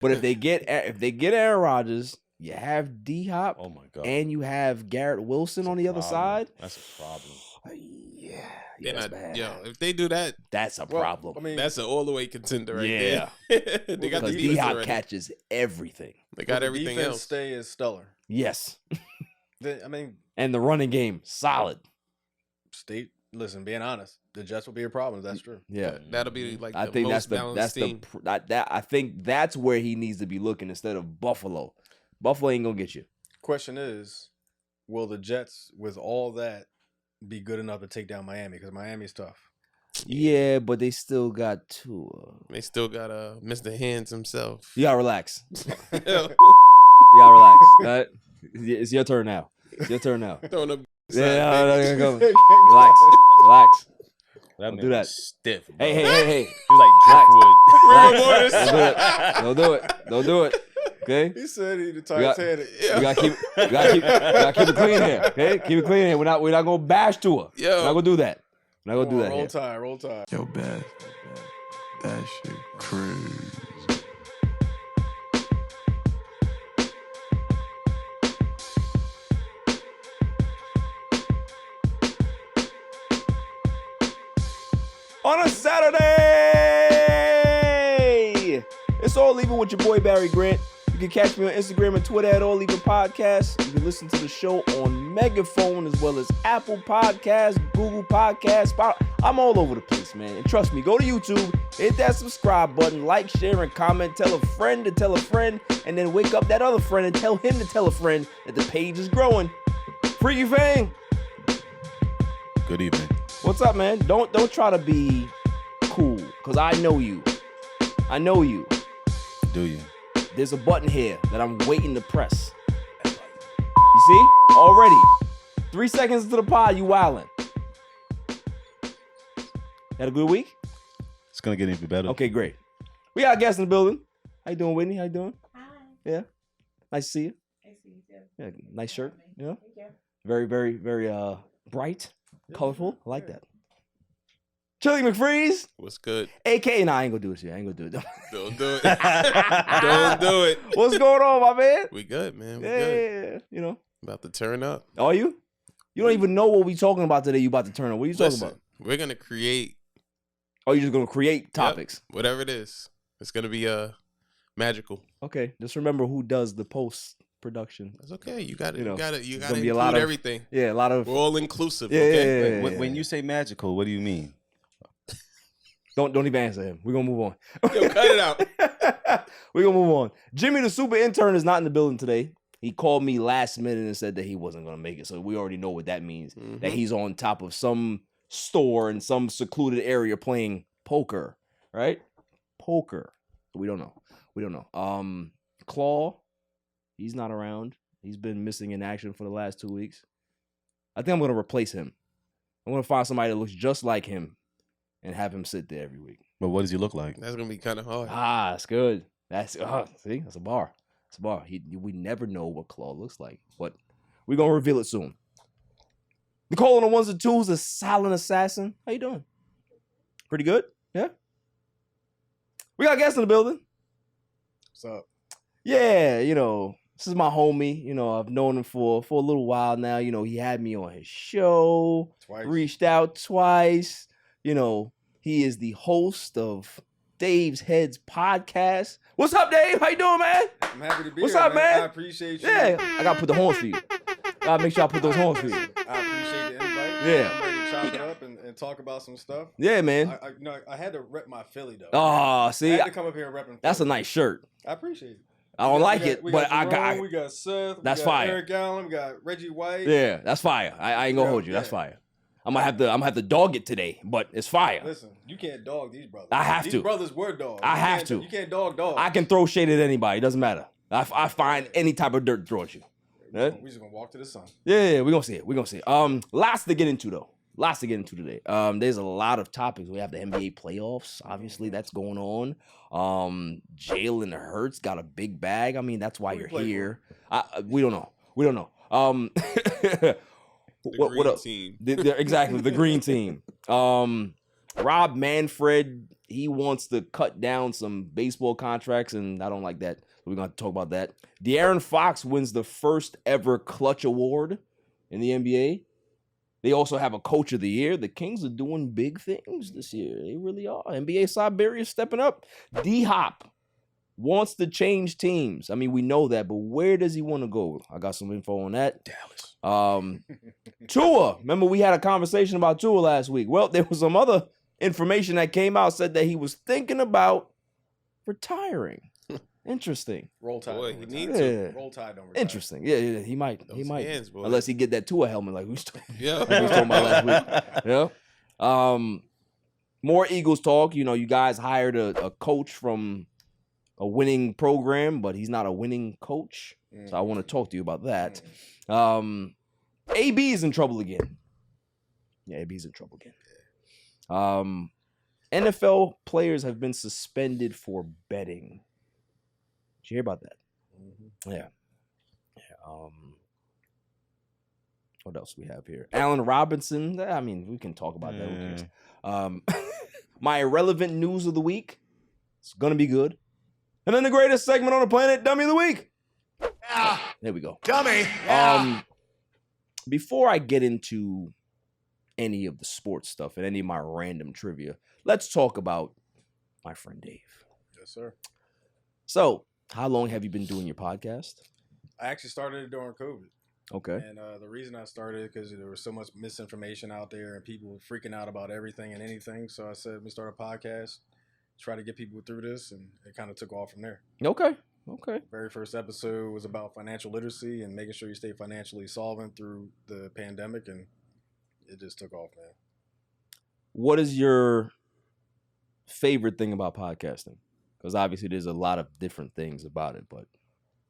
But if they get Aaron Rodgers, you have D-HOP. Oh my God. And you have Garrett Wilson on the other side. That's a problem. Yeah, that's bad. Yo, if they do that, that's a problem. I mean, that's an all the way contender right there. They got the D-HOP catches everything. They got everything defense else. Stay is stellar. Yes. I mean, and the running game solid. State. Listen, being honest, the Jets will be a problem. That's true. Yeah, that'll be like I the think most that's I think that's where he needs to be looking instead of Buffalo. Buffalo ain't gonna get you. Question is, will the Jets, with all that, be good enough to take down Miami? Because Miami's tough. Yeah, but they still got Tua. They still got Mr. Hands himself. You gotta relax. You gotta relax. It's your turn now. It's your turn now. Yeah, go. Relax. That do that. Stiff. Bro. Hey. He's like driftwood. Don't do it. Okay. He said he the Titanic. You gotta keep it clean here. Okay, keep it clean here. We're not gonna bash to her. We're not gonna do that. We're not gonna do that. Roll tide. Yo, Beth, that shit crazy. On a Saturday, it's All Even with your boy Barry Grant. You can catch me on Instagram and Twitter at All Even Podcast. You can listen to the show on Megaphone as well as Apple Podcasts, Google Podcasts. I'm all over the place, man. And trust me, go to YouTube, hit that subscribe button, like, share, and comment. Tell a friend to tell a friend, and then wake up that other friend and tell him to tell a friend that the page is growing. Freaky Fang. Good evening. What's up, man? Don't try to be cool, because I know you. I know you. Do you? There's a button here that I'm waiting to press. You see? Already. 3 seconds into the pod, you wildin'. Had a good week? It's going to get even better. Okay, great. We got guests in the building. How you doing, Whitney? How you doing? Hi. Yeah? Nice to see you. Nice to see you too. Yeah, nice shirt. You know? Thank you. Very, very, very bright, colorful. I like that. Chili McFreeze. What's good? AK, nah, I ain't gonna do it. I ain't gonna do it. Don't do it. Don't do it. What's going on, my man? We good, man. We good. Yeah, you know. About to turn up. Are you? You don't even know what we talking about today. You about to turn up. What are you talking about? We're gonna create. Oh, you're just gonna create topics. Yep, whatever it is. It's gonna be magical. Okay. Just remember who does the post production. That's okay. You got to. You You got to. You got to be a include lot of everything. Yeah, a lot of. We're all inclusive. Yeah, okay. yeah. When you say magical, what do you mean? Don't even answer him. We're gonna move on. Yo, cut it out. We're gonna move on. Jimmy, the super intern, is not in the building today. He called me last minute and said that he wasn't gonna make it. So we already know what that means. Mm-hmm. That he's on top of some store in some secluded area playing poker. Right? Poker. We don't know. Claw, he's not around. He's been missing in action for the last 2 weeks. I think I'm gonna replace him. I'm gonna find somebody that looks just like him and have him sit there every week. But what does he look like? That's gonna be kind of hard. Ah, that's good. That's see, that's a bar. It's a bar. We never know what Claw looks like, but we're gonna reveal it soon. Nicole on the ones and twos, the silent assassin. How you doing? Pretty good? Yeah. We got guests in the building. What's up? Yeah, you know, this is my homie. You know, I've known him for a little while now. You know, he had me on his show. Twice. Reached out twice. You know, he is the host of Dave's Heads podcast. What's up, Dave? How you doing, man? I'm happy to be What's here, up, man? I appreciate you. Yeah, I gotta put the horns for you. Gotta make sure I put those horns for you. I appreciate the invite. Yeah. I'm ready to chop it up and talk about some stuff. Yeah, man. I had to rep my Philly though. Oh, see, I had to come up here and rep. That's a nice shirt. I appreciate it. I don't like it, we but got I Jerome, got. We got Seth. That's we got fire. Eric Allen. We got Reggie White. Yeah, that's fire. I ain't gonna hold you. That's fire. I'm gonna have to dog it today, but it's fire. Listen, you can't dog these brothers. I have to. These brothers were dogs. I have to. You can't dog dogs. I can throw shade at anybody. It doesn't matter. I find any type of dirt to throw at you. We're just gonna walk to the sun. Yeah, we're gonna see it. We're gonna see it. Lots to get into though. Lots to get into today. There's a lot of topics. We have the NBA playoffs. Obviously, that's going on. Jalen Hurts got a big bag. I mean, that's why you're here. We don't know. We don't know. The green team. Exactly, the green team. Rob Manfred, he wants to cut down some baseball contracts, and I don't like that. We're going to talk about that. De'Aaron Fox wins the first ever clutch award in the NBA. They also have a coach of the year. The Kings are doing big things this year. They really are. NBA Siberia stepping up. DHOP wants to change teams. I mean, we know that, but where does he want to go? I got some info on that. Dallas. Tua. Remember we had a conversation about Tua last week. Well, there was some other information that came out, said that he was thinking about retiring. Interesting. Roll Tide. Boy, don't he retire. need to. Yeah. Roll Tide don't retire. Interesting. Yeah, he might. He Those might. hands, boy. Unless he get that Tua helmet like we was Yeah. talking about last week. Yeah. More Eagles talk. You know, you guys hired a coach from a winning program, but he's not a winning coach. So I want to talk to you about that. AB is in trouble again. Yeah, AB's in trouble again. NFL players have been suspended for betting. Did you hear about that? Yeah. What else we have here? Allen Robinson. I mean, we can talk about that. Who cares? My irrelevant news of the week. It's gonna be good. And then the greatest segment on the planet, Dummy of the Week. There we go. Dummy. Before I get into any of the sports stuff and any of my random trivia, let's talk about my friend Dave. Yes, sir. So, how long have you been doing your podcast? I actually started it during COVID. Okay. And the reason I started because there was so much misinformation out there and people were freaking out about everything and anything. So I said, let me start a podcast, try to get people through this, and it kind of took off from there. Okay. Very first episode was about financial literacy and making sure you stay financially solvent through the pandemic, and it just took off, man. What is your favorite thing about podcasting? Because obviously there's a lot of different things about it, but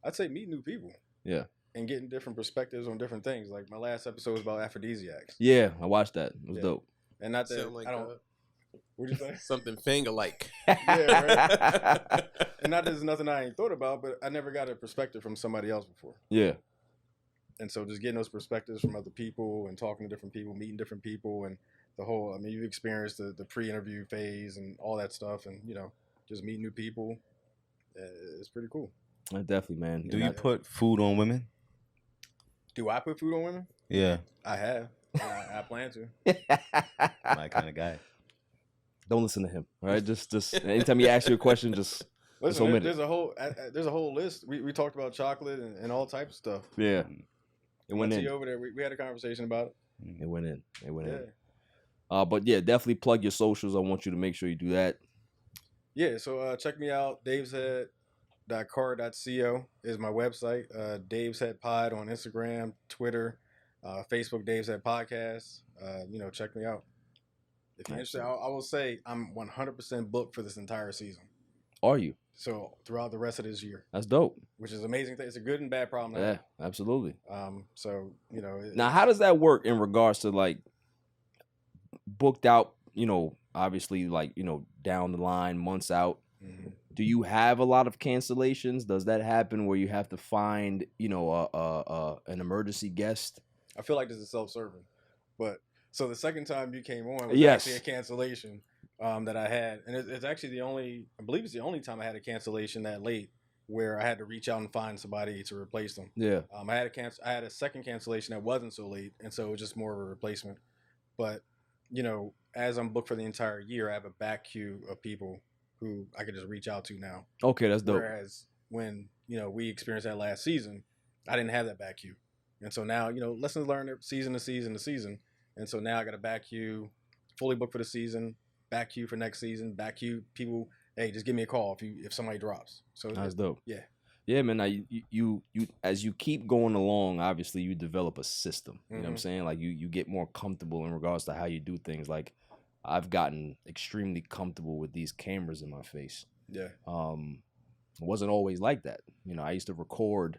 I'd say meet new people. Yeah. And getting different perspectives on different things. Like my last episode was about aphrodisiacs. Yeah, I watched that. It was Yeah. dope. And not that Sound like I don't. What'd you say? something finger-like. Yeah, right. And not that there's nothing I ain't thought about, but I never got a perspective from somebody else before. Yeah. And so just getting those perspectives from other people and talking to different people, meeting different people, and the whole, I mean, you've experienced the pre-interview phase and all that stuff, and, you know, just meeting new people. It's pretty cool. Definitely, man. Do you put food on women? Do I put food on women? Yeah, I have. I plan to. my kind of guy. Don't listen to him. All right. Just anytime he asks you a question, just Listen, omit it. there's a whole list. We talked about chocolate and all types of stuff. Yeah. It went Once in. he over there, we had a conversation about it. It went in. It went Yeah. in. But yeah, definitely plug your socials. I want you to make sure you do that. Yeah, so check me out. daveshead.car.co is my website. Dave's Head Pod on Instagram, Twitter, Facebook, Dave's Head Podcast. Check me out. If you're interested, I will say I'm 100% booked for this entire season. Are you? So throughout the rest of this year, That's dope. which is an amazing thing. It's a good and bad problem. to Yeah, have. absolutely. Now, How does that work in regards to like booked out, obviously like, down the line, months out? mhm. Do you have a lot of cancellations? Does that happen where you have to find, an emergency guest? I feel like this is self-serving, but so the second time you came on was Yes. actually a cancellation that I had, and it's actually I believe it's the only time I had a cancellation that late where I had to reach out and find somebody to replace them. Yeah. I had a second cancellation that wasn't so late, and so it was just more of a replacement. But as I'm booked for the entire year, I have a back queue of people who I could just reach out to now. Okay, that's dope. Whereas when we experienced that last season, I didn't have that back queue, and so now lessons learned season to season to season, and so now I got a back queue, fully booked for the season, back queue for next season, back queue people. Hey, just give me a call if somebody drops. So That's dope. Yeah. Yeah, man. Now you as you keep going along, obviously you develop a system. You know what I'm Mhm. saying? Like you get more comfortable in regards to how you do things. Like I've gotten extremely comfortable with these cameras in my face. Yeah. It wasn't always like that. I used to record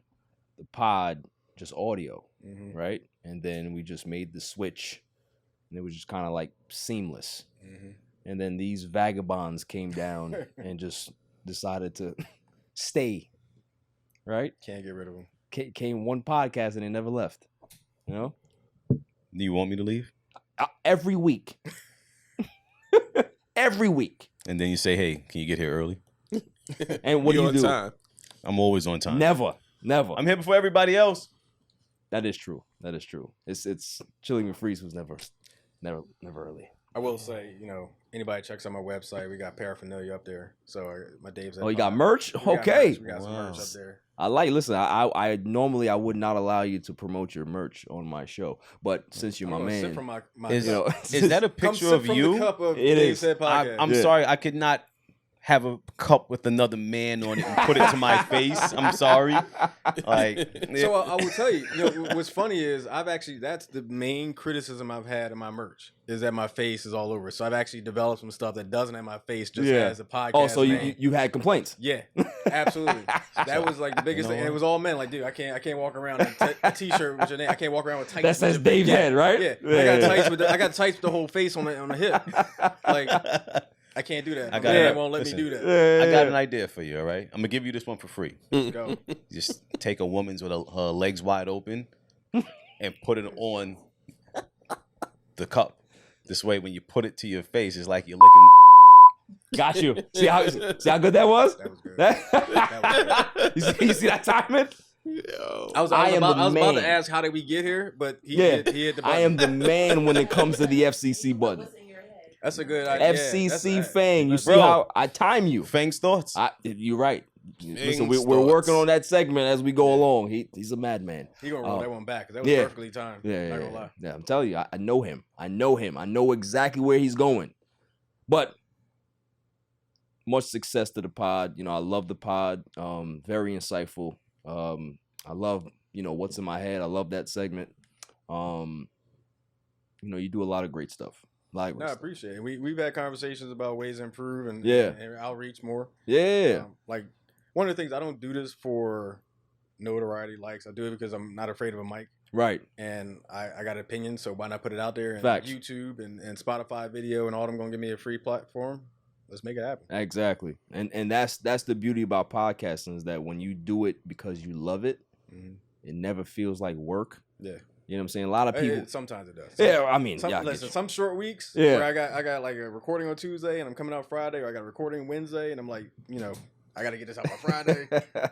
the pod just audio, Mm-hmm. right? And then we just made the switch, and it was just kind of like seamless. Mm-hmm. And then these vagabonds came down and just decided to stay, right? Can't get rid of them. Came one podcast and they never left. Do you want me to leave? Every week. Every week. And then you say, hey, can you get here early? And what do you on do? time. I'm always on time. Never. I'm here before everybody else. That is true. It's chilling and freeze was never early. I will say, anybody checks out my website, we got paraphernalia up there. So my Dave's. Oh, you got merch? We got Okay. merch. We got some merch up there. Listen, I normally I would not allow you to promote your merch on my show, but since you're my I'm gonna sip man, from my Is, you know, is that a Come picture sip of from you? the cup of It Dave is. Said Podcast. I'm Yeah. sorry, I could not have a cup with another man on it and put it to my face. I'm sorry. Like, So I will tell you, what's funny is that's the main criticism I've had in my merch is that my face is all over. So I've actually developed some stuff that doesn't have my face, just has a podcast. Oh, so name. you had complaints? Yeah, absolutely. That was like the biggest thing. And it was all men. Like, dude, I can't walk around in a t-shirt with your name. I can't walk around with tights. That says with Dave Head, right? Yeah. Yeah. I got tights with the whole face on the hip. Like, I can't do that. They won't let me do that. I got an idea for you, all right? I'm going to give you this one for free. Go. Just take a woman's with her legs wide open and put it on the cup. This way, when you put it to your face, it's like you're licking. Got you. See how good that was? That was good. That was good. you see that timing? Yo. I was about to ask how did we get here, but he hit the button. I am the man when it comes to the FCC button. That's a good idea. FCC Fang. You see Bro. how I time you? Fang's thoughts? You're right. Listen, Fang's we're working thoughts. on that segment as we go along. He's a madman. He gonna roll that one back because that was yeah. perfectly timed. Yeah, Not gonna lie. yeah. I'm telling you, I know him. I know exactly where he's going. But much success to the pod. I love the pod. Very insightful. I love, what's in my head. I love that segment. You do a lot of great stuff. No, I appreciate it. We've had conversations about ways to improve and outreach more. Yeah. Like one of the things, I don't do this for notoriety likes. I do it because I'm not afraid of a mic. Right. And I got an opinion, so why not put it out there? And Facts. YouTube and Spotify video and all them gonna give me a free platform. Let's make it happen. Exactly. And that's the beauty about podcasting is that when you do it because you love it, it never feels like work. Yeah. You know what I'm saying? A lot of people. Sometimes it does. Yeah, I mean, listen, some short weeks Yeah. where I got like a recording on Tuesday and I'm coming out Friday, or I got a recording Wednesday and I'm like, I got to get this out by Friday.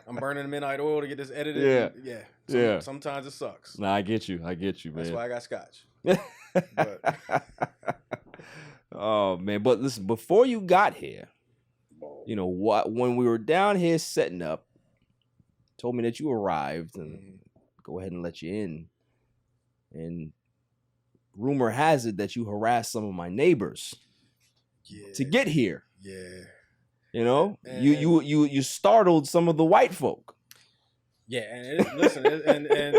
I'm burning the midnight oil to get this edited. Yeah. Sometimes it sucks. Nah, I get you, man. That's why I got scotch. Oh man, but listen, before you got here, when we were down here setting up, told me that you arrived and go ahead and let you in. And rumor has it that you harassed some of my neighbors to get here. Yeah. You startled some of the white folk. Yeah, and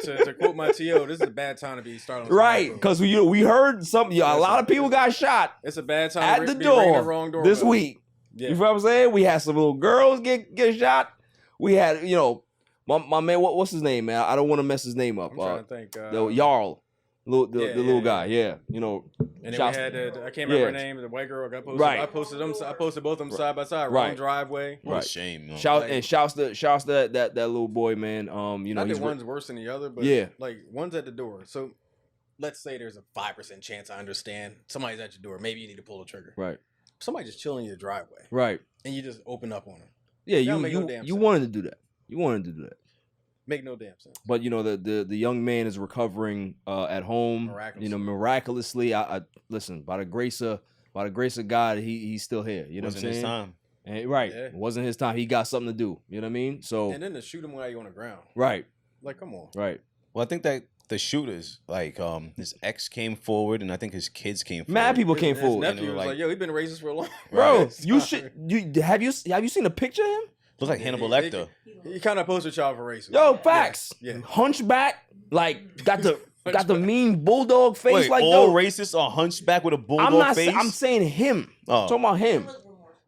to quote my TO, this is a bad time to be starting. Right, because we heard a lot of people got shot It's a bad time at to the be ringing the wrong door this doorbell. week. Yeah. You feel what I'm saying? We had some little girls get shot. We had, my man, what's his name, man? I don't want to mess his name up. I'm trying to think. The Jarl, the little guy, yeah. And then we had I can't remember her name, the white girl. I posted them. I posted both of them side by side. Right. Wrong driveway. What a shame. Man. Shouts to that little boy, man. Not that one's worse than the other, but like one's at the door. So let's say there's a 5% chance. I understand somebody's at your door. Maybe you need to pull the trigger. Right. Somebody just chilling in your driveway. Right. And you just open up on them. Yeah, That don't make no damn you sense. wanted to do that. You wanted to do that. Make no damn sense. But the young man is recovering at home. Miraculously. I listen, by the grace of God, he's still here. You know what I'm saying? His time. And, right. Yeah. It wasn't his time. He got something to do. You know what I mean? So And then to shoot him while you're on the ground. right. Like, come on. Right. Well, I think that the shooters, like, his ex came forward, and I think his kids came forward. Mad people came His forward. nephew And they was were like, yo, he been racist for a long Bro, time. you should have you seen a picture of him? Looks like Hannibal Lecter. He kind of posted child for racism. Yo, facts. Yeah. Hunchback, like got the mean bulldog face. Wait, like all yo, racists are hunchback with a bulldog face? I'm saying him. Oh. I'm talking about him.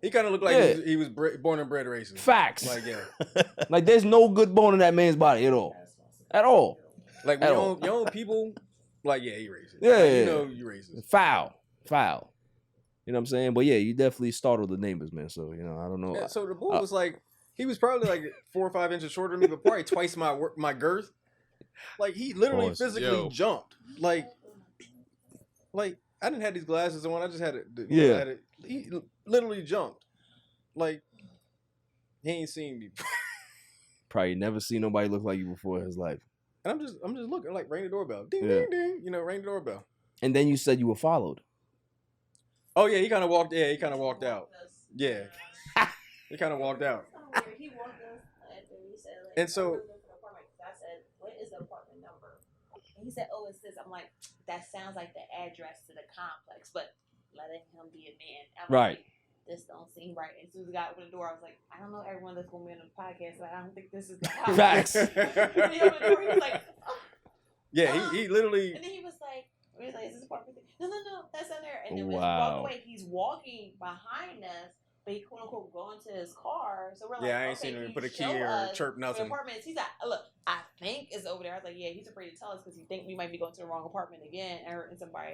He kind of looked like Yeah. he was born and bred racist. Facts. Like, yeah. Like there's no good bone in that man's body at all. At all. Like, At your own people, like, yeah, he racist. Yeah, Like, yeah. you know you racist. Foul. You know what I'm saying? But yeah, you definitely startled the neighbors, man. So, I don't know. Yeah, so the bull was like, he was probably like 4 or 5 inches shorter than me, but probably twice my girth. Like, he literally Pause. physically jumped. Like I didn't have these glasses on. I just had it. Yeah. Had it. literally jumped. Like, he ain't seen me. Probably never seen nobody look like you before in his life. And I'm just looking like ring the doorbell. Ding, Yeah. ding, ding. You know, ring the doorbell. And then you said you were followed. Oh, yeah, he kind of walked out. Yeah. He kind of walked out. He walked us after we said, like, And so- I said, what is the apartment number? And he said, oh, it's this. I'm like, that sounds like the address to the complex, but letting him be a man. I'm Right. Like, this don't seem right. And as soon as the guy opened the door, I was like, I don't know everyone that's going to be on the podcast, but I don't think this is the house. Facts. And he opened the door, he was like, oh. Yeah, he literally. And then he was like, is this apartment? No, that's in there. And then when he Wow. walked away, he's walking behind us, but he quote unquote go into his car. So we're like, Yeah, I ain't okay, seen him he put a key show or us chirp the nothing. apartments. He's like, look, I think it's over there. I was like, yeah, he's afraid to tell us because he think we might be going to the wrong apartment again or in somebody.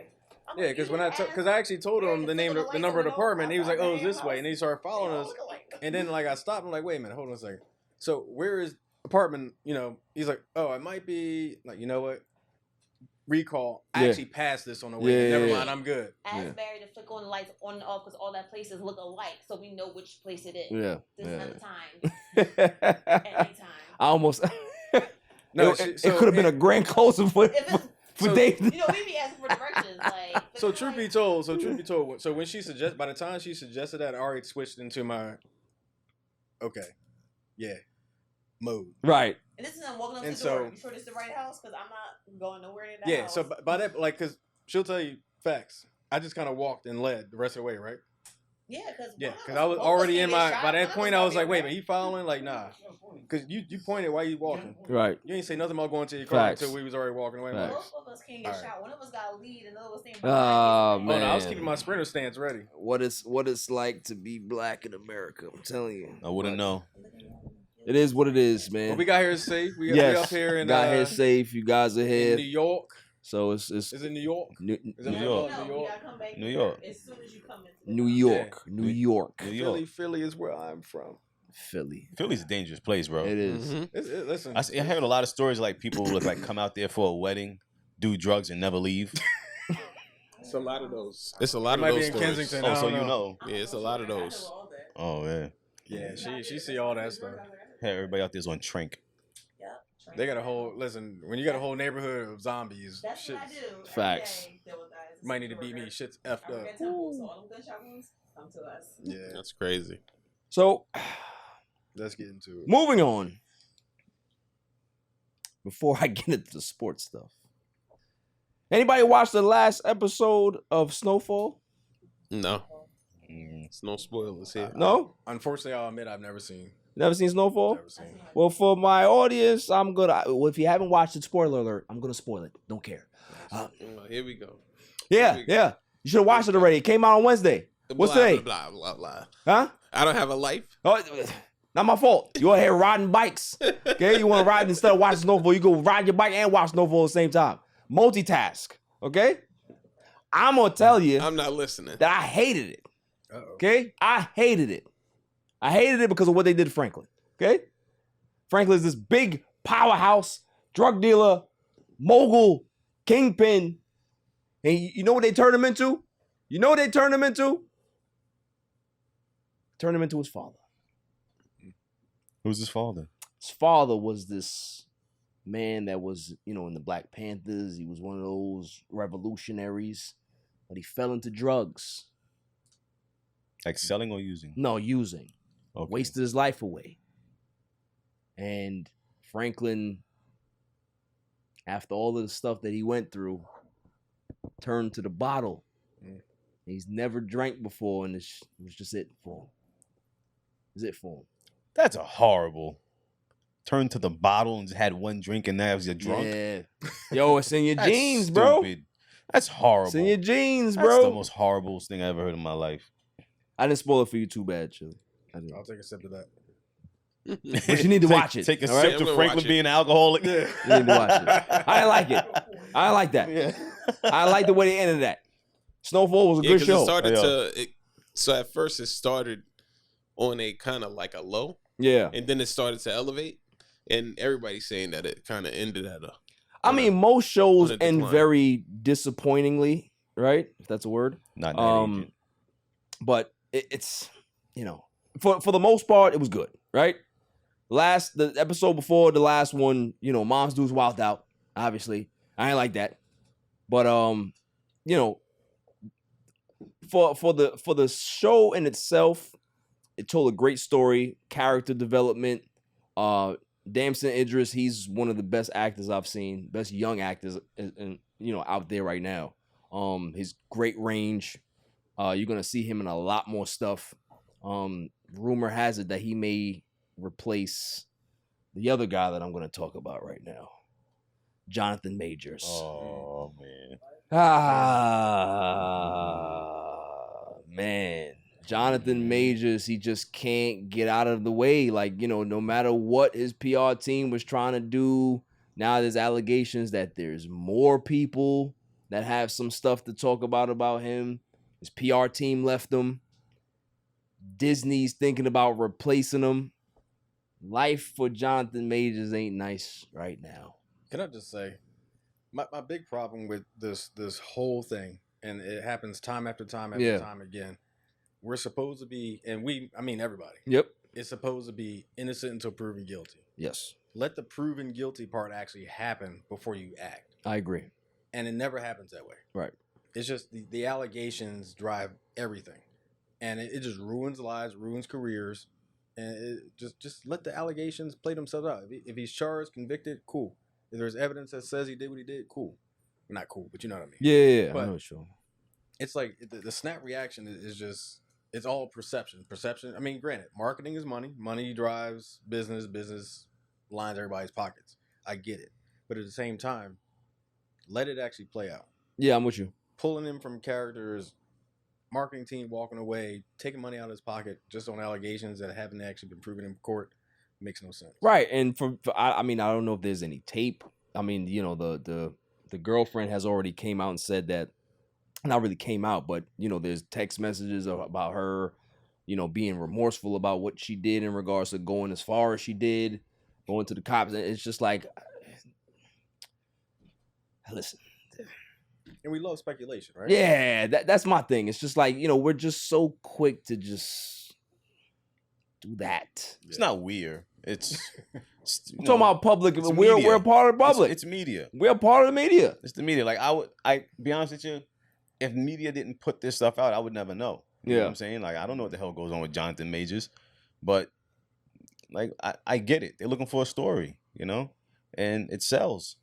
I'm Yeah, like, because you when I didn't because ask? I actually told Yeah, him the just name, look at the the number of the lights on the apartment. And he was like, "Oh, it's this house. way," and then he started They following all us. look alike. And then like I stopped. I'm like, "Wait a minute, hold on a second. So where is apartment? You know?" He's like, "Oh, it might be like you know what." Recall. I Yeah. actually passed this on the way. Yeah, Never yeah, mind, yeah. I'm good. Ask Yeah. Barry to flick on the lights on and off because all that places look alike, so we know which place it is. Yeah. This is not the Yeah. time. Anytime. I almost. No, it so could have been a grand closing for If it's, for So- Dave. you know, we be asking for directions, like. So truth be told, so when she suggested, by the time she suggested that, I already switched into my, okay, yeah, mode. Right. And this is I'm walking up to And the door. so- You sure this is the right house? Because I'm not going nowhere in that Yeah. house. So by that, like, cause she'll tell you facts. I just kind of walked and led the rest of the way, right? yeah, because Yeah, because I was already in my. By that point, I was like, wait, but he following? Like, nah. Because you pointed while you walking. Right. You ain't say nothing about going to your car Facts. until we was already walking away. I'm like, Facts. Both of us can't get All right. shot. One of us got a lead, and the other was staying Oh, behind. oh no, I was man. keeping my sprinter stance ready. What it's like to be black in America. I'm telling you. I wouldn't know. It is what it is, man. But we got here safe. We yes. up here in got here safe. You guys are in here. New York. So it's Is it New York? New, Is it New what York. they call it? No, New you York. gotta come back New here York. as soon as you come into the New house. York. New- New York. New York. Philly is where I'm from. Philly. Philly's a dangerous place, bro. It is. Mhm. Listen, I heard a lot of stories like people who like come out there for a wedding, do drugs, and never leave. It's a lot of those. It's a lot It of might be those in stories. Kensington. I Oh, so don't you know. know. Yeah, it's a lot of those. Oh man. Yeah, she see all that stuff. Hey, everybody out there's on Trink. They got a whole listen. When you got a whole neighborhood of zombies, That's shit, what I do. Every Facts. day, deal with guys. you might need to beat me. Shit's effed I work up. at Temple, so all them gunshot wounds come to us. Yeah, That's crazy. So let's get into it. moving on. Before I get into the sports stuff. Anybody watch the last episode of Snowfall? No, Mm. it's no spoilers here. No? Unfortunately, I'll admit I've never seen. Never seen Snowfall? Never seen. Well, for my audience, I'm gonna. Well, if you haven't watched it, spoiler alert, I'm gonna spoil it. Don't care. Here we go. Yeah, yeah. You should have watched it already. It came out on Wednesday. What's blah, today? Blah, blah, blah, blah. Huh? I don't have a life. Oh, not my fault. You're here riding bikes. Okay, you want to ride instead of watching Snowfall, you go ride your bike and watch Snowfall at the same time. Multitask. Okay. I'm gonna tell you I'm not listening. that I hated it. Uh-oh. Okay, I hated it. I hated it because of what they did to Franklin. Okay, Franklin is this big powerhouse drug dealer, mogul, kingpin, and you know what they turned him into? You know what they turned him into? Turned him into his father. Who's his father? His father was this man that was, in the Black Panthers. He was one of those revolutionaries, but he fell into drugs. Like selling or using? No, using. Okay. Wasted his life away. And Franklin, after all of the stuff that he went through, turned to the bottle. Mm. He's never drank before, and it was just it for him. It was it for him. That's a horrible. Turned to the bottle and just had one drink and now you're drunk. Yeah. Yo, it's in your That's jeans, bro. stupid. That's horrible. It's in your jeans, That's bro. the most horrible thing I ever heard in my life. I didn't spoil it for you too bad, Chili. I didn't. I'll take a sip of that. But you need to watch it. Take a all right? sip I'm to gonna Franklin watch it. being an alcoholic. You need to watch it. I like it. I like that. Yeah. I like the way they ended that. Snowfall was a Yeah, good 'cause show. it started Yeah. so at first it started on a kind of like a low, Yeah. and then it started to elevate, and everybody's saying that it kind of ended at a. I mean, most shows on a end decline. very disappointingly, right? If that's a word. Not that agent. But it's for the most part it was good, right? The episode before the last one, Mom's dudes wild out. Obviously, I ain't like that, but for the show in itself, it told a great story, character development. Damson Idris, he's one of the best actors I've seen, best young actors, out there right now. His great range. You're gonna see him in a lot more stuff. Rumor has it that he may replace the other guy that I'm gonna talk about right now, Jonathan Majors. Oh man. Man. Jonathan Majors, he just can't get out of the way. Like, no matter what his PR team was trying to do, now there's allegations that there's more people that have some stuff to talk about him. His PR team left him. Disney's thinking about replacing him. Life for Jonathan Majors ain't nice right now. Can I just say, my big problem with this whole thing, and it happens time after time after time again, we're supposed to be, and everybody. Yep. It's supposed to be innocent until proven guilty. Yes. Let the proven guilty part actually happen before you act. I agree. And it never happens that way. Right. It's just the allegations drive everything. And it just ruins lives, ruins careers. And it just let the allegations play themselves out. If he's charged, convicted, cool. If there's evidence that says he did what he did, cool. Not cool, but you know what I mean. Yeah. But I know sure. It's like the snap reaction is just, it's all perception. Perception. I mean, granted, marketing is money. Money drives business. Business lines everybody's pockets. I get it. But at the same time, let it actually play out. Yeah, I'm with you. Pulling him from characters, marketing team walking away, taking money out of his pocket just on allegations that haven't actually been proven in court makes no sense. Right. And I don't know if there's any tape. I mean, the girlfriend has already came out and said that, not really came out, but there's text messages about her, being remorseful about what she did in regards to going as far as she did, going to the cops. And it's just like, listen. And we love speculation, right? Yeah, that's my thing. It's just like, we're just so quick to just do that. It's not weird. It's I'm talking about public. it's We're media. a part of the public. It's media. We're a part of the media. It's the media. Like I be honest with you, if media didn't put this stuff out, I would never know. You know what I'm saying? Like I don't know what the hell goes on with Jonathan Majors, but like I get it. They're looking for a story, and it sells.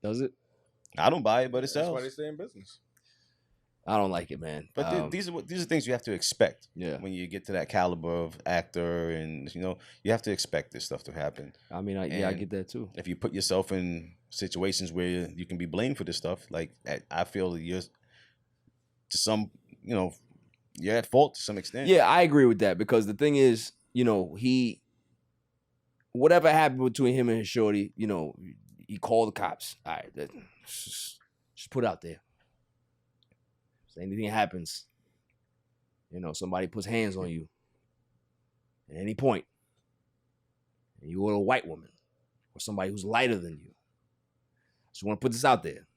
Does it? I don't buy it, but it sells. That's why they stay in business. I don't like it, man. But these are things you have to expect. Yeah. When you get to that caliber of actor, and you have to expect this stuff to happen. I mean, I get that too. If you put yourself in situations where you can be blamed for this stuff, like I feel that you're you're at fault to some extent. Yeah, I agree with that because the thing is, whatever happened between him and his shorty, he called the cops. All right, just put it out there. If anything happens, somebody puts hands on you at any point, and you were a white woman or somebody who's lighter than you. Just want to put this out there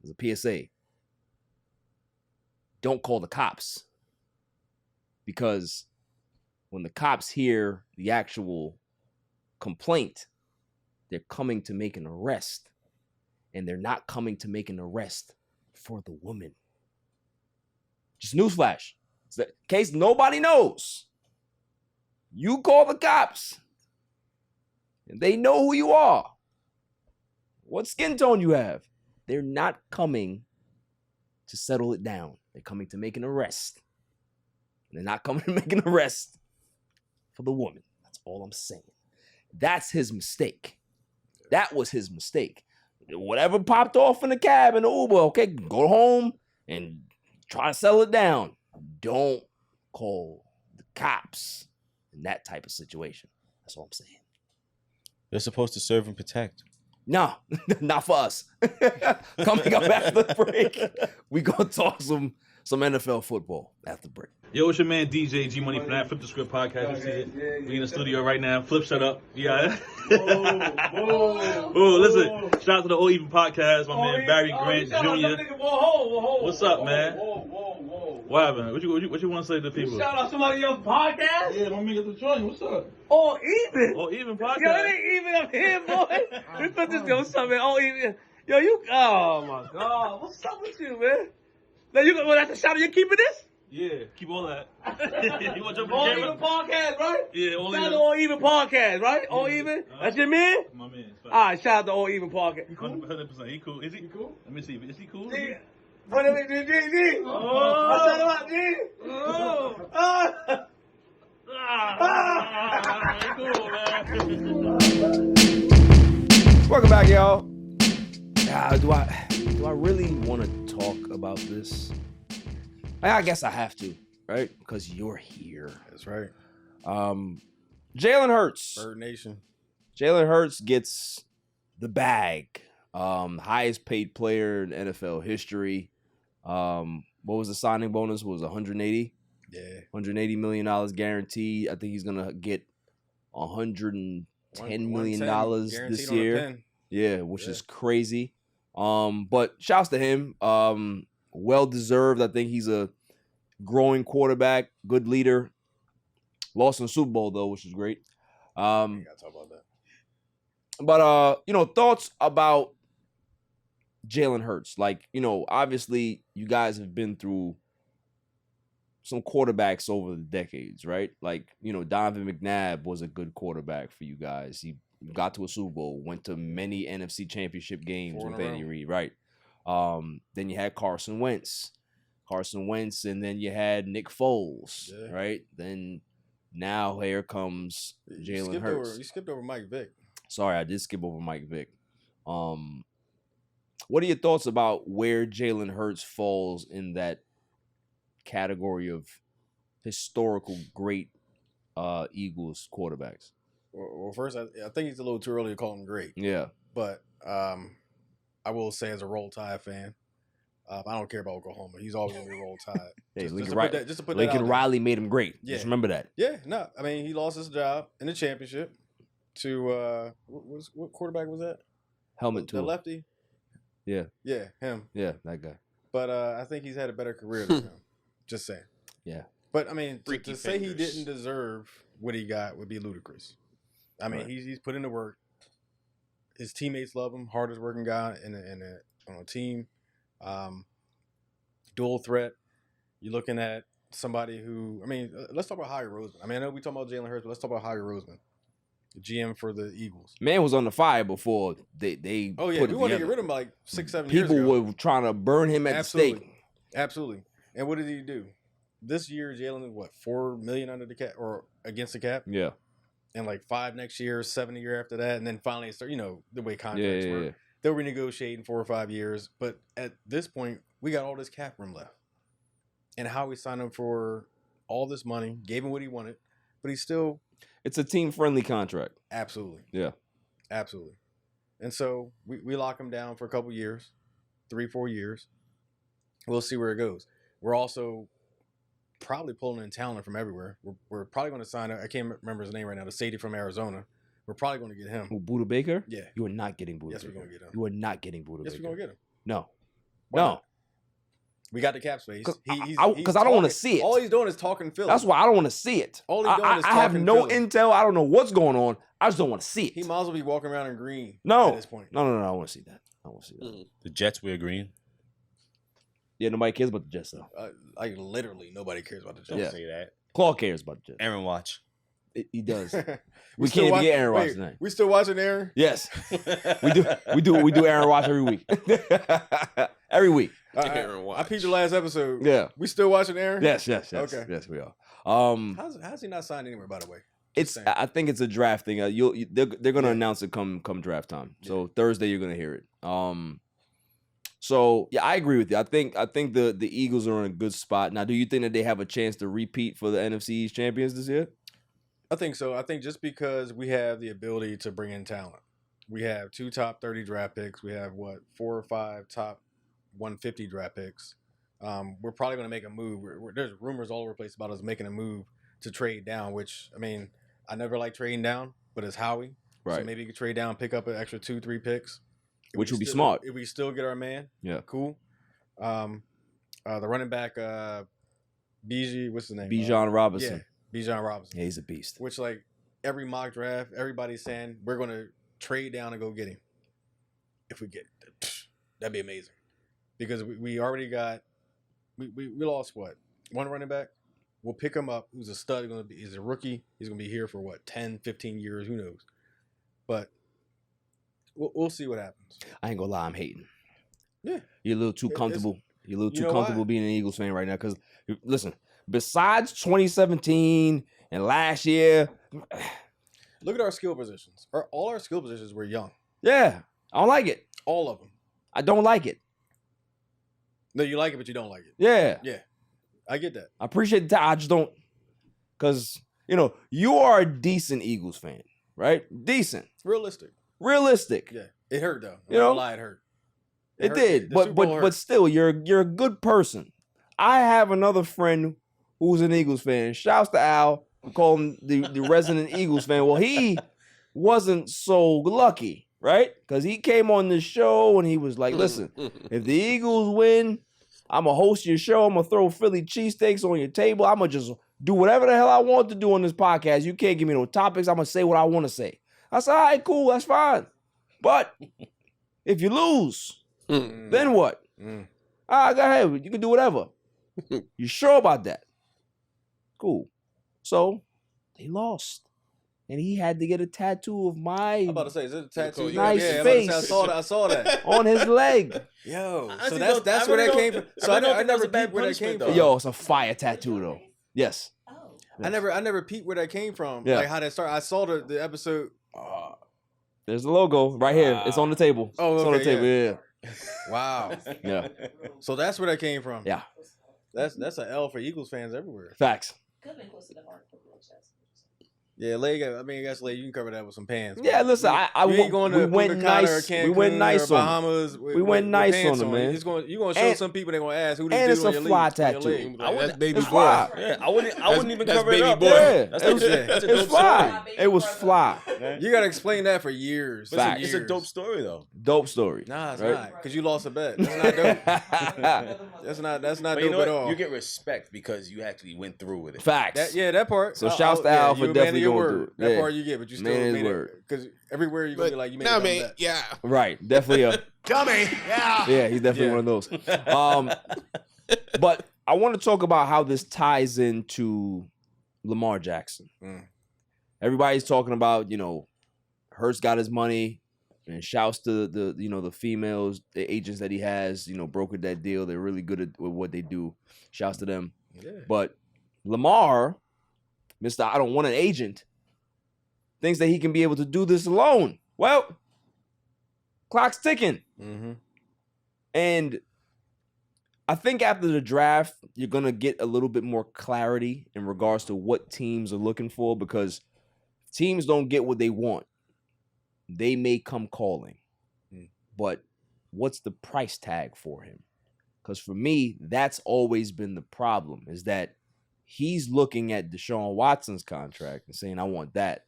as a PSA. Don't call the cops, because when the cops hear the actual complaint, they're coming to make an arrest, and they're not coming to make an arrest for the woman. Just newsflash. In case nobody knows, you call the cops, and they know who you are, what skin tone you have. They're not coming to settle it down. They're coming to make an arrest. They're not coming to make an arrest for the woman. That's all I'm saying. That's his mistake. That was his mistake. Whatever popped off in the cab in the Uber, okay, go home and try to settle it down. Don't call the cops in that type of situation. That's all I'm saying. They're supposed to serve and protect. No, not for us. Coming up after the break, we gonna talk some some NFL football after break. Yo, it's your man DJ G Money from that Flip the Script podcast. You see it? We in the studio right now. Flip, shut up. Yeah. Oh, listen. Shout out to the All Even podcast. My man Barry Grant Jr. What's up, man? What happened? What you want to say to the people? Shout out somebody else's podcast? Yeah, my man got the joint. What's up? All Even. All Even podcast. Yo, it ain't even up here, boy. We put this go something. All Even. Yo, you. Oh my God. What's up with you, man? Now you go. That's the shout out. You keeping this? Yeah, keep all that. You want to jump All on Even camera? podcast, right? Yeah, All Shout out Even. to All Even podcast, right? All Even. That's your man. My man. All right, shout out to All Even podcast. 100%. He cool. Is he cool? Let me see. Is he cool? G. What is it, G? Oh. I said about G. Oh. He cool, man. Welcome back, y'all. Do I really want to talk about this? I guess I have to, right? Because you're here. That's right. Jalen Hurts. Bird Nation. Jalen Hurts gets the bag. Highest paid player in NFL history. What was the signing bonus? Was 180? Yeah. $180 million guaranteed. I think he's gonna get $110 million this year. Yeah, which is crazy. But shouts to him. Well deserved. I think he's a growing quarterback, good leader. Lost in the Super Bowl though, which is great. We gotta talk about that. But thoughts about Jalen Hurts. Like, obviously you guys have been through some quarterbacks over the decades, right? Like, Donovan McNabb was a good quarterback for you guys. He got to a Super Bowl, went to many NFC championship games with Andy Reid, right? Then you had Carson Wentz, and then you had Nick Foles, right? Then now here comes Jalen Hurts. You skipped over Mike Vick. Sorry, I did skip over Mike Vick. What are your thoughts about where Jalen Hurts falls in that category of historical great Eagles quarterbacks? Well, first, I think it's a little too early to call him great. Yeah. But I will say, as a Roll Tide fan, I don't care about Oklahoma. He's always going to be Roll Tide. Hey, Lincoln Riley made him great. Yeah. Just remember that. Yeah, no. I mean, he lost his job in the championship to, what quarterback was that? Helmet The lefty? Yeah. Yeah, him. Yeah, that guy. But I think he's had a better career than him. Just saying. Yeah. But, I mean, to say he fingers. didn't deserve what he got would be ludicrous. I mean, he's put in the work. His teammates love him. Hardest working guy on a team. Dual threat. You're looking at somebody who, I mean, let's talk about Howie Roseman. I mean, I know we talking about Jalen Hurts, but let's talk about Howie Roseman, the GM for the Eagles. Man was on the fire before they Oh, yeah. put We it wanted to together. get rid of him like 6-7 years ago. People were trying to burn him at the stake. Absolutely. And what did he do? This year, Jalen, $4 million under the cap or against the cap? Yeah. And like 5 next year, 7 a year after that, and then finally start. The way contracts work. Yeah. They'll renegotiate in 4 or 5 years, but at this point, we got all this cap room left. And how we signed him for all this money, gave him what he wanted, but he's still It's a team-friendly contract. absolutely, Yeah. absolutely. And so we lock him down for a couple years, 3-4 years. We'll see where it goes. We're also probably pulling in talent from everywhere. We're probably going to sign I can't remember his name right now. The safety from Arizona. We're probably going to get him. Who, Buda Baker? Yeah. You are not getting Buda Yes, Baker. we're going to get him. You are not getting Buda Yes, Baker. we're going to get him. No. Why No. not? We got the cap space. Because I don't want to see it. All he's doing is talking Philly. That's why I don't want to see it. All he's doing is I have talking no Philly. intel. I don't know what's going on. I just don't want to see it. He might as well be walking around in green No. at this point. No. I want to see that. I want to see that. The Jets wear green. Yeah, nobody cares about the Jets, though. Like, literally, nobody cares about the Jets. Don't Yeah. say that. Claude cares about the Jets. Aaron watch. He does. We We still can't watch- get Aaron Watch wait, tonight. We still watching Aaron? Yes. We do Aaron Watch every week. Every week. Aaron I Watch. peeped the last episode. Yeah. We still watching Aaron? Yes. Okay. Yes, we are. How's he not signed anywhere, by the way? It's. saying. I think it's a draft thing. They're going to announce it come draft time. So Thursday you're going to hear it. So yeah, I agree with you. I think the Eagles are in a good spot now. Do you think that they have a chance to repeat for the NFC East champions this year? I think so. I think just because we have the ability to bring in talent. We have 2 top 30 draft picks. We have 4 or 5 top 150 draft picks. We're probably going to make a move. There's rumors all over the place about us making a move to trade down, which, I mean, I never like trading down, but it's Howie. Right. So maybe you could trade down, pick up an extra 2-3 picks. Which would be smart. If we still get our man, yeah, cool. The running back, BG, what's his name? Bijan Robinson. Yeah, Bijan Robinson. Yeah, he's a beast. Which, like, every mock draft, everybody's saying we're going to trade down and go get him. If we get it, that'd be amazing. Because we already got, we lost what? One running back? We'll pick him up. Who's a stud? He's a rookie. He's going to be here for what? 10, 15 years. Who knows? But we'll see what happens. I ain't gonna lie, I'm hating. Yeah. You're a little too comfortable. You're a little you too know comfortable why? being an Eagles fan right now. Because, listen, besides 2017 and last year, look at our skill positions. All our skill positions were young. yeah, I don't like it. All of them. I don't like it. No, you like it, but you don't like it. Yeah. Yeah. I get that. I appreciate that. I just don't, because, you are a decent Eagles fan, right? Decent. Realistic. Realistic. Yeah. It hurt, though. You know? Lie, it hurt. It hurt. did, The but Super Bowl but hurt. still, you're a good person. I have another friend who's an Eagles fan. Shouts to Al. We call him the resident Eagles fan. Well, he wasn't so lucky, right? Because he came on this show and he was like, "Listen, if the Eagles win, I'm gonna host your show. I'm gonna throw Philly cheesesteaks on your table. I'm gonna just do whatever the hell I want to do on this podcast. You can't give me no topics. I'm gonna say what I want to say." I said, "All right, cool, that's fine. But if you lose, then what? All right, go ahead. You can do whatever. You sure about that? Cool." So they lost. And he had to get a tattoo of my I'm about to say, is it a tattoo? Nice yeah, face. I saw that. on his leg. Yo, I so actually that's don't- where I that really came don't- from. So I I really don't think that was never a bad peeped where that came punishment, from. Yo, it's a fire tattoo though. Yes. Oh. I never peeped where that came from. Yeah. Like how that started. I saw the episode. There's the logo right here. It's on the table. Oh, It's on the okay, table. Yeah. Wow. Yeah. So that's where that came from. Yeah. That's an L for Eagles fans everywhere. Facts. Could have been close to the heart. Yeah, Leg. I mean, I guess Leg, you can cover that with some pans. Yeah, listen, we ain't going to we went Punta Cana or nice. Cancun We went nice or on him. Bahamas. We went nice pants on him, man. You're going to show And- some people they're going to ask who this and dude it's on a your fly leg, on your tattoo. leg. I wouldn't- That's baby It's boy. fly. Yeah, I wouldn't even That's cover it baby up. boy. Yeah, That's it was, that's a it's dope fly. story. It was fly. You got to explain that for years. Facts. For It's a years. dope story though. Dope story. Nah, it's Right? not. Because you lost a bet. That's not dope. That's not But you dope know at what? all. You get respect because you actually went through with it. Facts. That part. So shouts to Al for definitely your going word. through it. That Yeah. part you get, but you still Man his made it. word. Because everywhere you're going to be like, you made Nah, a dumb man. bet. Yeah. Right. Definitely a Dummy. Yeah. yeah. He's definitely Yeah. one of those. But I want to talk about how this ties into Lamar Jackson. Everybody's talking about Hurts got his money, and shouts to the females, the agents that he has, brokered that deal. They're really good at what they do. Shouts to them. Yeah. But Lamar, Mr. I don't want an agent, thinks that he can be able to do this alone. Well, clock's ticking. Mm-hmm. And I think after the draft, you're going to get a little bit more clarity in regards to what teams are looking for, because teams don't get what they want. They may come calling. But what's the price tag for him? Because for me, that's always been the problem, is that he's looking at Deshaun Watson's contract and saying, I want that.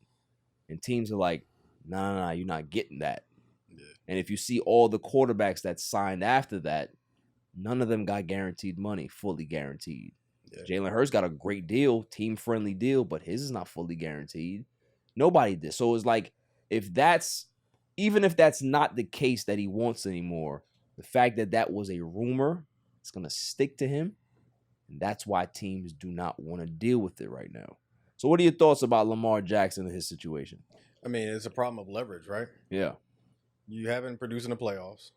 And teams are like, nah, you're not getting that. Yeah. And if you see all the quarterbacks that signed after that, none of them got guaranteed money, fully guaranteed. Yeah. Jalen Hurts got a great deal, team-friendly deal, but his is not fully guaranteed. Nobody did. So it's like, even if that's not the case that he wants anymore, the fact that that was a rumor, it's going to stick to him. And that's why teams do not want to deal with it right now. So what are your thoughts about Lamar Jackson and his situation? I mean, it's a problem of leverage, right? Yeah. You haven't produced in the playoffs,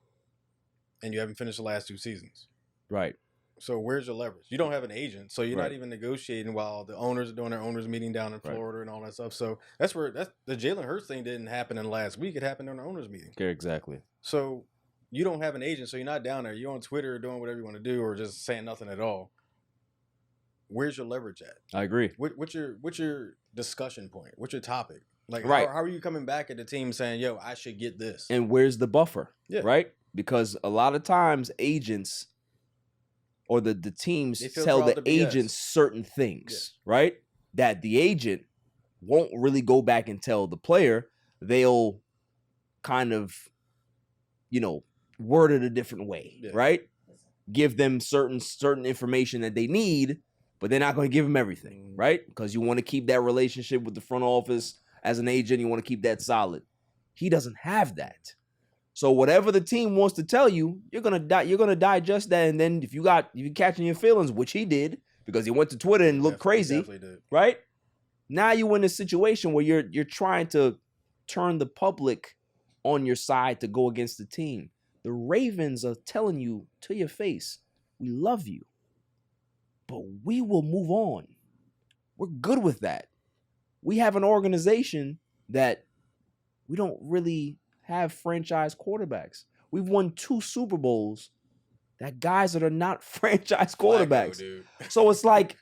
and you haven't finished the last 2 seasons. Right. So where's your leverage? You don't have an agent, so you're Right. not even negotiating while the owners are doing their owners meeting down in Right. Florida and all that stuff. So that's the Jalen Hurts thing didn't happen in last week. It happened in the owners meeting. Okay, exactly. So you don't have an agent, so you're not down there. You're on Twitter doing whatever you want to do, or just saying nothing at all. Where's your leverage at? I agree. What's your discussion point? What's your topic? Like, Right. how are you coming back at the team saying, "Yo, I should get this"? And where's the buffer? Yeah. Right? Because a lot of times agents or the teams They feel tell proud the to be agents us. certain things, right? That the agent won't really go back and tell the player. They'll kind of, word it a different way, right? Give them certain information that they need, but they're not going to give them everything, right? Because you want to keep that relationship with the front office as an agent. You want to keep that solid. He doesn't have that. So whatever the team wants to tell you, you're gonna digest that, and then if you catching your feelings, which he did because he went to Twitter and looked crazy, right? Now you're in a situation where you're trying to turn the public on your side to go against the team. The Ravens are telling you to your face, we love you, but we will move on. We're good with that. We have an organization that we don't really have franchise quarterbacks. We've won 2 Super Bowls that guys that are not franchise quarterbacks. So it's like,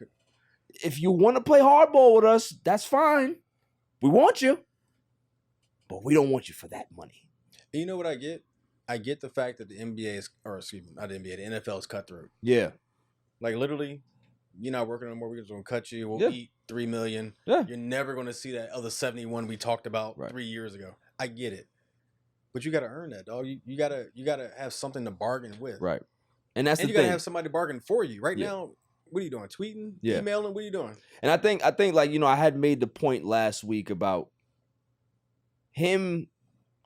if you want to play hardball with us, that's fine. We want you, but we don't want you for that money. And you know what I get? I get the fact that the NBA is, or excuse me, not the NBA, the NFL is cutthroat. Yeah. Like literally, you're not working no more. We're just gonna cut you. We'll eat $3 million. Yeah. You're never gonna see that other 71 we talked about 3 years ago. I get it. But you gotta earn that, dog. You gotta have something to bargain with. Right. And that's the you thing. gotta have somebody bargain for you. Right now, what are you doing? Tweeting? Emailing? What are you doing? And I think like, I had made the point last week about him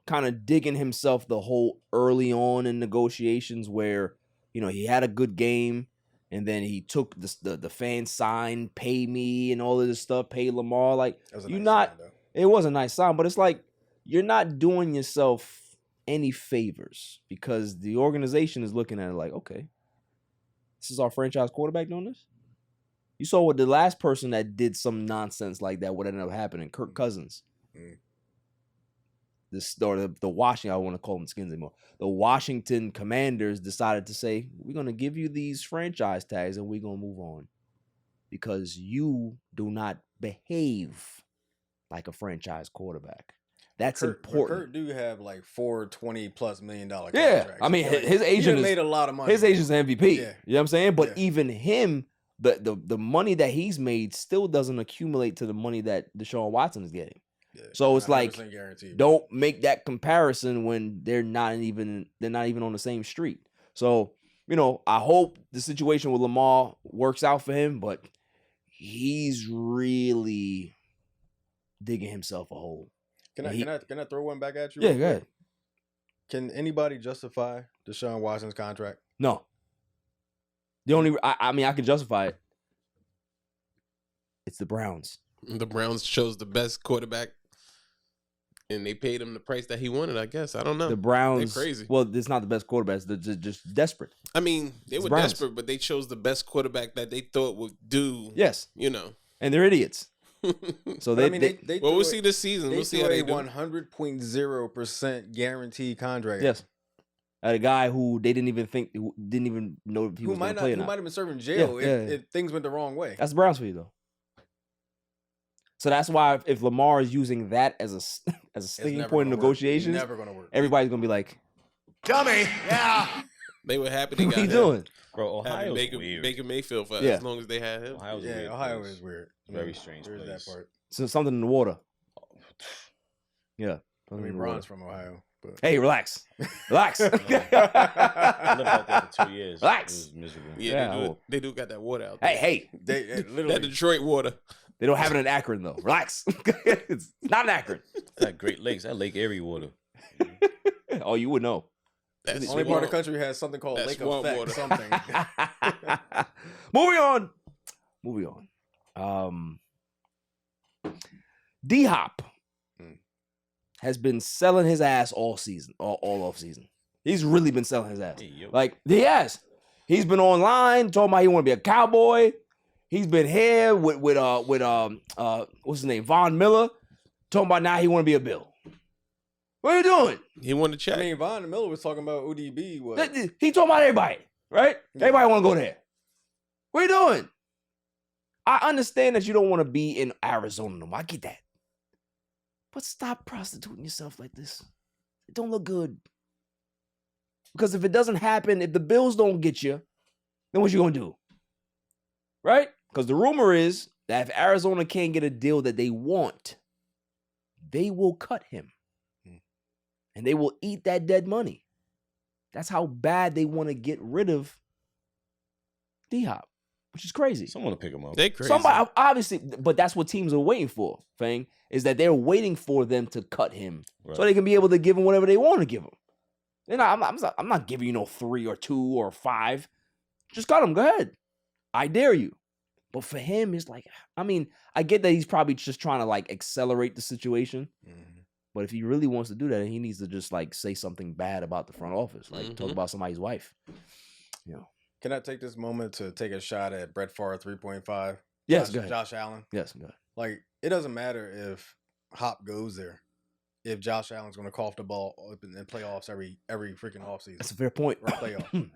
kind of digging himself the hole early on in negotiations where, he had a good game and then he took the fan sign, pay me and all of this stuff, pay Lamar. Like, it was a nice sign, but it's like, you're not doing yourself any favors because the organization is looking at it like, okay, this is our franchise quarterback doing this? You saw what the last person that did some nonsense like that would end up happening, Kirk Cousins. The Washington, I don't want to call them Skins anymore. The Washington Commanders decided to say, we're going to give you these franchise tags and we're going to move on because you do not behave like a franchise quarterback. That's important. Kurt do have like $420+ million contracts. Yeah, I mean, his agent made a lot of money. His agent's MVP. Yeah. You know what I'm saying? But even him, the money that he's made still doesn't accumulate to the money that Deshaun Watson is getting. Yeah, so it's like, don't make that comparison when they're not even on the same street. So, I hope the situation with Lamar works out for him, but he's really digging himself a hole. Can I throw one back at you? Yeah, go ahead. Can anybody justify Deshaun Watson's contract? No. The only I mean I can justify it. It's the Browns. The Browns chose the best quarterback, and they paid him the price that he wanted. I guess I don't know. The Browns, they're crazy. Well, it's not the best quarterbacks. They're just desperate. I mean, they were desperate, but they chose the best quarterback that they thought would do. Yes, and they're idiots. So they we'll see this season. We'll see how they do. 100.0% guaranteed contract. Yes, at a guy who they didn't even know if he was going to play or not. Who might have been serving jail if things went the wrong way. That's the Browns for you though. So that's why if Lamar is using that as a sticking point in negotiations, never going to work. Everybody's going to be like, dummy. Yeah. They were happy they got what are you him. doing? Bro, Ohio's weird. Baker Mayfield for as long as they had him. Ohio's weird. Ohio is weird. Very strange place. That part. So something in the water. Yeah. I mean, Ron's from Ohio. But... Hey, relax. Relax. I lived out there for 2 years. Relax. It was miserable. Yeah, they do got that water out there. Hey. They literally... That Detroit water. They don't have it in Akron, though. Relax. It's not in Akron. That Great Lakes, that Lake Erie water. Oh, you would know. That's the only part of the country has something called Lake Effect. Water. Something. Moving on. DHOP has been selling his ass all season, all off season. He's really been selling his ass. Like he has. He's been online talking about he want to be a Cowboy. He's been here with what's his name, Von Miller, talking about now he want to be a Bill. What are you doing? He wanted to check. I mean, Von Miller was talking about ODB. What? He talking about everybody, right? Yeah. Everybody want to go there. What are you doing? I understand that you don't want to be in Arizona no more. I get that. But stop prostituting yourself like this. It don't look good. Because if it doesn't happen, if the Bills don't get you, then what you gonna do? Right? Because the rumor is that if Arizona can't get a deal that they want, they will cut him. And they will eat that dead money. That's how bad they want to get rid of D-Hop, which is crazy. Someone will pick him up. They crazy. Somebody, obviously, but that's what teams are waiting for, Fang, is that they're waiting for them to cut him so they can be able to give him whatever they want to give him. They're not, I'm not giving you no 3 or 2 or 5. Just cut him. Go ahead. I dare you. But for him, it's like, I mean, I get that he's probably just trying to like accelerate the situation. But if he really wants to do that, he needs to just like say something bad about the front office, like talk about somebody's wife. You know. Can I take this moment to take a shot at Brett Favre 3.5? Yes, go ahead. Josh Allen. Yes, go ahead. Like, it doesn't matter if Hop goes there, if Josh Allen's going to cough the ball up in playoffs every freaking offseason. That's a fair point. Or playoff.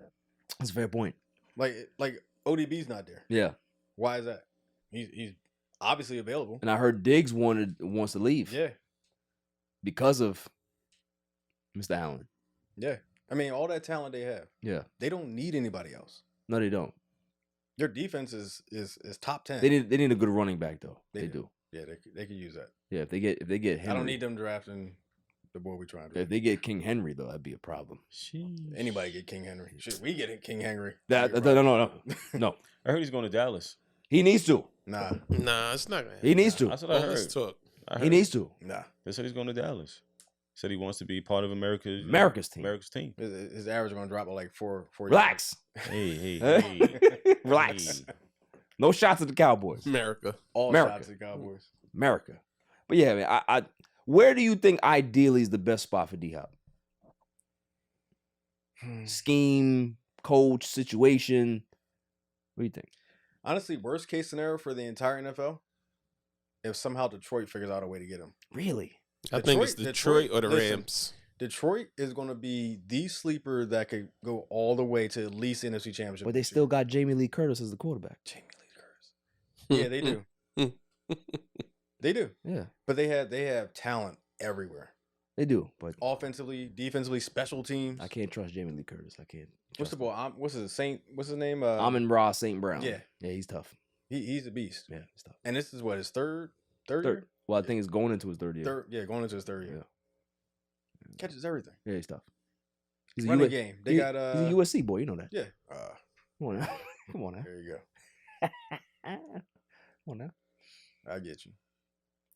That's a fair point. Like ODB's not there. Yeah. Why is that? He's obviously available. And I heard Diggs wants to leave. Yeah. Because of Mr. Allen. Yeah. I mean, all that talent they have. Yeah. They don't need anybody else. No, they don't. Their defense is top 10. They need a good running back though. They do. Yeah, they could use that. Yeah, if they get Henry. I don't need them drafting the boy we trying to. If they get King Henry though, that'd be a problem. Anybody get King Henry? Should we get King Henry? No. I heard he's going to Dallas. He needs to. Nah, it's not gonna happen. He needs to. That's what I heard. Let's talk. I He heard. needs to. nah. They said he's going to Dallas. Said he wants to be part of America's team. America's team. His average is going to drop by like 4 Relax. Hey. Relax. No shots at the Cowboys. America. All America. shots at Cowboys. America. But yeah, man, I where do you think ideally is the best spot for D-Hop? Scheme, coach, situation. What do you think? Honestly, worst case scenario for the entire NFL, if somehow Detroit figures out a way to get him. Really? I think it's Detroit or the Rams. Detroit is going to be the sleeper that could go all the way to at least NFC Championship. But they still got Jamie Lee Curtis as the quarterback. Jamie Lee Curtis. Yeah, they do. They do. Yeah. But they have talent everywhere. They do. But offensively, defensively, special teams. I can't trust Jamie Lee Curtis. I can't. What's the boy? What's his name? Amon-Ra St. Brown. Yeah. Yeah, he's tough. He's a beast. Yeah, he's tough. And this is what, his third year? Well, I think it's going into his third year. Going into his third year. Yeah. Catches everything. Yeah, he's tough. He's running game. They got he's a USC boy, you know that. Yeah. Come on now. Come on now. There you go. Come on now. I get you.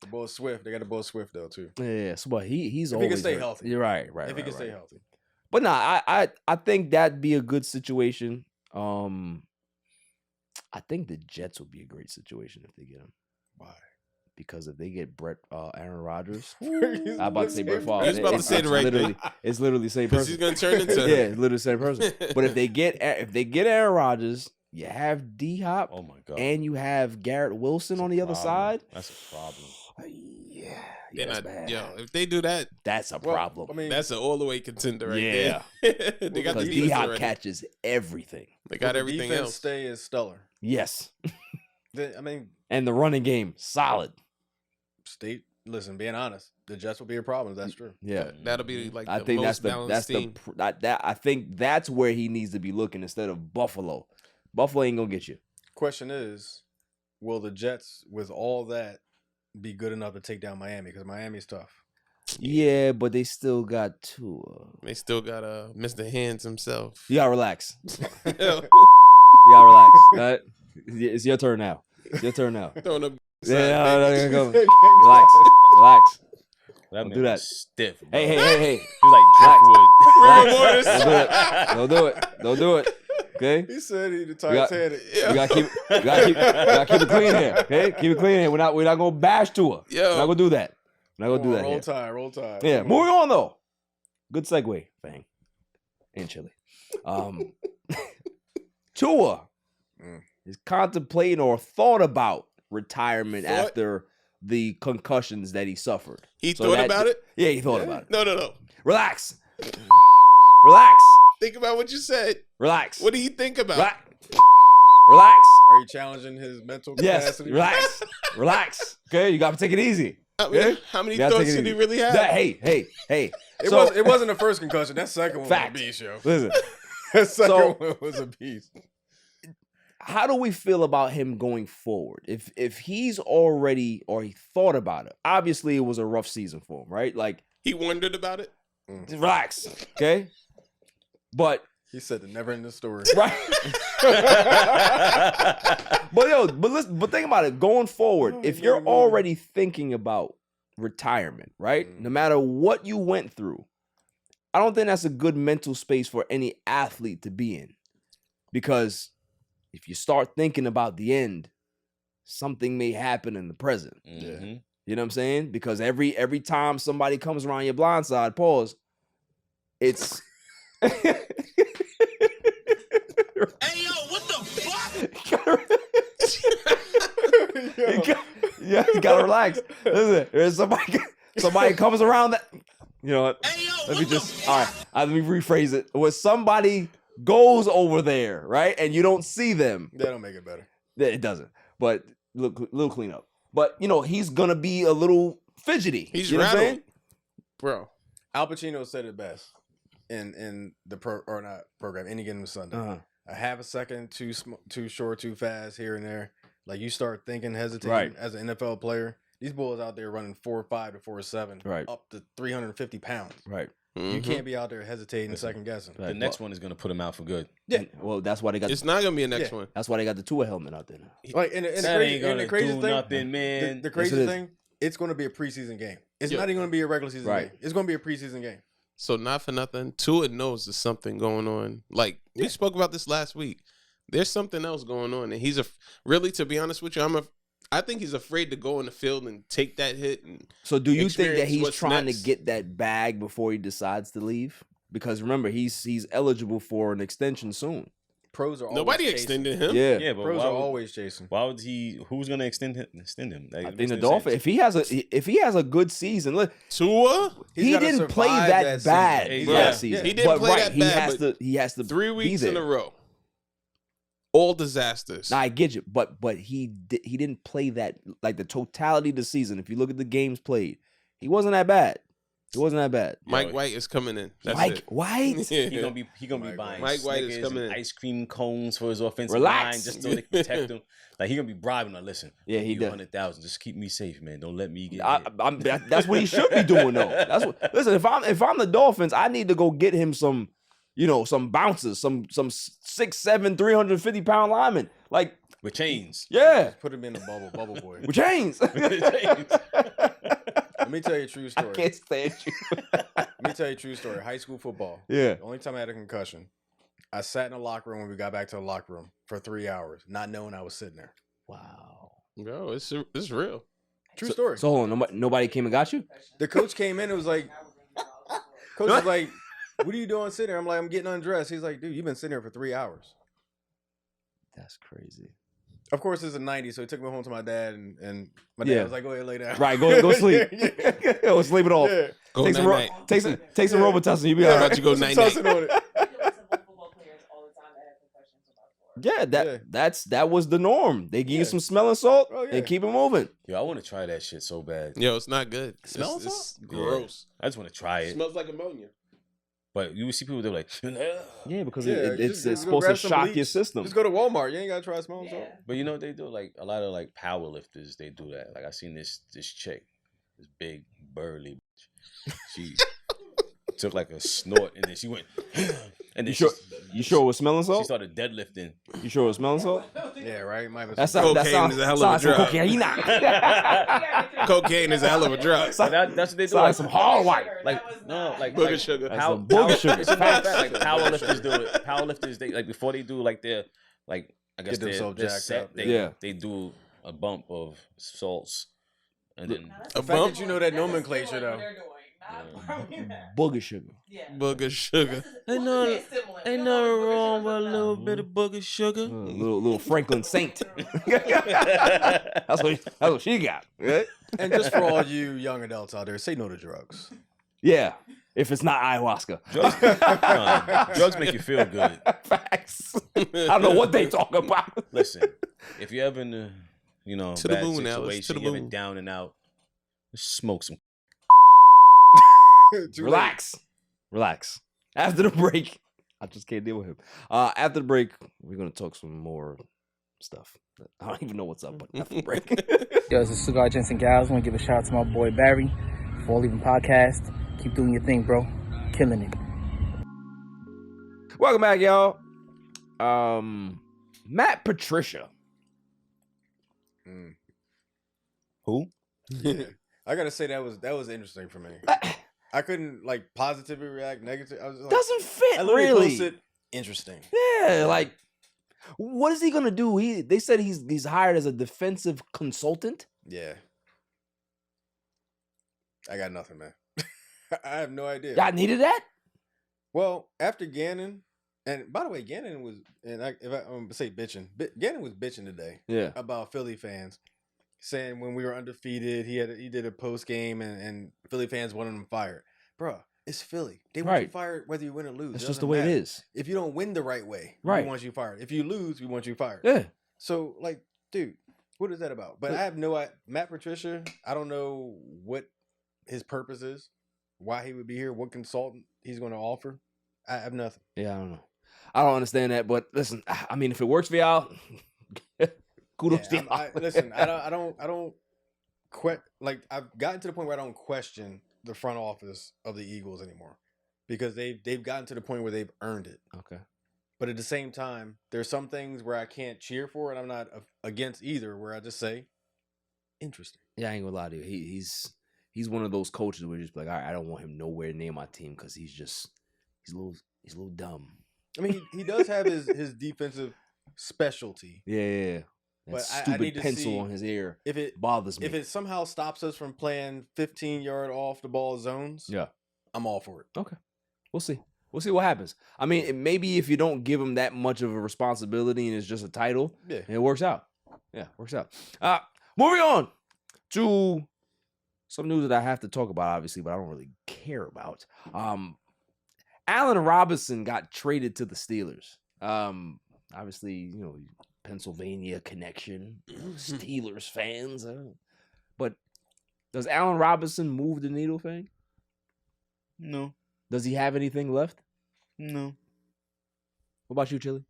The boy Swift. They got the boy Swift though too. Yeah. So but he's if always he can stay hurt. healthy. You're right. If he can stay healthy. But nah, I think that'd be a good situation. I think the Jets would be a great situation if they get him. Why? Because if they get Aaron Rodgers, I'm about to say Brett Favre. I was about to say it right literally, it's literally the same person. He's gonna turn into yeah, it's literally the same person. But if they get Aaron Rodgers, you have D-Hop, Oh my God. and you have Garrett Wilson on the other side. That's a problem. Yeah, They're that's not- bad. Yo, if they do that, That's a problem. I mean, that's an all the way contender right Yeah. there. They got the Because defense D-Hop already. catches everything. They got the everything defense else. stay is stellar. Yes, I mean, and the running game solid. listen, being honest, the Jets will be a problem. That's true. Yeah, That'll be like I the think most that's balanced team. I think that's where he needs to be looking instead of Buffalo. Buffalo ain't gonna get you. Question is, will the Jets, with all that, be good enough to take down Miami? Because Miami's tough. Yeah, but they still got Tua. They still got Mr. Hands himself. You gotta relax. Yo, You gotta relax. All right? It's your turn now. It's your turn now. throwing up. Yeah, no, relax. Relax. That Don't man do that. was stiff. Bro. Hey. He like driftwood. Relax. Don't do it. Don't do it. Okay? He said he the got- Titanic. You gotta keep it clean here. Okay? Keep it clean here. We're not gonna bash to her. Yo. We're not gonna do that. We're not gonna do that. here. Roll Tide. Yeah, moving on though. Good segue, Fang. And Chili. Tua is contemplating or thought about retirement after the concussions that he suffered. He So thought that- about it? Yeah, he thought about it. No. Relax. Relax. Think about what you said. Relax. What do you think about? Relax. Are you challenging his mental Yes. capacity? Relax. Relax. Okay, you gotta take it easy. I mean, Yeah? how many You gotta thoughts take it did he easy. really have? Hey. It wasn't the first concussion. That second one Fact. was a beast, yo. Listen. That second So- one was a beast. how do we feel about him going forward? If he's already, or he thought about it, obviously it was a rough season for him, right? Like, He wondered about it. relax, okay? But He said the never-ending story. right. but think about it. Going forward, if you're already thinking about retirement, right? No matter what you went through, I don't think that's a good mental space for any athlete to be in. Because if you start thinking about the end, something may happen in the present. Mhm. You know what I'm saying? Because every time somebody comes around your blind side, pause, it's Hey yo, what the fuck? you gotta relax. Listen, there's somebody comes around that. You know what? Hey yo, Let me just let me rephrase it. When somebody goes over there, right, and you don't see them, That don't make it better. it doesn't. But little cleanup. But he's gonna be a little fidgety. He's you know what I'm rattled. saying? Bro. Al Pacino said it best in the program, Any Given Sunday. Uh-huh. A half a second too short, too fast here and there. Like you start thinking, hesitating Right. as an NFL player. These boys out there running 4.5 to 4.7, Right. up to 350 pounds. Right. You can't be out there hesitating and second guessing. Right. The next one is gonna put him out for good. Yeah. Well, that's why they got. It's not gonna be a next Yeah. one. That's why they got the Tua helmet out there now. Like and That ain't gonna the crazy do thing, nothing, man. The Yes, crazy it is. thing, it's going to be a preseason game. It's Yeah. not even going to be a regular season Right. game. It's going to be a preseason game. So not for nothing, Tua knows there's something going on. Like we spoke about this last week. There's something else going on, and he's really, to be honest with you, I think he's afraid to go in the field and take that hit. And So do you think that experience he's what's trying next. to get that bag before he decides to leave? Because remember, he's eligible for an extension soon. Pros are always nobody chasing. extended him. Yeah. Yeah, but Pros why are would, always chasing. why would he? Who's gonna extend him? Like, I it think the makes no Dolphins. sense. If he has a good season, look, Tua, He's he gotta didn't play survive that season. bad Yeah. last season. He didn't but play right, that he bad, has but to. He has to. 3 be weeks in there. a row, all disasters. Nah, I get you, but he didn't play that, like, the totality of the season. If you look at the games played, he wasn't that bad. He wasn't that bad. Mike White is coming in. That's Mike it. White. He gonna be buying Mike White is Snickers coming and in. ice cream cones for his offensive Relax. line just so they can protect him. Like he gonna be bribing. Like, listen, Yeah, I'll he give you does. 100,000. Just keep me safe, man. Don't let me get hit. That's what he should be doing, though. That's what. Listen, if I'm the Dolphins, I need to go get him some, some bouncers, some 6'7", 350-pound linemen. Like, with chains. yeah, Put him in the bubble boy. with chains. Let me tell you a true I story. can't stand you. Let me tell you a true story. High school football. Yeah. The only time I had a concussion, I sat in the locker room when we got back to the locker room for 3 hours, not knowing I was sitting there. Wow. Bro, it's real. True story. So hold on, nobody came and got you? The coach came in and was like, coach was like, what are you doing sitting there? I'm like, I'm getting undressed. He's like, dude, you've been sitting there for 3 hours. That's crazy. Of course, it's the 90s, so he took me home to my dad, and my dad Yeah. was like, go ahead, lay down. Right, go sleep. yeah. Go sleep it off. Yeah. Go Take some, night-night. take some Robitussin. You be all How right. about you go Some night-night? Tussin on it. Yeah, Yeah. that was the norm. They give you Yeah. some smelling salt Oh, yeah. and keep it moving. Yo, I want to try that shit so bad. Yo, it's not good. Smells it's Yeah. gross. I just want to try it. Smells like ammonia. But you would see people, they're like, Yeah, because Yeah, it's just go supposed to grab some shock bleach. your system. Just go to Walmart. You ain't got to try smelling salt. but you know what they do? Like a lot of like power lifters, they do that. Like I seen this chick, this big burly bitch. She took like a snort and then she went, and then You sure it was smelling she salt? started deadlifting. You sure it was smelling salt? Yeah, right? Might be That some- Cocaine is a hell of a sounds like drug. cocaine. Cocaine is a hell of a drug. But that's what they do. Sounds like some hard white. Like no, like Booger like, sugar. That's Power, some booger sugar. It's a fact. Like power lifters do it. Power lifters, they like before they do like their like I guess Get themselves their jacked set. up. They Yeah. they do a bump of salts, and then A The fact bump? that you know that nomenclature, though. Booger sugar. Booger sugar. ain't nothing wrong with a little bit of booger sugar. Little Franklin Saint. that's what she got. Right? And just for all you young adults out there, say no to drugs. Yeah. If it's not ayahuasca. Drugs make you feel good. Facts. I don't know what they talk about. Listen, if you're ever in a To the bad moon, Alice, to situation, the you're ever moon. down and out, just smoke some. Too Relax. After the break, I just can't deal with him. After the break, we're gonna talk some more stuff. I don't even know what's up, but after the break. Yo, this is Cigar Gents and Gals. I want to give a shout out to my boy Barry for All Even Podcast. Keep doing your thing, bro. Killing it. Welcome back, y'all. Matt Patricia. Who? Yeah. I gotta say that was interesting for me. I couldn't like positively react, negative. I was like, Doesn't fit, I literally really. posted, interesting. Yeah, like, what is he gonna do? They said he's hired as a defensive consultant. Yeah. I got nothing, man. I have no idea. Y'all needed that? Well, after Gannon, and by the way, Gannon was, and if I say bitching, Gannon was bitching today. Yeah. About Philly fans, saying when we were undefeated, he did a post game, and Philly fans wanted him fired. Bruh, it's Philly. They want you fired whether you win or lose. That's It just the doesn't way matter. it is. If you don't win the right way, Right. we want you fired. If you lose, we want you fired. Yeah. So, like, dude, what is that about? But I have Matt Patricia, I don't know what his purpose is, why he would be here, what consultant he's going to offer. I have nothing. Yeah, I don't know. I don't understand that, but listen, I mean, if it works for y'all, kudos to y'all. Listen, I don't like I've gotten to the point where I don't question the front office of the Eagles anymore because they've gotten to the point where they've earned it. Okay. But at the same time, there's some things where I can't cheer for, and I'm not against either. Where I just say, interesting. Yeah, I ain't gonna lie to you. He's one of those coaches where you're just like, all right, I don't want him nowhere near my team because he's a little dumb. I mean, he does have his defensive specialty. Yeah. That But stupid I need to pencil see on his ear if it bothers me. If it somehow stops us from playing 15-yard off the ball zones, Yeah. I'm all for it. Okay. We'll see. We'll see what happens. I mean, maybe if you don't give him that much of a responsibility and it's just a title, it works out. Yeah, works out. Moving on to some news that I have to talk about, obviously, but I don't really care about. Allen Robinson got traded to the Steelers. Obviously, Pennsylvania connection, Steelers fans. But does Allen Robinson move the needle, Fang? No. Does he have anything left? No. What about you, Chili?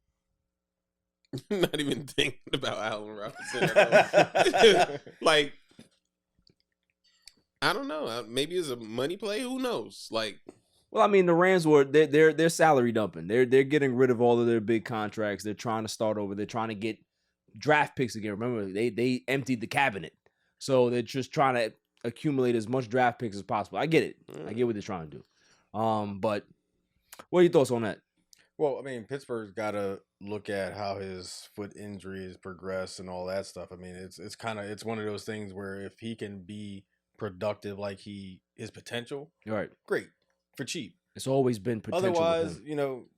Not even thinking about Allen Robinson at all. Like, I don't know. Maybe it's a money play. Who knows? Like, well, I mean, the Rams they're salary dumping. They're getting rid of all of their big contracts. They're trying to start over. They're trying to get draft picks again. Remember, they emptied the cabinet, so they're just trying to accumulate as much draft picks as possible. I get it. I get what they're trying to do. But what are your thoughts on that? Well, I mean, Pittsburgh's got to look at how his foot injuries progress and all that stuff. I mean, it's one of those things where if he can be productive like his potential, right? Great for cheap. It's always been potential. Otherwise,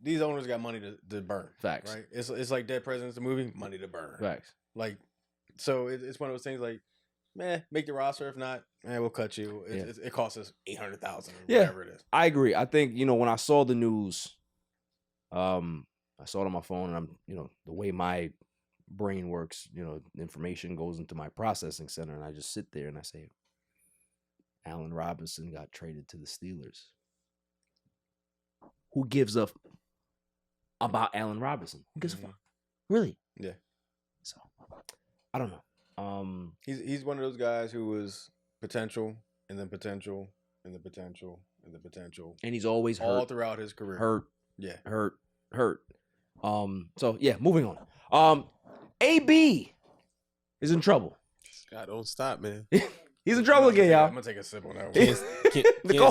these owners got money to burn. Facts. Right? It's like Dead Presidents, the movie, money to burn. Facts. Like, so it's one of those things like, make the roster. If not, we'll cut you. It costs us $800,000 or whatever it is. I agree. I think, when I saw the news, I saw it on my phone, and I'm, the way my brain works, information goes into my processing center, and I just sit there and I say, Allen Robinson got traded to the Steelers. Who gives up about Allen Robinson? Who gives a fuck? Really? Yeah. So, I don't know. He's one of those guys who was potential and then potential and the potential and the potential, and he's always hurt all throughout his career. Hurt. So yeah, moving on. AB is in trouble. God, don't stop, man. He's in trouble again, y'all. I'm gonna take a sip on that one. Can't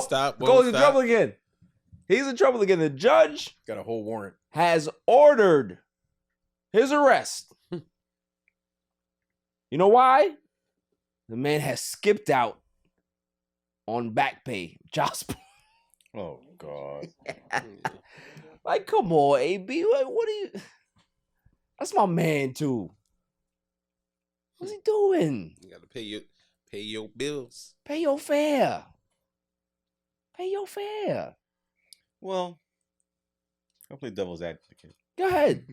stop. The Cole's in stop. trouble again. He's in trouble again. The judge got a whole warrant. Has ordered his arrest. You know why? The man has skipped out on back pay, child support. Oh God! Like, come on, AB. What are you? That's my man too. What's he doing? You gotta pay your bills. Pay your fare. Pay your fare. Well, I'll play devil's advocate. Go ahead.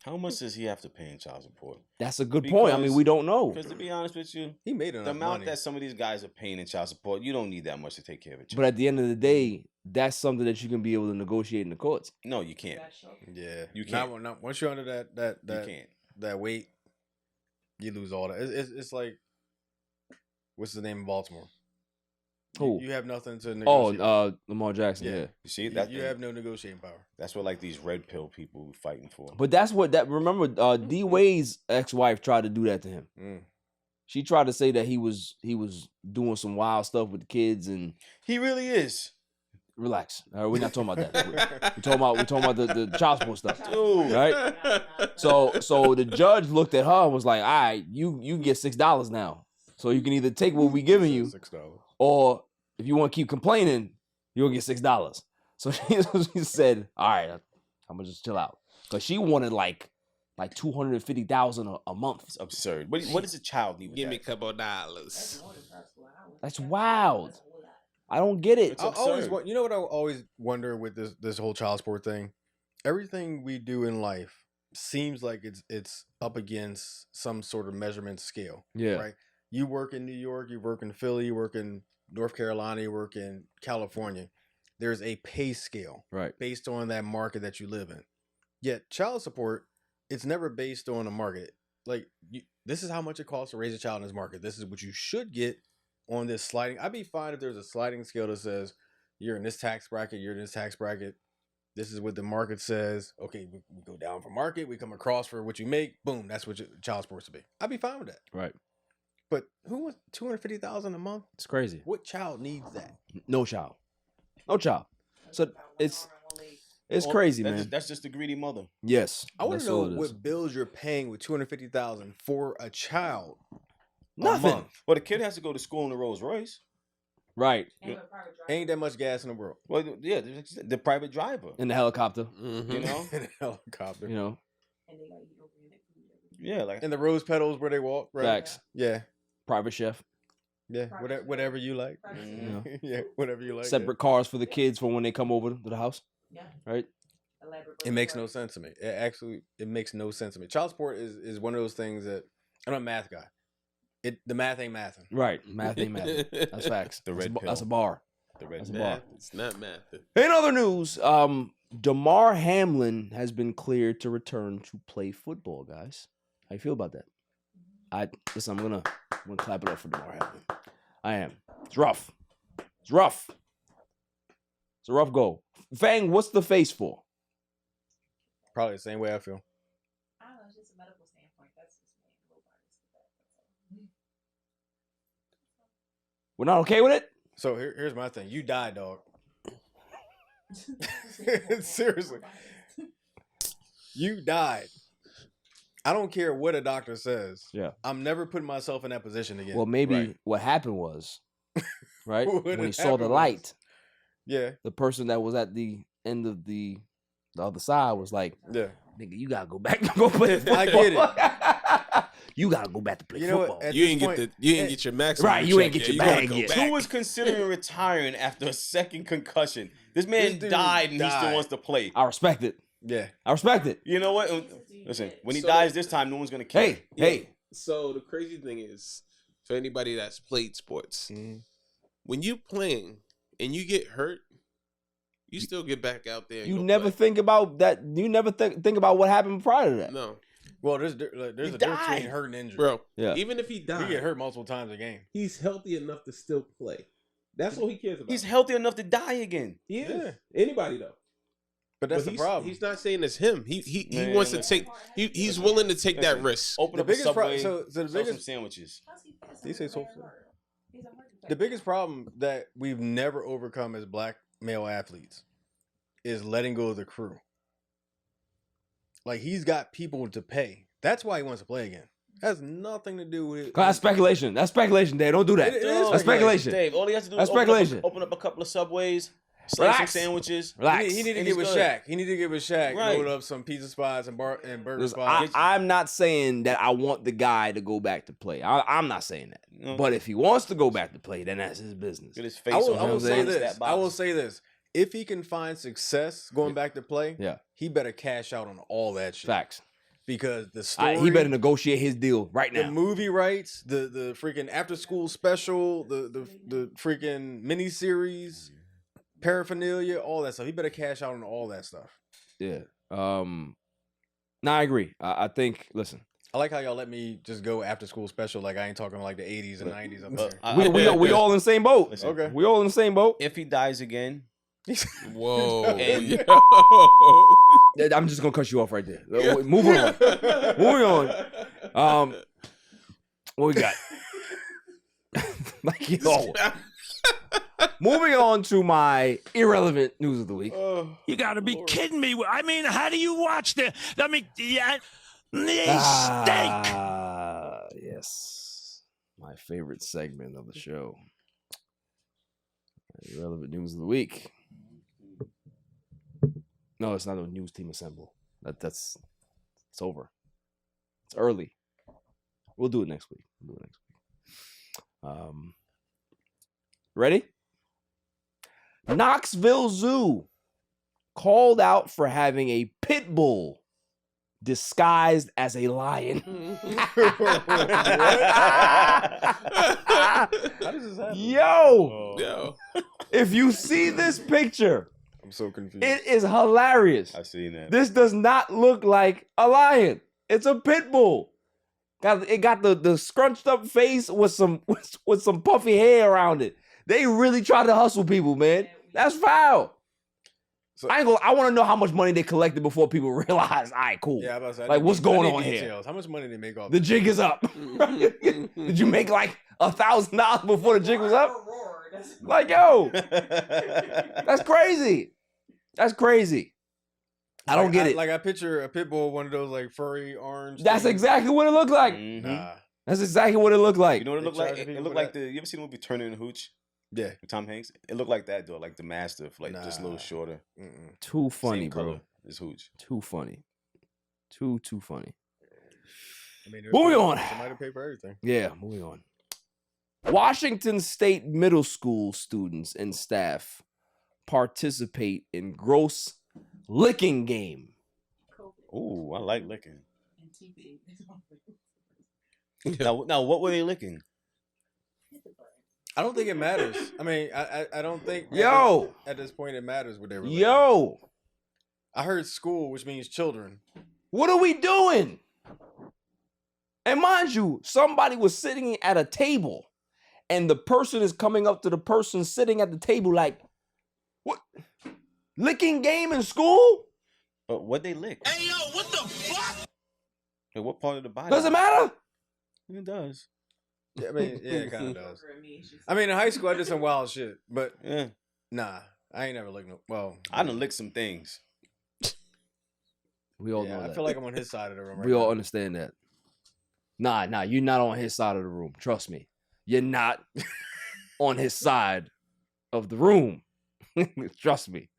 How much does he have to pay in child support? That's a good point. I mean, we don't know. Because to be honest with you, he made the amount that some of these guys are paying in child support, you don't need that much to take care of it. But at the end of the day, that's something that you can be able to negotiate in the courts. No, you can't. Yeah, you can't. Not once you're under that you can't. that weight, you lose all that. It's like, what's the name in Baltimore? Who? You have nothing to negotiate. Lamar Jackson. Yeah. You see, You have no negotiating power. That's what like these red pill people fighting for. But that's what remember D Wade's ex-wife tried to do that to him. She tried to say that he was doing some wild stuff with the kids, and he really is. Relax. We're not talking about that. We're talking about the child support stuff. Dude. Right? So the judge looked at her and was like, all right, you can get $6 now. So you can either take what we giving you, $6. or if you want to keep complaining, you'll get $6. So she said, all right, I'm gonna just chill out. Because she wanted like $250,000 a month. It's absurd. What does a child need with Give me that? a couple of dollars. That's wild. I don't get it. I always, you know what I always wonder with this whole child support thing? Everything we do in life seems like it's up against some sort of measurement scale. Yeah. Right. You work in New York, you work in Philly, you work in North Carolina, you work in California. There's a pay scale, right, based on that market that you live in. Yet child support, it's never based on a market. Like this is how much it costs to raise a child in this market. This is what you should get on this sliding. I'd be fine if there's a sliding scale that says you're in this tax bracket, you're in this tax bracket. This is what the market says. Okay, we go down for market, we come across for what you make. Boom, that's what your child support's to be. I'd be fine with that. Right. But who wants $250,000 a month? It's crazy. What child needs that? No child. No child. So it's crazy, man. That's just the greedy mother. Yes. I want to know what bills you're paying with $250,000 for a child. Nothing. A month. Well, the kid has to go to school in the Rolls Royce. Right. Ain't that much gas in the world. Well, yeah, the private driver. In the helicopter. Mm-hmm. You know? In the helicopter. You know? Yeah, like and the rose petals where they walk, right? Facts. Yeah. Private chef. Yeah, whatever you like. Yeah, whatever you like. Separate cars for the kids for when they come over to the house. Yeah. Right? It makes no sense to me. It makes no sense to me. Child support is one of those things that I'm not a math guy. The math ain't mathing. Right. Math ain't mathing. That's facts. That's a bar. The red That's a pill. bar. It's not math. In other news, DEMAR HAMLIN has been cleared to return to play football, guys. How you feel about that? Listen, I'm gonna clap it up for DEMAR HAMLIN. I am. It's rough. It's rough. It's a rough goal. Fang, what's the face for? Probably the same way I feel. I don't know, it's just a medical standpoint. That's just me. We're not okay with it? So here's my thing. You died, dog. Seriously. You died. I don't care what a doctor says. Yeah. I'm never putting myself in that position again. Well, maybe what happened was, right? What when he saw the happened light, yeah, the person that was at the end of the other side was like, yeah, nigga, you gotta go back to go play football. I get it. You gotta go back to play football. You ain't get your maximum. Right, you ain't get your bag yet. Who was considering retiring after a second concussion? This man died and he still wants to play. I respect it. Yeah. I respect it. You know what? Listen, when he dies this time, no one's gonna care. Hey. So the crazy thing is, for anybody that's played sports, when you playing and you get hurt, you still get back out there. And You go never play. think about that. You never think about what happened prior to that. No. Well, there's a difference between hurt and injury. Bro, Yeah. even if he died, He get hurt multiple times a game. he's healthy enough to still play. That's all he cares about. He's healthy enough to die again. He is. Yeah. Anybody though. But that's the he's, problem. He's not saying it's him. He Man, wants to take. He's willing to take that risk. Open The up biggest a Subway, so the sell some biggest sandwiches. Did you say so? The biggest problem that we've never overcome as black male athletes is letting go of the crew. Like he's got people to pay. That's why he wants to play again. Has nothing to do with That's speculation. That's speculation, Dave. Don't do that. It is That's speculation. Dave, all he has to do That's is speculation. open up a couple of Subways, slice some Relax. sandwiches. Relax. He need to And get he's with good. Shaq. He need to get with Shaq. Right. Load up some pizza spots and burger Listen, spots. I'm not saying that I want the guy to go back to play. I'm not saying that. No. But if he wants to go back to play, then that's his business. Get his face I on will him, say punch this. that box. I will say this. If he can find success going back to play, Yeah. he better cash out on all that shit. Facts. Because the story, He better negotiate his deal right the now. movie rights, the freaking after school special, the freaking miniseries, paraphernalia, all that stuff. He better cash out on all that stuff. Yeah. No, I agree. I think. Listen, I like how y'all let me just go after school special. Like I ain't talking like the 80s and 90s up there. we all in the same boat. Listen, Okay. We all in the same boat. If he dies again, Whoa. And- I'm just gonna cut you off right there. Moving on. Moving on. What we got? Like, yo. Moving on to my irrelevant news of the week. You got to be kidding me. I mean, how do you watch the? I mean, yeah, steak. Yes. My favorite segment of the show. Irrelevant news of the week. No, it's not a news team assemble. It's over. It's early. We'll do it next week. Ready? Knoxville Zoo called out for having a pit bull disguised as a lion. How does this happen? Yo, if you see this picture, I'm so confused. it is hilarious. I seen that. This does not look like a lion. It's a pit bull. It got the scrunched up face with some puffy hair around it. They really try to hustle people, man. That's foul. So, I want to know how much money they collected before people realize, all right, cool. Yeah, I was about to say, Like, what's going on details. here? How much money they make off The jig is up. Did you make like $1,000 before the jig was up? Like, yo, that's crazy. That's crazy. I don't get it. Like I picture a pit bull, one of those like furry orange. That's things. exactly what it looked like. Mhm. Nah. That's exactly what it looked like. You know what it They looked like? charging It people looked for like that? you ever seen the movie Turner and Hooch Yeah. with Tom Hanks? It looked like that though, like the Mastiff, like just a little Nah. shorter. Too funny, Same bro. color as Hooch. Too funny. Too funny. I mean, Moving on. Somebody pay for everything. Yeah, moving on. Washington State middle school students and staff participate in gross licking game. Ooh, I like licking. Now, what were they licking? I don't think it matters. I mean, I don't think at this point it matters what they were. Yo, I heard school, which means children. what are we doing? And mind you, somebody was sitting at a table and the person is coming up to the person sitting at the table like, what? Licking game in school? But what they lick? Hey, yo, what the fuck? Like, what part of the body? Does it matter? It does. Yeah, I mean, yeah, it kind of does. I mean, in high school, I did some wild shit, but Yeah, nah, I ain't never licked no. Well, I done licked some things. We all yeah, know that. I feel like I'm on his side of the room. Right We all now. understand that. Nah, you're not on his side of the room. Trust me. You're not on his side of the room. Trust me.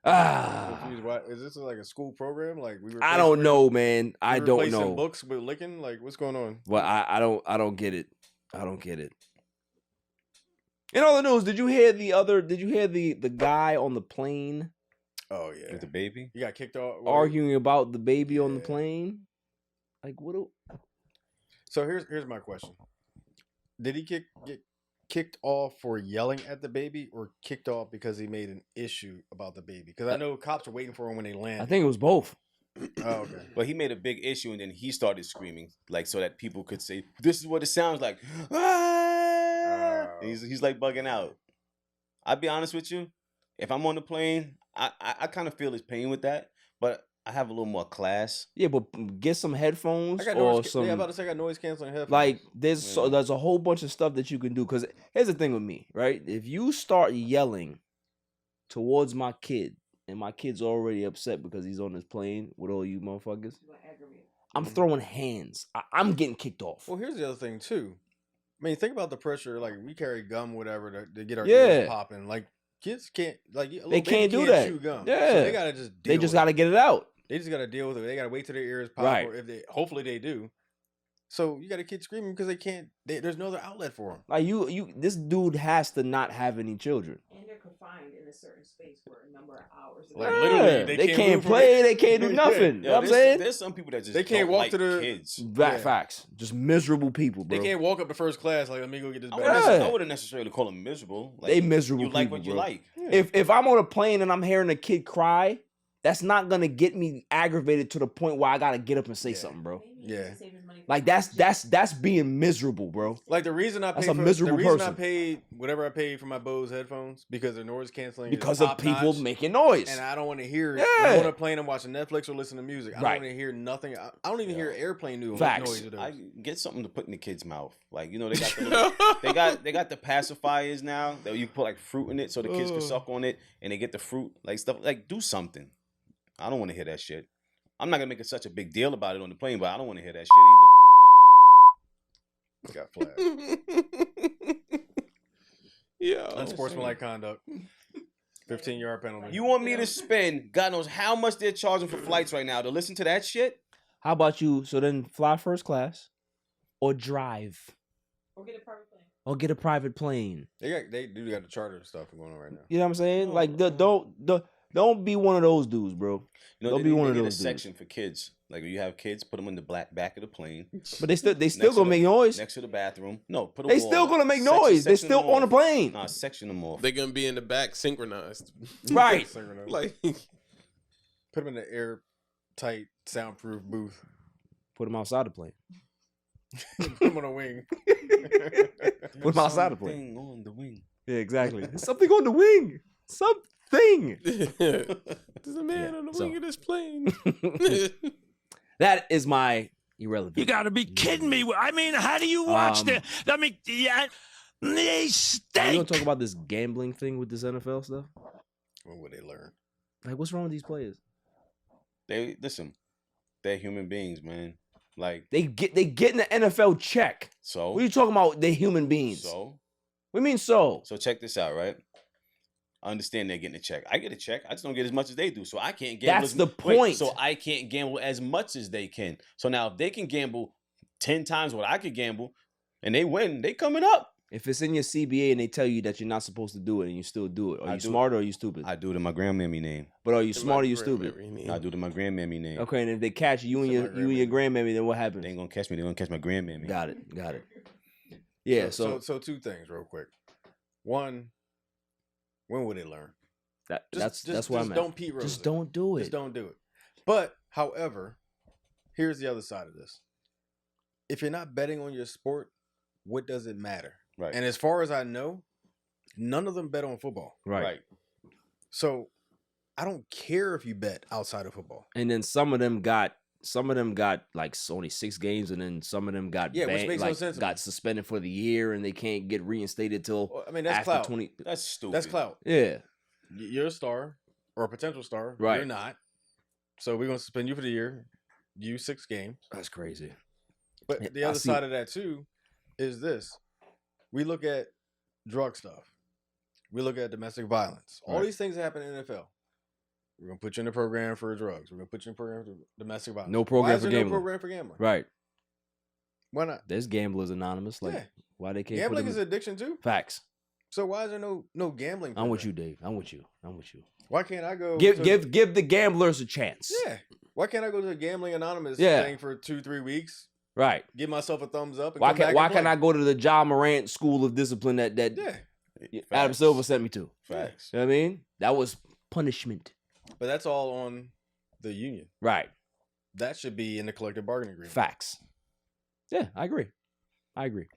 Confused. Why is this like a school program? Like we? I don't know, man. I don't replacing know. Books with licking. Like what's going on? But I don't get it. I don't get it. In other news, did you hear the guy on the plane Oh yeah, With the baby? you got kicked off. arguing about the baby on the Yeah. plane? Like what? So here's my question: did he get kicked off for yelling at the baby, or kicked off because he made an issue about the baby? Because I know cops are waiting for him when they land. I think it was both. Oh, okay. But he made a big issue and then he started screaming, like so that people could say, "This is what it sounds like." Ah! He's like bugging out. I'll be honest with you. If I'm on the plane, I kind of feel his pain with that, but I have a little more class. Yeah, but get some headphones I got or noise. some. Yeah, I'm about to say I got noise canceling headphones. Like there's there's a whole bunch of stuff that you can do. Because here's the thing with me, right? If you start yelling towards my kid, and my kid's already upset because he's on this plane with all you motherfuckers, I'm throwing hands. I'm getting kicked off. Well, here's the other thing too. I mean, think about the pressure. Like we carry gum, whatever, to get our Yeah. ears popping. Like kids can't, like a little They baby can't do that. chew gum. Yeah. so they gotta just. They deal just with got to get it out. They just gotta deal with it. They gotta wait till their ears pop. Right. Or if they, hopefully they do. So you got a kid screaming because they can't. There's no other outlet for them. Like this dude has to not have any children. And they're confined in a certain space for a number of hours. Like, Yeah, literally, they can't move from play. it. They can't do Yeah. nothing. You know what I'm there's, saying? there's some people that just They can't don't walk like to the- kids. Yeah. Facts. Just miserable people, bro. They can't walk up to first class. Like, let me go get this. I bag. wouldn't necessarily call them miserable. Like, They miserable You like people, what you bro. like. If I'm on a plane and I'm hearing a kid cry, that's not gonna get me aggravated to the point where I gotta get up and say something, bro. Yeah. Like that's being miserable, bro. Like the reason I That's paid a for miserable the reason I person. paid whatever I paid for my Bose headphones because they're noise canceling. Because of people making noise. And I don't want to hear it. Yeah. I don't want to play them watching Netflix or listen to music. I don't Right. want to hear nothing. I don't even hear airplane noise. Facts. Of those. I get something to put in the kid's mouth. Like, you know, they got the they got the pacifiers now that you put like fruit in it so the kids can suck on it and they get the fruit, like stuff. Like, do something. I don't want to hear that shit. I'm not gonna make it such a big deal about it on the plane, but I don't want to hear that shit either. Got flagged. Yeah. Unsportsmanlike conduct. 15-yard penalty. You want me to spend God knows how much they're charging for flights right now to listen to that shit? How about you? So then fly first class, or drive, Or get a private plane. or get a private plane. They do got the charter stuff going on right now. You know what I'm saying? Like don't be one of those dudes, bro. You know, Don't they be one of get those a section for kids. Like, if you have kids, put them in the back of the plane. But they still gonna make noise. Next to the bathroom. No, put them They still gonna make noise. They still on the plane. Nah, section them off. They're gonna be in the back synchronized. Right. Like, put them in the airtight, soundproof booth. Put them outside the plane. Put them on a wing. Put them outside the plane. Something on the wing. Yeah, exactly. There's something on the wing. Something. There's a man on the wing of this plane. That is my irrelevant. You got to be kidding me. I mean, how do you watch the? I mean, yeah, they Are you stink. gonna talk about this gambling thing with this NFL stuff? What would they learn? Like, what's wrong with these players? They listen. They're human beings, man. Like, They get in the NFL check. so. What are you talking about? They're human beings. So. What do you mean so? So check this out, right? I understand they're getting a check. I get a check. I just don't get as much as they do. So I can't gamble. That's the point. So I can't gamble as much as they can. So now if they can gamble 10 times what I could gamble and they win, they coming up. If it's in your CBA and they tell you that you're not supposed to do it and you still do it, are you smart or are you stupid? I do it in my grandmammy name. But are you smart or you stupid? I do it in my grandmammy name. Okay, and if they catch you and your grandmammy, then what happens? They ain't gonna catch me. They're gonna catch my grandmammy. Got it. Yeah. So two things real quick. One, when would they learn? That's what I'm at. Don't Pete Rose. Just don't do it. Just don't do it. But however, here's the other side of this. If you're not betting on your sport, what does it matter? Right. And as far as I know, none of them bet on football. Right. So I don't care if you bet outside of football. And then some of them got like only 6 games, and then some of them got which banned, makes like, no sense. got suspended for the year, and they can't get reinstated till Well, I mean, that's after clout. 20. That's stupid. That's clout. Yeah. You're a star or a potential star. Right. You're not. So we're gonna suspend you for the year. You 6 games. That's crazy. But the other side of that too is this. We look at drug stuff. We look at domestic violence. All these things that happen in the NFL. We're gonna put you in a program for drugs. We're gonna put you in a program for domestic violence. No program Why is for there gambling. No program for gambling. Right. Why not? There's Gamblers Anonymous. Like, why they can't? Gambling put is them an addiction too. Facts. So why is there no gambling? I'm with you, Dave. I'm with you. Why can't I go? Give the gamblers a chance. Yeah. Why can't I go to the Gambling Anonymous Yeah. thing for 2-3 weeks? Right. Give myself a thumbs up. And Why come back can't and play? I go to the John Morant School of Discipline that Adam Silver sent me to? Facts. You know what I mean? That was punishment. But that's all on the union. Right. That should be in the collective bargaining agreement. Facts. Yeah, I agree.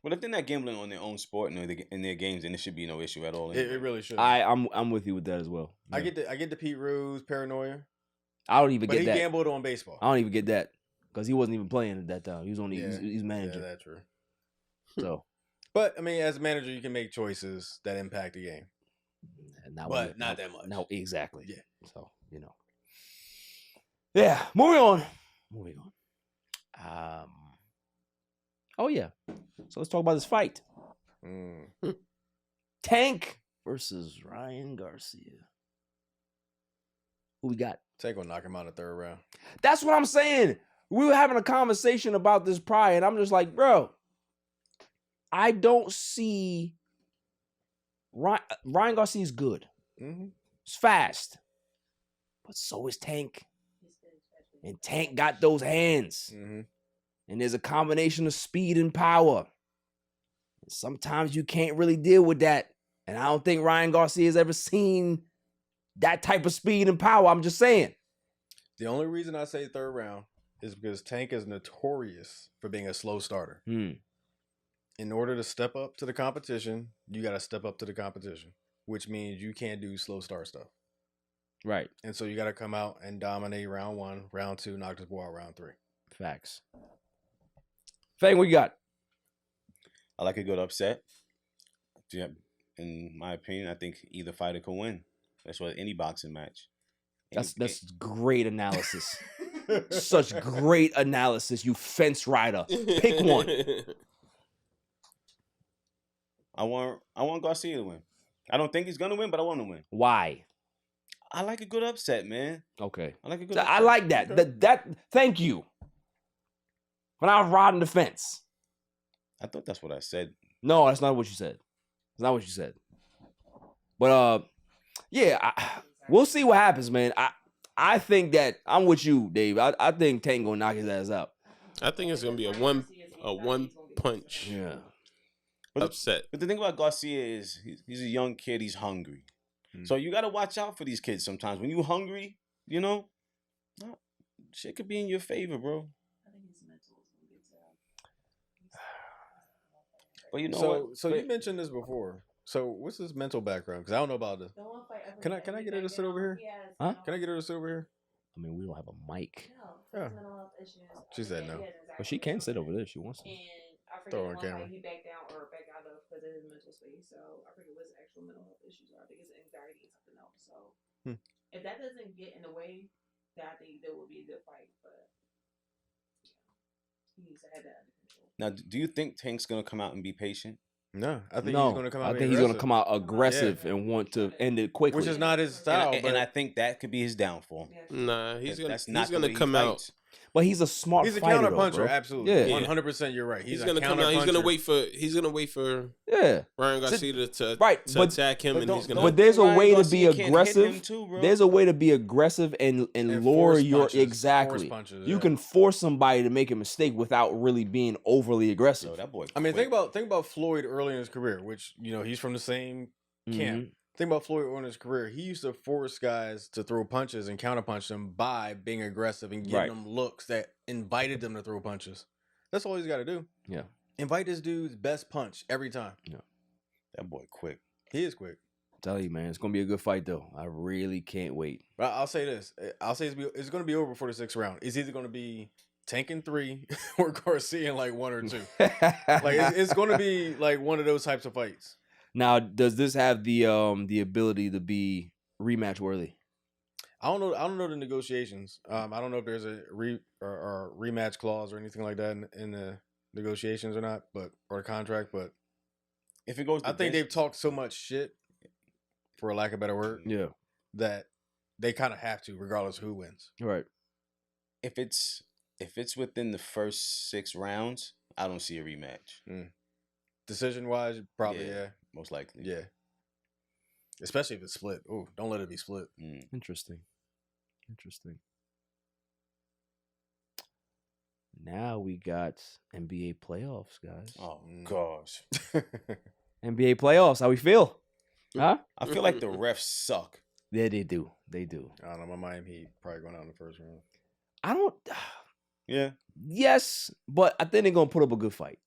But if they're not gambling on their own sport and in their games, then there should be no issue at all. It really should. I'm with you with that as well. I get the Pete Rose paranoia. I don't even But get he that. gambled on baseball. I don't even get that because he wasn't even playing at that time. He was only he's manager. Yeah, that's true. So, but I mean, as a manager, you can make choices that impact the game. But not that much. No, exactly. Yeah. So Yeah. Moving on. Oh yeah. So let's talk about this fight. Tank versus Ryan Garcia. Who we got? Tank will knock him out in the 3rd round. That's what I'm saying. We were having a conversation about this prior, and I'm just like, bro, I don't see Ryan Garcia's good. Mm-hmm. He's fast. But so is Tank. And Tank got those hands. Mm-hmm. And there's a combination of speed and power. And sometimes you can't really deal with that. And I don't think Ryan Garcia has ever seen that type of speed and power. I'm just saying. The only reason I say 3rd round is because Tank is notorious for being a slow starter. In order to step up to the competition, you got to step up to the competition, which means you can't do slow start stuff. Right. And so you got to come out and dominate round 1, round 2, knock this ball out round 3. Facts. Fang, what you got? I like a good upset. Yeah, in my opinion, I think either fighter can win. That's what any boxing match. That's great analysis. Such great analysis, you fence rider. Pick one. I want Garcia to win. I don't think he's gonna win, but I want him to win. Why? I like a good upset, man. Okay. I like a good I upset. like that. Okay. That thank you. When I was riding the fence. I thought that's what I said. No, that's not what you said. That's not what you said. But yeah, we'll see what happens, man. I think that I'm with you, Dave. I think Tank gonna knock his ass out. I think it's gonna be a one punch upset. But the thing about Garcia is he's a young kid. He's hungry, so you got to watch out for these kids. Sometimes when you hungry, you know, shit could be in your favor, bro. But you know So you mentioned this before. So what's his mental background? Because I don't know about this. Can I get her to sit over here? Huh? Can I get her to sit over here? I mean, we don't have a mic. Yeah. She said no. But she can sit over there if she wants to. Throw her on camera. He backed down or back out of because of his mental space. So I forget what his actual mental health issues are. I think it's anxiety and something else. So if that doesn't get in the way, then I think there will be a good fight. But he needs to have that under control. Now, do you think Tank's gonna come out and be patient? No, I think he's gonna come out. I think he's gonna come out aggressive and want to end it quickly, which is not his style. And I think that could be his downfall. Nah, he's not gonna come out. But he's a smart. He's a fighter, counter puncher, bro. absolutely. Yeah, 100%. You're right. He's gonna come out. He's gonna wait for. Yeah, Ryan Garcia to attack him, and he's gonna. But there's a way to be aggressive. There's a way to be aggressive and lure your exactly. Punches, you can force somebody to make a mistake without really being overly aggressive. That boy. I mean, think about Floyd early in his career, which he's from the same camp. Think about Floyd early in his career. He used to force guys to throw punches and counterpunch them by being aggressive and giving them looks that invited them to throw punches. That's all he's got to do. Yeah. Invite this dude's best punch every time. Yeah. That boy quick. He is quick. Tell you, man, it's gonna be a good fight though. I really can't wait. But I'll say this. I'll say it's gonna be over before the 6th round. It's either gonna be Tank in 3 or Garcia in like 1 or 2. Like it's gonna be like one of those types of fights. Now, does this have the ability to be rematch worthy? I don't know the negotiations. I don't know if there's a rematch clause or anything like that in the negotiations or not, or a contract. But if it goes, I think they've talked so much shit, for a lack of a better word, that they kind of have to, regardless of who wins. Right. If it's within the first 6 rounds, I don't see a rematch. Decision wise, probably yeah. Most likely. Yeah. Especially if it's split. Oh, don't let it be split. Interesting. Now we got NBA playoffs, guys. Oh, gosh. NBA playoffs. How we feel? Huh? I feel like the refs suck. Yeah, they do. They do. I don't know. My Miami Heat probably going out in the first round. I don't. Yeah. Yes, but I think they're going to put up a good fight.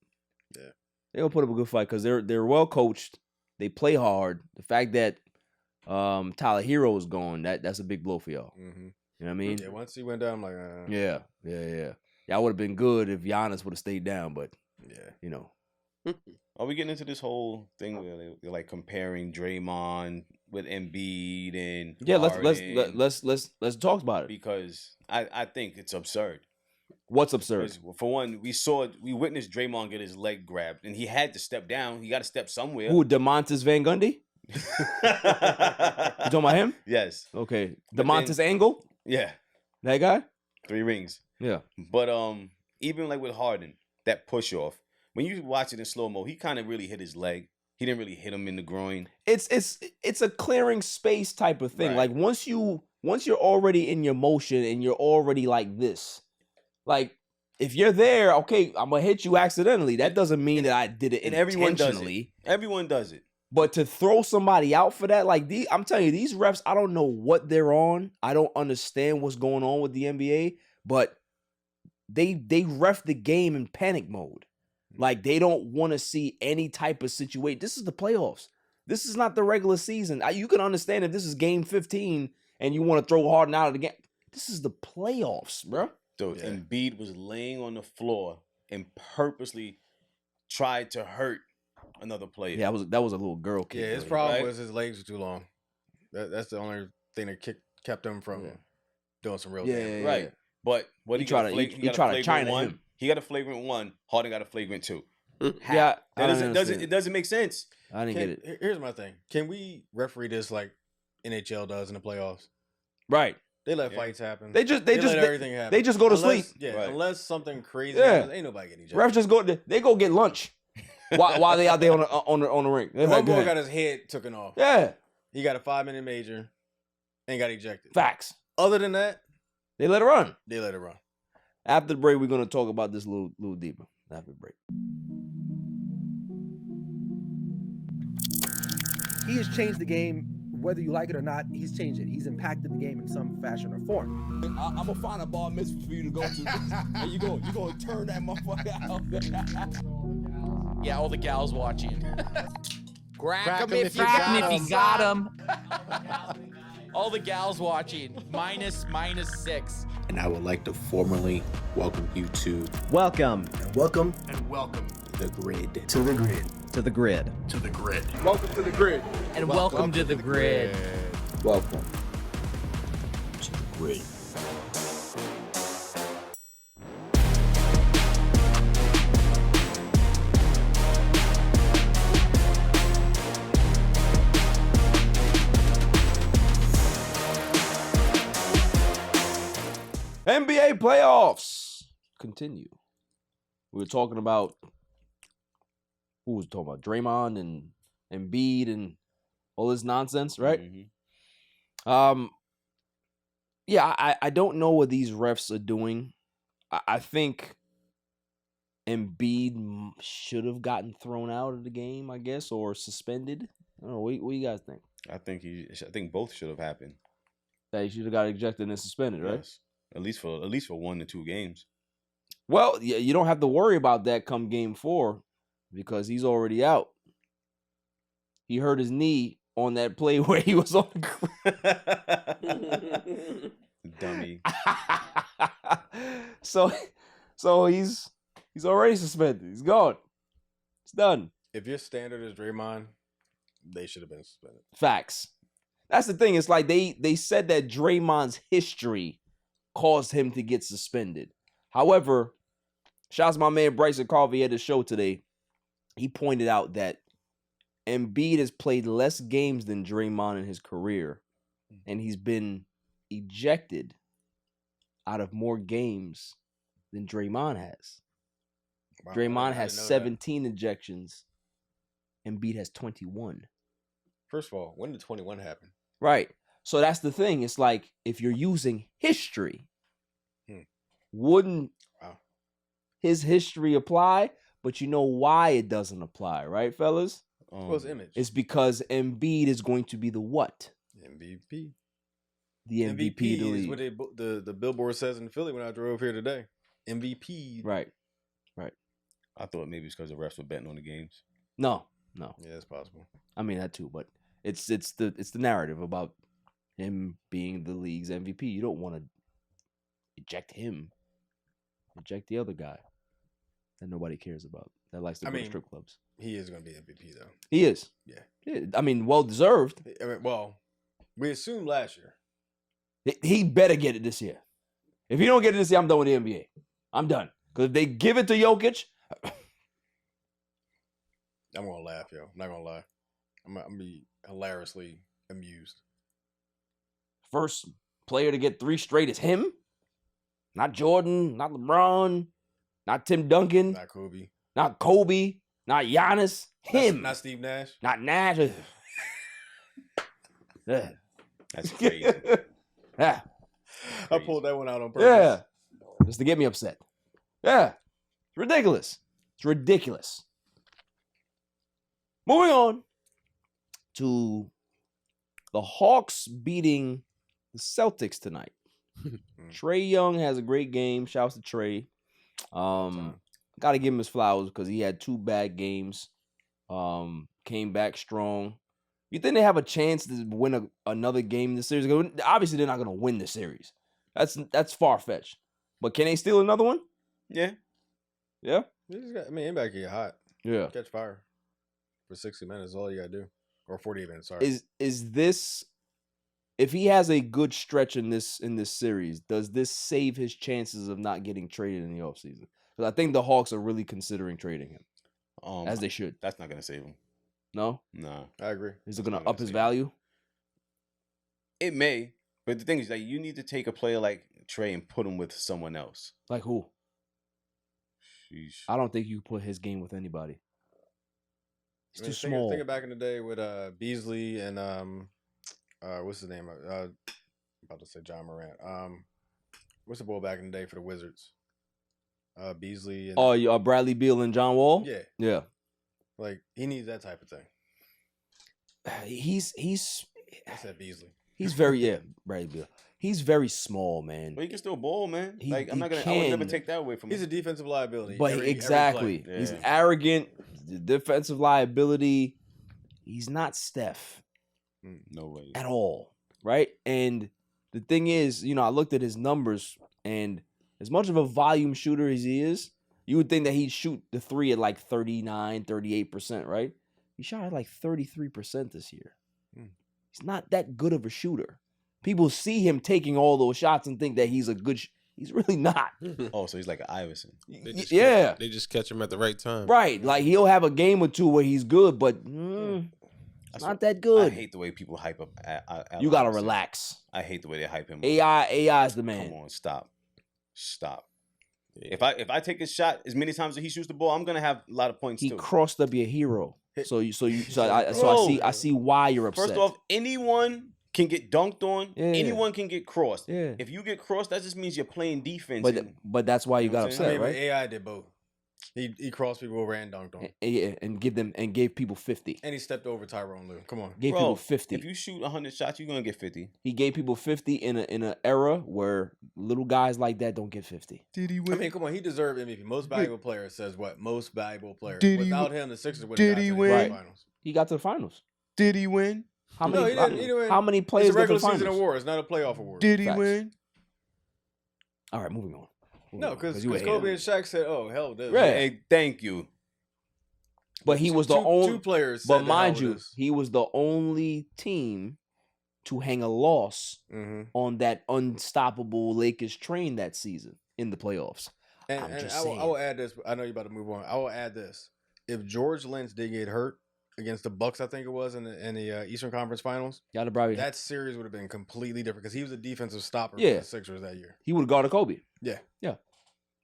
Yeah. They're gonna put up a good fight because they're well coached. They play hard. The fact that Tyler Hero is gone, that's a big blow for y'all. You know what I mean? Yeah. Once he went down, I'm like, yeah. Y'all would have been good if Giannis would have stayed down, but Are we getting into this whole thing where they're like comparing Draymond with Embiid and let's talk about it because I think it's absurd. What's absurd? For one, we witnessed Draymond get his leg grabbed, and he had to step down. He got to step somewhere. Who, DeMontis Van Gundy? You talking about him? Yes. Okay. DeMontis Angle? Yeah. That guy? 3 rings. Yeah. But even like with Harden, that push off, when you watch it in slow mo, he kind of really hit his leg. He didn't really hit him in the groin. It's a clearing space type of thing. Right. Like once you're already in your motion and you're already like this. Like, if you're there, okay, I'm gonna hit you accidentally. That doesn't mean that I did it intentionally. Everyone does it. But to throw somebody out for that, like I'm telling you, these refs, I don't know what they're on. I don't understand what's going on with the NBA, but they ref the game in panic mode. Like they don't want to see any type of situation. This is the playoffs. This is not the regular season. You can understand if this is game 15 and you want to throw Harden out of the game. This is the playoffs, bro. Dude, Embiid was laying on the floor and purposely tried to hurt another player. Yeah, that was a little girl kick. Yeah, his problem was his legs were too long. That's the only thing that kept him from doing some real damage. Right. But what he got a China one. him. He got a flagrant 1. Harden got a flagrant 2. Yeah, it doesn't make sense. I didn't get it. Here's my thing. Can we referee this like NHL does in the playoffs? Right. They let fights happen. They just let everything happen. They just go to sleep. Yeah, unless something crazy happens, ain't nobody getting ejected. Refs just go. They go get lunch while they out there on the ring. One boy got his head taken off. Yeah, he got a 5-minute major and got ejected. Facts. Other than that, they let it run. They let it run. After the break, we're gonna talk about this a little deeper. After the break. He has changed the game, whether you like it or not. He's changed it. He's impacted the game in some fashion or form. I'm gonna find a bar mitzvah for you to go to, and you gonna turn that motherfucker out. Yeah, all the gals watching. Crack 'em if you got 'em. All the gals watching. Minus 6. And I would like to formally welcome you to Welcome. Welcome. And welcome the grid. To the grid. To the grid. To the grid. Welcome to the grid. And welcome to the grid. Welcome to the grid. NBA playoffs continue. We were talking about who was talking about Draymond and Embiid and all this nonsense, right? Mm-hmm. Yeah, I don't know what these refs are doing. I think Embiid should have gotten thrown out of the game, I guess, or suspended. I don't know. What do you guys think? I think both should have happened. That he should have got ejected and suspended, right? Yes. At least for 1 to 2 games. Well, yeah, you don't have to worry about that come game 4 because he's already out. He hurt his knee on that play where he was on the Dummy. So he's already suspended. He's gone. It's done. If your standard is Draymond, they should have been suspended. Facts. That's the thing. It's like they said that Draymond's history caused him to get suspended. However, shouts to my man Bryson Carvey at the show today. He pointed out that Embiid has played less games than Draymond in his career, and he's been ejected out of more games than Draymond has. Wow, Draymond has 17 ejections. Embiid has 21. First of all, when did 21 happen? Right. So that's the thing. It's like if you're using history, wouldn't his history apply? But you know why it doesn't apply, right, fellas? Image. It's because Embiid is going to be the what? MVP. The MVP of the league. Is what the billboard says in Philly when I drove here today. MVP. Right. I thought maybe it's because the refs were betting on the games. No. Yeah, it's possible. I mean that too, but it's the narrative about him being the league's MVP. You don't want to eject him. Eject the other guy that nobody cares about. That likes to go to strip clubs. He is going to be MVP though. He is. Yeah. I mean, well deserved. Well, we assumed last year. He better get it this year. If he don't get it this year, I'm done with the NBA. I'm done. Because if they give it to Jokic, I'm going to laugh, yo. I'm not going to lie. I'm going to be hilariously amused. First player to get 3 straight is him. Not Jordan, not LeBron, not Tim Duncan, not Kobe, not Giannis. Him. Not Steve Nash. Not Nash. That's crazy. Yeah. I pulled that one out on purpose. Yeah. Just to get me upset. Yeah. It's ridiculous. It's ridiculous. Moving on. to the Hawks beating the Celtics tonight. Trae Young has a great game. Shouts to Trae. Got to give him his flowers because he had 2 bad games. Came back strong. You think they have a chance to win another game in the series? Obviously, they're not going to win the series. That's far-fetched. But can they steal another one? Yeah. I mean, anybody can get hot. Yeah. Catch fire for 60 minutes is all you got to do. Or 48 minutes, sorry. Is this, if he has a good stretch in this series, does this save his chances of not getting traded in the offseason? Because I think the Hawks are really considering trading him. As they should. That's not going to save him. No? No. I agree. Is it going to up his value? It may. But the thing is, like, you need to take a player like Trae and put him with someone else. Like who? Sheesh. I don't think you put his game with anybody. It's too Think small. of back in the day with Beasley and what's his name? About to say John Morant. What's the boy back in the day for the Wizards? Beasley and Bradley Beal and John Wall? Yeah. Like he needs that type of thing. I said Beasley. He's very Bradley Beal. He's very small, man. But he can still ball, man. He I would never take that away from him. He's a defensive liability. But exactly. He's arrogant, defensive liability. He's not Steph. No way. At all. Right? And the thing is, I looked at his numbers, and as much of a volume shooter as he is, you would think that he'd shoot the 3 at like 39, 38%, right? He shot at like 33% this year. He's not that good of a shooter. People see him taking all those shots and think that he's a good he's really not. Oh, so he's like an Iverson. They just catch him at the right time. Right. Like he'll have a game or two where he's good, but not that good. I hate the way people hype up. You got to relax. I hate the way they hype him up. AI is the man. Come on, stop. If I take a shot as many times as he shoots the ball, I'm gonna have a lot of points too. He crossed up your hero. I see why you're upset. First off, anyone can get dunked on. Yeah. Anyone can get crossed. Yeah. If you get crossed, that just means you're playing defense. But that's why you got upset, right? AI did both. He crossed people over and dunked on. And gave people 50. And he stepped over Tyrone Lue. Come on, gave people 50. If you shoot 100 shots, you're gonna get 50. He gave people 50 in an era where little guys like that don't get 50. Did he win? I mean, come on, he deserved MVP. Most valuable player says what? Most valuable player. Did he Without him, the Sixers would have got to the finals. He got to the finals. Did he win? How many? He didn't win. How many players It's a got to regular the finals? season award. It's not a playoff award. Did he win? All right, moving on. No, because Kobe and Shaq said, "Oh hell, this." Right. Hey, thank you. But he was the only two players. But said mind the hell you, with this. he was the only team to hang a loss on that unstoppable Lakers train that season in the playoffs. And just I saying. will add this. I know you're about to move on. I will add this. If George Lynch did get hurt against the Bucks, I think it was in the Eastern Conference Finals, that series would have been completely different because he was a defensive stopper for the Sixers that year. He would have guarded Kobe. Yeah.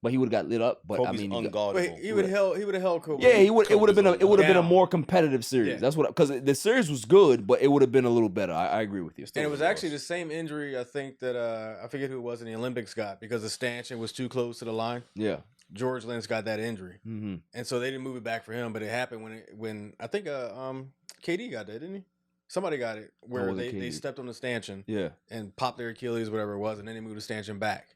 But he would have got lit up. But Kobe's I mean, unguardable. He would have held Kobe. Yeah, he would. It would have been a down. more competitive series. Yeah. That's what, because the series was good, but it would have been a little better. I agree with you. And it was actually the same injury, I think, that I forget who it was in the Olympics got because the stanchion was too close to the line. Yeah. George Lynch got that injury, and so they didn't move it back for him. But it happened when I think KD got that, didn't he? Somebody got it where they stepped on the stanchion, and popped their Achilles, whatever it was, and then they moved the stanchion back.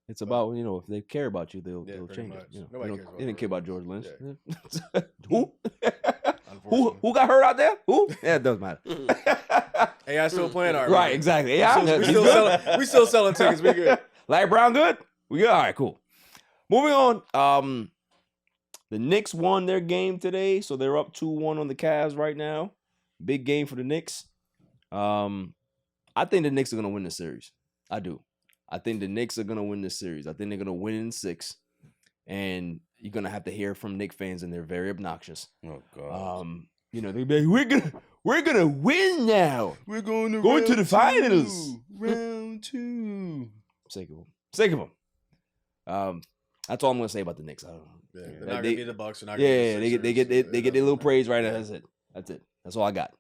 It's about, if they care about you, they'll change much. it. Nobody cares about They didn't care about George Lynch. Yeah. Who got hurt out there? Who? Yeah, it doesn't matter. AI still playing our Right, exactly. AI, we still selling tickets. We good. Larry Brown good? We good? All right, cool. Moving on. The Knicks won their game today, so they're up 2-1 on the Cavs right now. Big game for the Knicks. I think the Knicks are going to win the series. I do. I think the Knicks are going to win this series. I think they're going to win in 6. And you're going to have to hear from Knicks fans, and they're very obnoxious. Oh, God. They'll be like, we're gonna win now. We're going to the finals. Round 2. Sick of them. That's all I'm gonna say about the Knicks. I don't know. Yeah, they're not gonna be the Bucks. They're not Yeah, gonna be the they get Sixers. their little praise right now. That's it. That's all I got.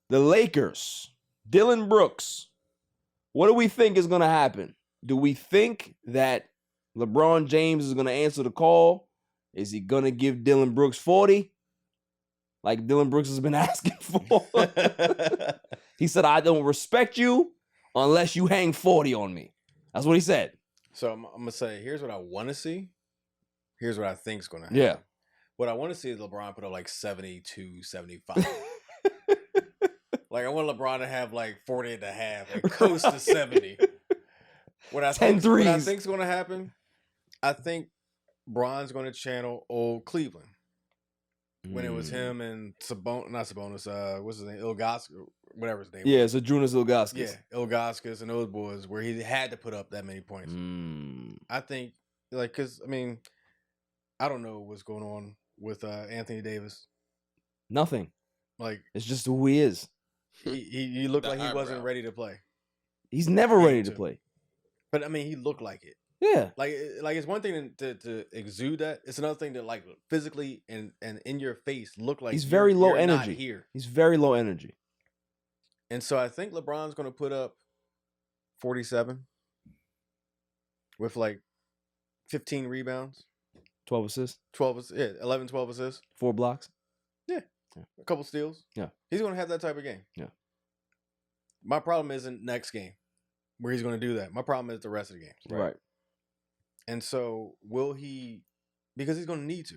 The Lakers, Dylan Brooks. What do we think is gonna happen? Do we think that LeBron James is gonna answer the call? Is he gonna give Dylan Brooks 40? like Dylan Brooks has been asking for. He said, I don't respect you unless you hang 40 on me. That's what he said. So I'm going to say, here's what I want to see. Here's what I think is going to happen. Yeah. What I want to see is LeBron put up like 72, 75. Like, I want LeBron to have like 40 and a half, like close to 70. What I think is going to happen, I think Bron's going to channel old Cleveland. When it was him and not Sabonis, what's his name? Ilgauskas, whatever his name was. Yeah, so Jonas Ilgauskas. Yeah, Ilgauskas and those boys, where he had to put up that many points. I think, like, because, I mean, I don't know what's going on with Anthony Davis. Nothing. Like, it's just who he is. He looked like he wasn't ready to play. He's never ready to play. But, I mean, he looked like it. Yeah. Like it's one thing to exude that. It's another thing to, like, physically and in your face look like he's very low you're energy. Not here. He's very low energy. And so I think LeBron's going to put up 47 with like 15 rebounds. 12 assists. 11, 12 assists. 4 blocks. Yeah. A couple steals. Yeah. He's going to have that type of game. Yeah. My problem isn't next game where he's going to do that. My problem is the rest of the games. Right. And so will he, because he's going to need to.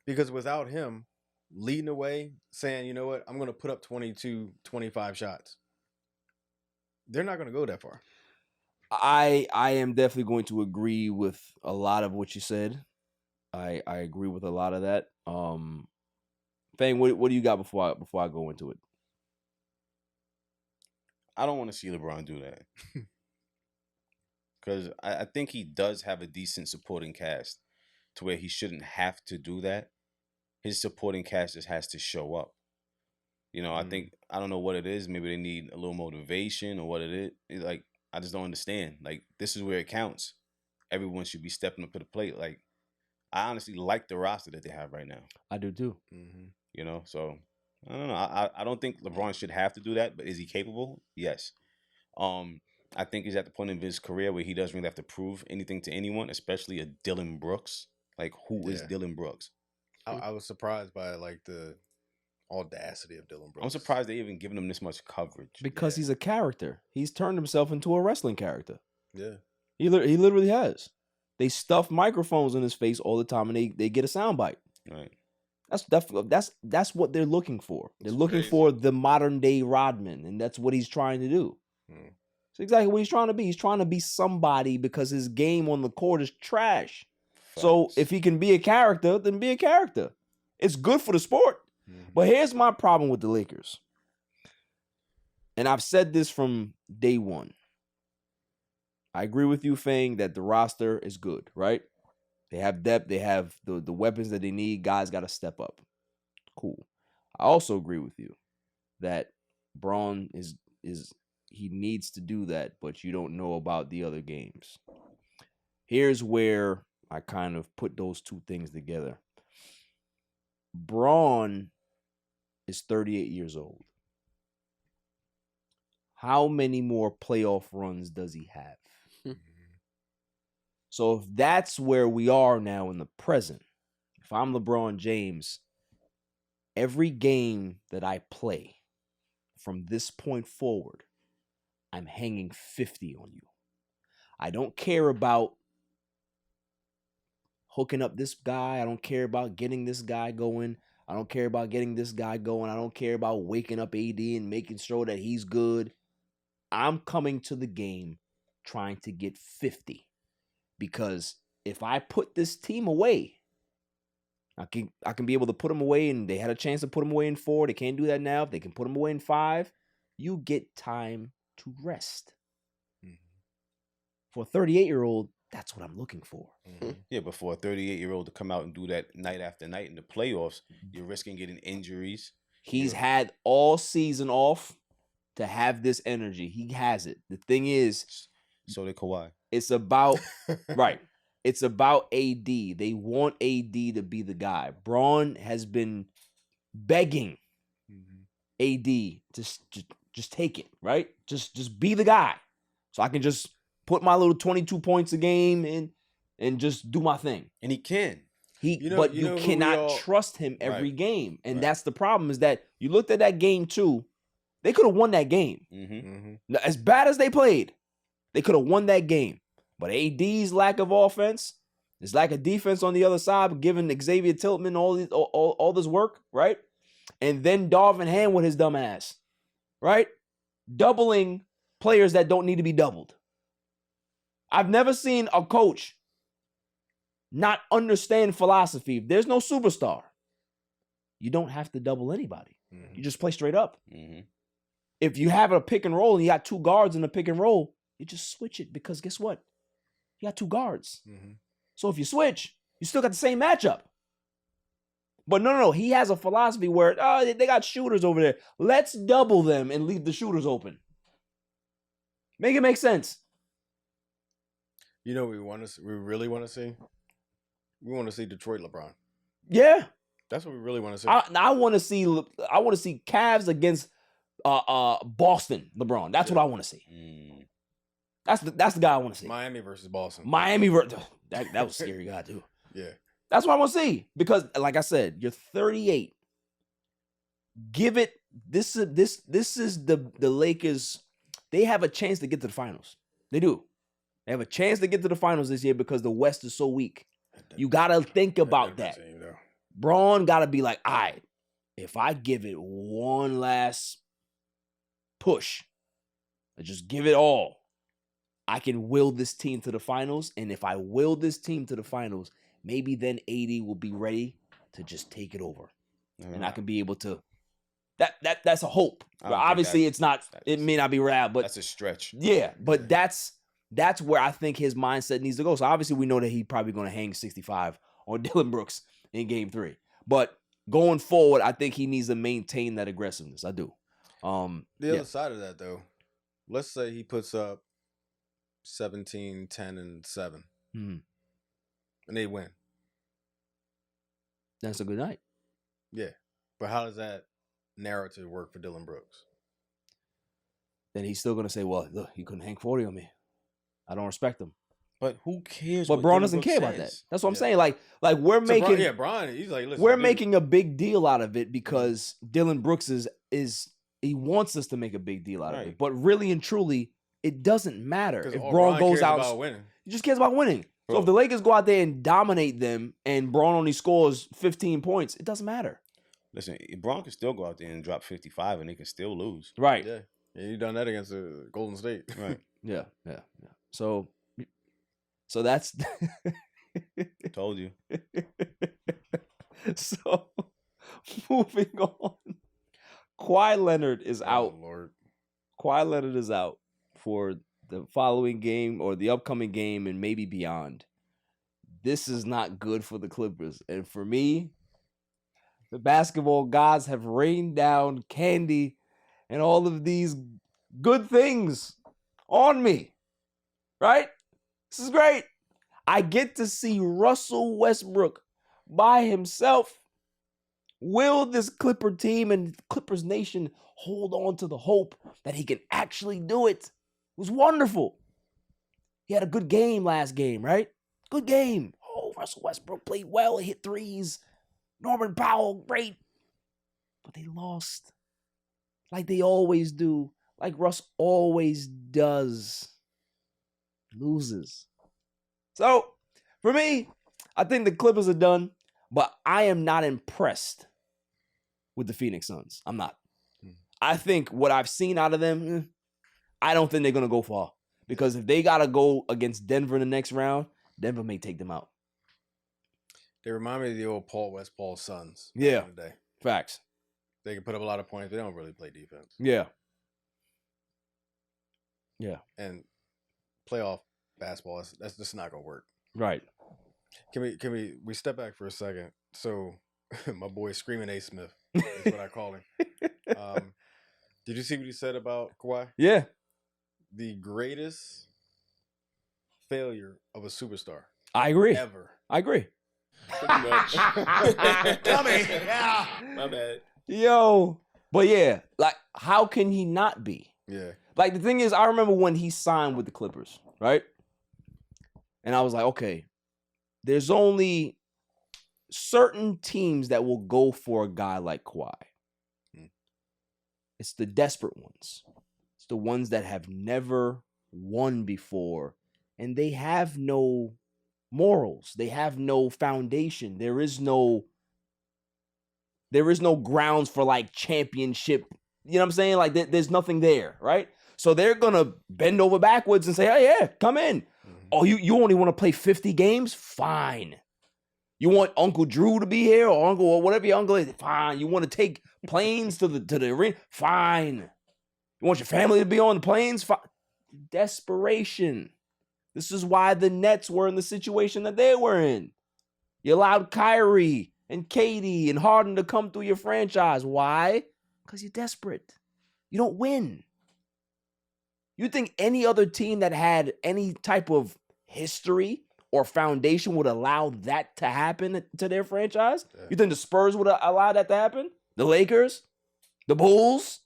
Because without him leading the way, saying, you know what, I'm going to put up 22, 25 shots. They're not going to go that far. I am definitely going to agree with a lot of what you said. I agree with a lot of that. Fang, what do you got before I go into it? I don't want to see LeBron do that. Because I think he does have a decent supporting cast to where he shouldn't have to do that. His supporting cast just has to show up. You know, I think, I don't know what it is. Maybe they need a little motivation or what it is. It's like, I just don't understand. Like, this is where it counts. Everyone should be stepping up to the plate. Like, I honestly like the roster that they have right now. I do too. You know, so I don't know. I don't think LeBron should have to do that, but is he capable? Yes. I think he's at the point in his career where he doesn't really have to prove anything to anyone, especially a Dylan Brooks. Like, who is Dylan Brooks? I was surprised by like the audacity of Dylan Brooks. I'm surprised they even given him this much coverage. Because he's a character. He's turned himself into a wrestling character. Yeah. He literally has. They stuff microphones in his face all the time, and they get a soundbite. Right. That's what they're looking for. They're looking for the modern day Rodman, and that's what he's trying to do. It's exactly what he's trying to be. He's trying to be somebody because his game on the court is trash. So if he can be a character, then be a character. It's good for the sport. But here's my problem with the Lakers. And I've said this from day one. I agree with you, Fang, that the roster is good, right? They have depth. They have the weapons that they need. Guys got to step up. Cool. I also agree with you that Braun is he needs to do that, but you don't know about the other games. Here's where I kind of put those two things together. Braun is 38 years old. How many more playoff runs does he have? So if that's where we are now in the present, if I'm LeBron James, every game that I play from this point forward, I'm hanging 50 on you. I don't care about hooking up this guy. I don't care about getting this guy going. I don't care about getting this guy going. I don't care about waking up AD and making sure that he's good. I'm coming to the game trying to get 50. Because if I put this team away, I can be able to put them away, and they had a chance to put them away in 4. They can't do that now. If they can put them away in 5, you get time to rest. For a 38-year-old, that's what I'm looking for. Yeah, but for a 38-year-old to come out and do that night after night in the playoffs, you're risking getting injuries. He's had all season off to have this energy. He has it. The thing is, so did Kawhi. It's about right. It's about AD. They want AD to be the guy. Braun has been begging AD to just take it, right? Just be the guy. So I can just put my little 22 points a game and just do my thing. And he can. But you cannot trust him every game. And that's the problem, is that you looked at that game too. They could have won that game. Now, as bad as they played, they could have won that game. But AD's lack of offense, his lack of defense on the other side, giving Xavier Tillman all this work, right? And then Darvin Ham with his dumb ass, right? Doubling players that don't need to be doubled. I've never seen a coach not understand philosophy. If there's no superstar, you don't have to double anybody. You just play straight up. If you have a pick and roll and you got two guards in a pick and roll, you just switch it, because guess what? You got two guards. So if you switch, you still got the same matchup. But no. He has a philosophy where they got shooters over there. Let's double them and leave the shooters open. Make it make sense. You know what we really want to see? We want to see Detroit LeBron. Yeah. That's what we really want to see. I want to see Cavs against Boston LeBron. That's what I want to see. That's the guy I want to see. Miami versus Boston. That was scary guy too. Yeah. That's what I want to see, because like I said, you're 38. Give it this is the Lakers. They have a chance to get to the finals. They do. They have a chance to get to the finals this year because the West is so weak. You got to think about that. Braun got to be like, all right, if I give it one last push, I just give it all, I can will this team to the finals. And if I will this team to the finals, maybe then AD will be ready to just take it over. And I can be able to, that's a hope. Obviously it's not, it may not be rad, but that's a stretch. Yeah, but that's where I think his mindset needs to go. So obviously we know that he's probably going to hang 65 on Dylan Brooks in game 3. But going forward, I think he needs to maintain that aggressiveness. I do. The other side of that, though, let's say he puts up 17, 10, and 7. And they win. That's a good night. Yeah. But how does that narrative work for Dylan Brooks? Then he's still going to say, well, look, he couldn't hang 40 on me. I don't respect him. But who cares? But Braun doesn't care about that. That's what I'm saying. Like we're making, Braun, he's like, listen, we're making a big deal out of it because Dylan Brooks is he wants us to make a big deal out of it. But really and truly, it doesn't matter if Braun goes out. He just cares about winning. So if the Lakers go out there and dominate them and Braun only scores 15 points, it doesn't matter. Listen, Braun can still go out there and drop 55 and they can still lose. Right. Yeah. You done that against Golden State. Right. Yeah. So that's told you. So moving on. Kawhi Leonard is out. Lord. Kawhi Leonard is out for the following game or the upcoming game and maybe beyond. This is not good for the Clippers. And for me, the basketball gods have rained down candy and all of these good things on me. Right? This is great. I get to see Russell Westbrook by himself. Will this Clipper team and Clippers Nation hold on to the hope that he can actually do it? It was wonderful. He had a good game last game, right? Good game. Oh, Russell Westbrook played well. He hit threes. Norman Powell, great. But they lost. Like they always do. Like Russ always does. Loses. So, for me, I think the Clippers are done, but I am not impressed with the Phoenix Suns. I'm not. I think what I've seen out of them, I don't think they're going to go far. Because if they got to go against Denver in the next round, Denver may take them out. They remind me of the old Paul West Paul Suns. Yeah. Back in the day. Facts. They can put up a lot of points. They don't really play defense. Yeah. Yeah. And playoff basketball, that's just not gonna work. Right. Can we step back for a second? So my boy Screaming A. Smith is what I call him. Did you see what he said about Kawhi? Yeah. The greatest failure of a superstar. I agree. Ever. I agree. Pretty much. Dummy. Yeah. My bad. Yo. But yeah, like how can he not be? Yeah. Like the thing is, I remember when he signed with the Clippers, right? And I was like, okay, there's only certain teams that will go for a guy like Kawhi. It's the desperate ones. It's the ones that have never won before, and they have no morals. They have no foundation. There is no grounds for like championship. You know what I'm saying? Like there's nothing there, right? So they're gonna bend over backwards and say, "Oh yeah, come in." Oh, you only want to play 50 games? Fine. You want Uncle Drew to be here or Uncle or whatever your uncle is? Fine. You want to take planes to the arena? Fine. You want your family to be on the planes? Fine. Desperation. This is why the Nets were in the situation that they were in. You allowed Kyrie and Katie and Harden to come through your franchise. Why? Because you're desperate. You don't win. You think any other team that had any type of history or foundation would allow that to happen to their franchise? Yeah. You think the Spurs would allow that to happen? The Lakers? The Bulls?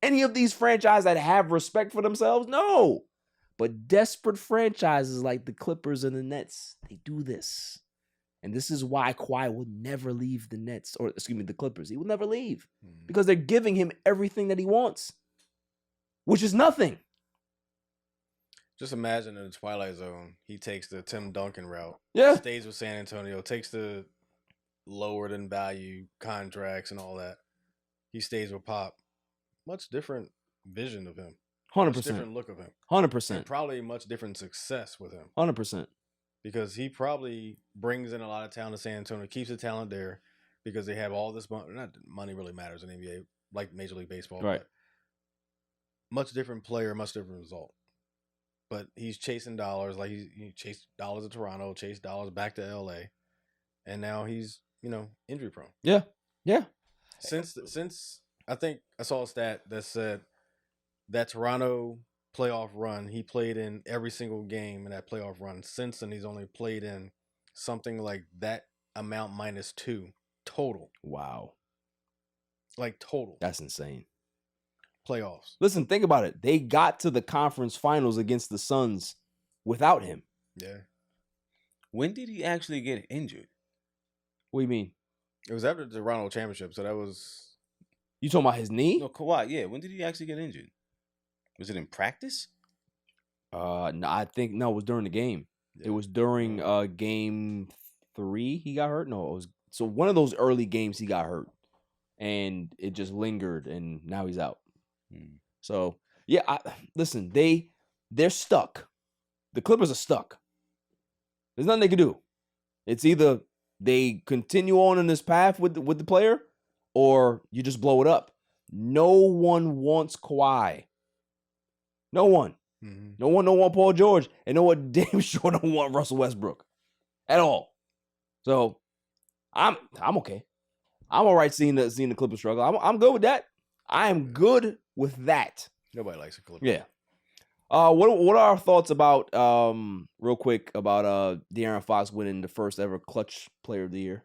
Any of these franchises that have respect for themselves? No. But desperate franchises like the Clippers and the Nets, they do this. And this is why Kawhi will never leave the Nets, or excuse me, the Clippers. He will never leave because they're giving him everything that he wants, which is nothing. Just imagine in the Twilight Zone, he takes the Tim Duncan route. Yeah. Stays with San Antonio, takes the lower than value contracts and all that. He stays with Pop. Much different vision of him. 100%. Much different look of him. 100%. And probably much different success with him. 100%. Because he probably brings in a lot of talent to San Antonio, keeps the talent there because they have all this money. Not that money really matters in the NBA, like Major League Baseball. Right. But much different player, much different result. But he's chasing dollars, like he chased dollars to Toronto, chased dollars back to LA, and now he's injury prone. Yeah, yeah. Since I think I saw a stat that said that Toronto playoff run, he played in every single game in that playoff run. Since then, he's only played in something like that amount -2 total. Wow, like total. That's insane. Playoffs. Listen, think about it. They got to the conference finals against the Suns without him. Yeah. When did he actually get injured? What do you mean? It was after the Toronto championship, so that was. You talking about his knee? No, Kawhi. Yeah. When did he actually get injured? Was it in practice? No, I think no. It was during the game. Yeah. It was during game 3. He got hurt. No, it was so one of those early games he got hurt, and it just lingered, and now he's out. So yeah, listen, they're stuck. The Clippers are stuck. There's nothing they can do. It's either they continue on in this path with the player, or you just blow it up. No one wants Kawhi. No one. Mm-hmm. No one don't want Paul George, and no one damn sure don't want Russell Westbrook at all. So I'm okay. I'm all right seeing the Clippers struggle. I'm good with that. I am good with that. Nobody likes the Clippers. Yeah. What are our thoughts about real quick about De'Aaron Fox winning the first ever clutch player of the year?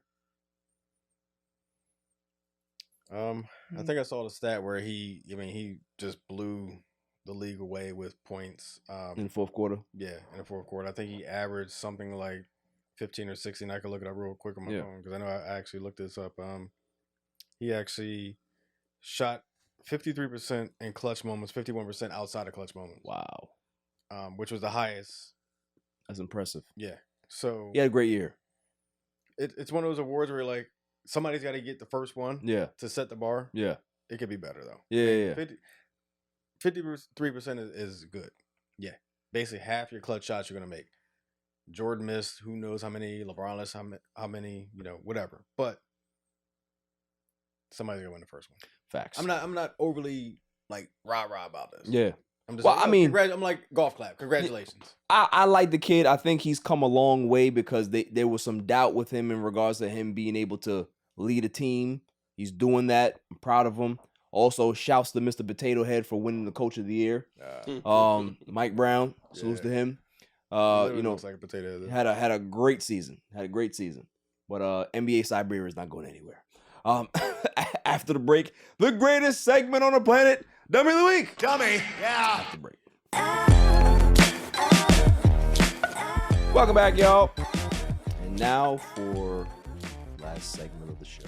I think I saw the stat where he just blew the league away with points in the fourth quarter. Yeah, in the fourth quarter. I think he averaged something like 15 or 16. I could look it up real quick on my phone because I know I actually looked this up. He actually shot 53% in clutch moments, 51% outside of clutch moments. Wow. Which was the highest. That's impressive. Yeah. So he had a great yeyear. It's one of those awards where like somebody's got to get the first one. Yeah. To set the bar. Yeah. It could be better though. Yeah. 53% is good. Yeah. Basically half your clutch shots you're gonna make. Jordan missed who knows how many. LeBron missed how many. Whatever. But somebody's gonna win the first one. Facts. I'm not overly like rah about this. Yeah. I'm just I'm like golf clap. Congratulations. I like the kid. I think he's come a long way because there was some doubt with him in regards to him being able to lead a team. He's doing that. I'm proud of him. Also, shouts to Mr. Potato Head for winning the Coach of the Year. Mike Brown, salutes to him. Looks like a potato head. Had a great season. But NBA Siberia is not going anywhere. After the break, the greatest segment on the planet, Dummy of the Week. Dummy, yeah. After the break. Welcome back, y'all. And now for last segment of the show.